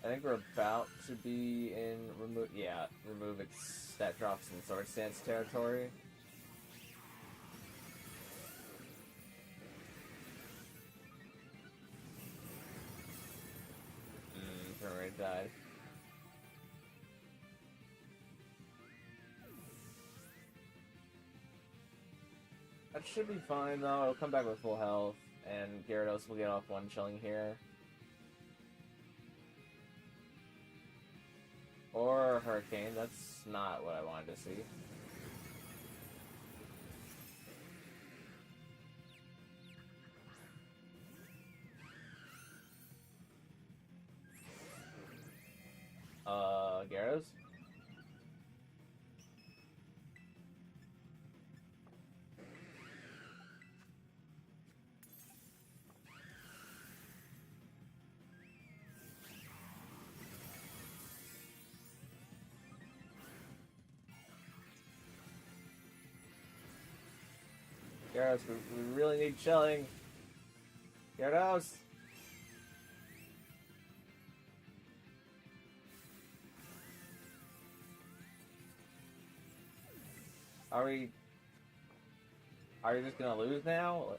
I think we're about to be in remove its stat drops in Sword Stance territory. Primarina died. That should be fine though. It'll come back with full health, and Gyarados will get off one chilling here. Or Hurricane, that's not what I wanted to see. Gyarados? Gyarados, we really need chilling. Gyarados! Are we just gonna lose now?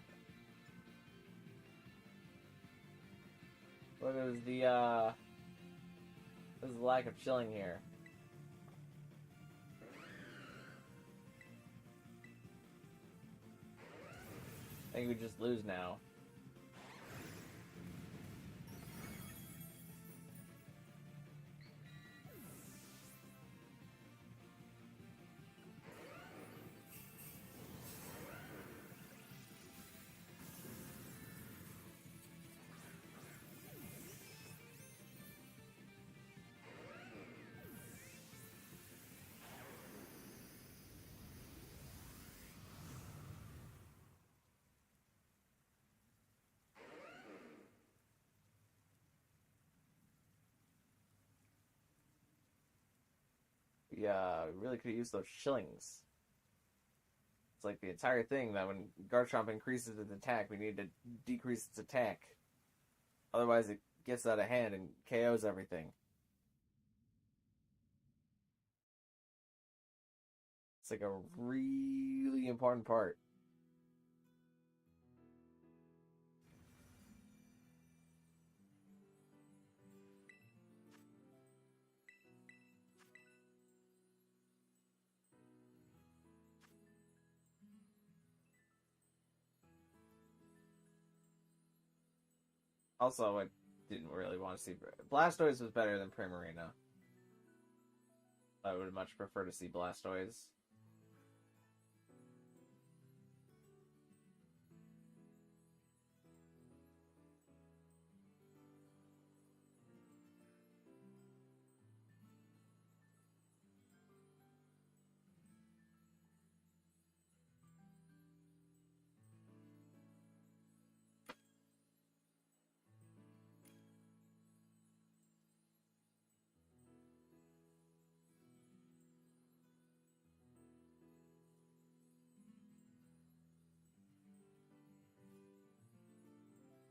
What is the lack of chilling here? I think we just lose now. Yeah, we really could use those shillings. It's like the entire thing that when Garchomp increases its attack, we need to decrease its attack. Otherwise, it gets out of hand and KOs everything. It's like a really important part. Also, I didn't really want to see... Blastoise was better than Primarina. I would much prefer to see Blastoise.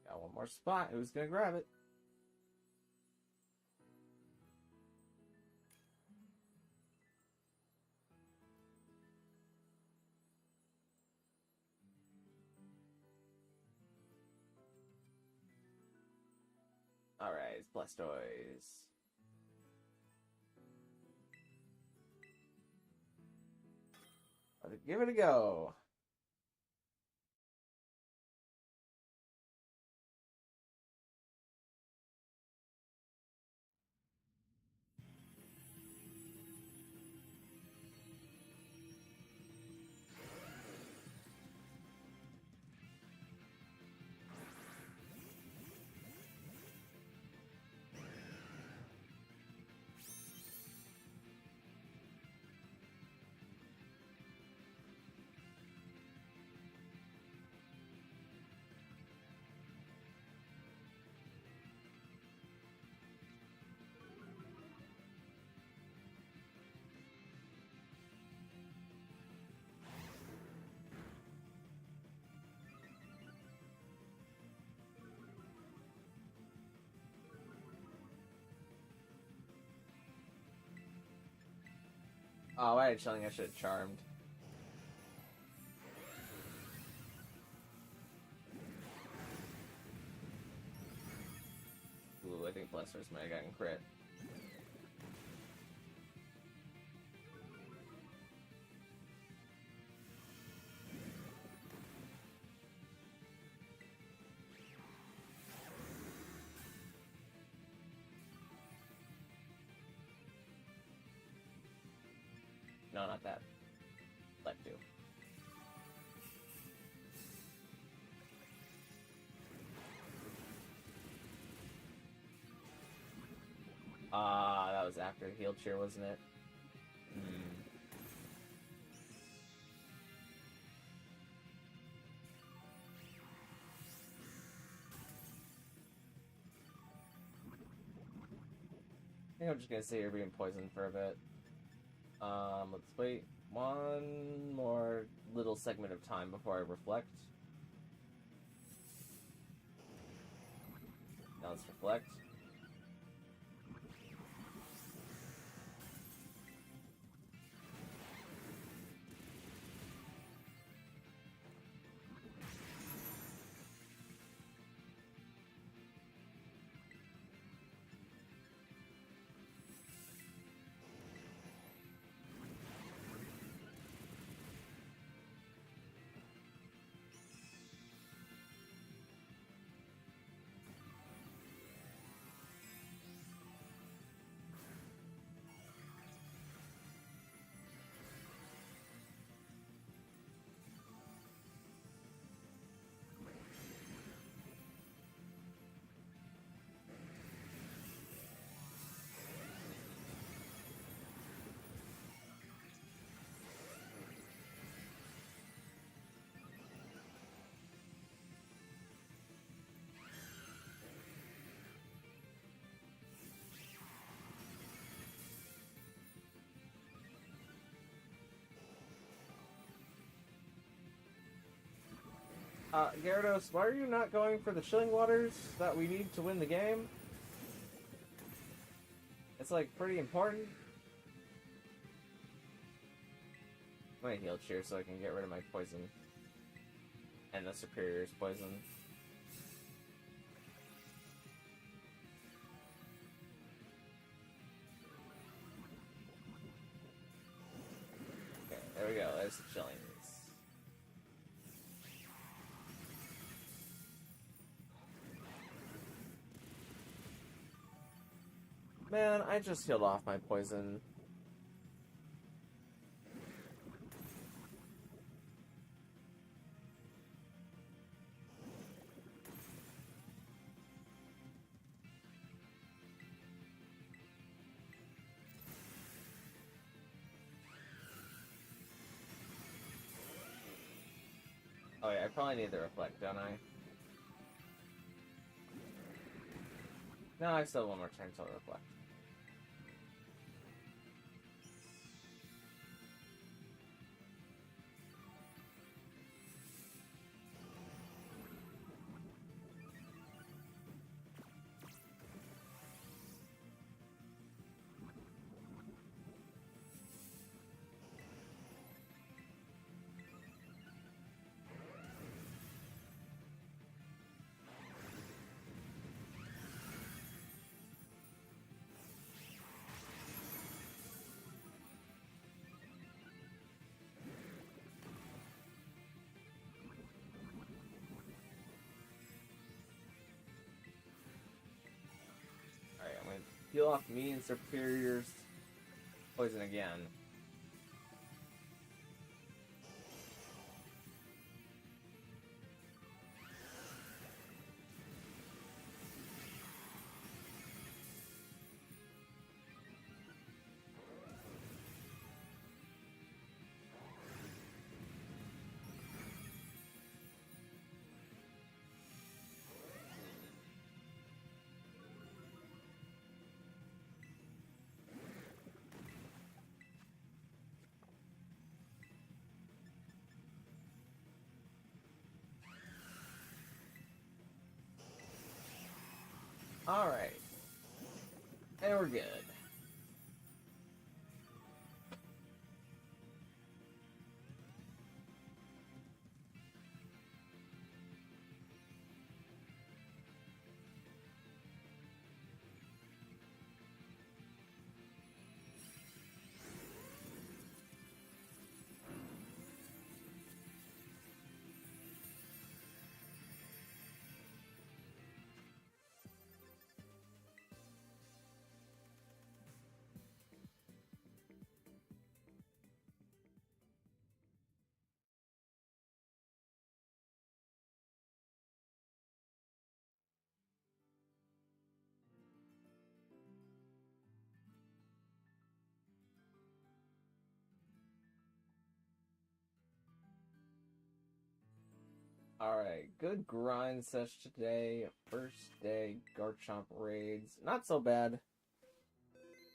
Got one more spot. Who's gonna grab it? Alright, it's Blastoise. Let's give it a go. Oh, I had chilling. I should have charmed. Ooh, I think Blessers might have gotten crit. No, not that. Let do. That was after heal cheer, wasn't it? I think I'm just gonna sit here being poisoned for a bit. Let's wait one more little segment of time before I reflect. Now let's reflect. Gyarados, why are you not going for the Chilling Waters that we need to win the game? It's, like, pretty important. I'm gonna heal cheer so I can get rid of my poison. And the Superior's poison. Okay, there we go. There's the Chillings. Man, I just healed off my poison. Oh yeah, I probably need to reflect, don't I? No, I still have one more turn till I reflect. Alright, I'm gonna heal off me and Superior's poison again. Alright. And we're good. Alright, good grind session today. First day Garchomp raids. Not so bad.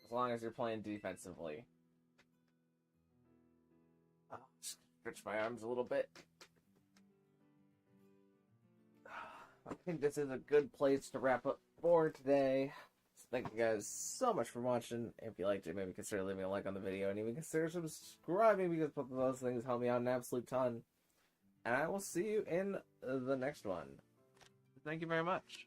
As long as you're playing defensively. I'll stretch my arms a little bit. I think this is a good place to wrap up for today. So thank you guys so much for watching. If you liked it, maybe consider leaving a like on the video and even consider subscribing because both of those things help me out an absolute ton. And I will see you in the next one. Thank you very much.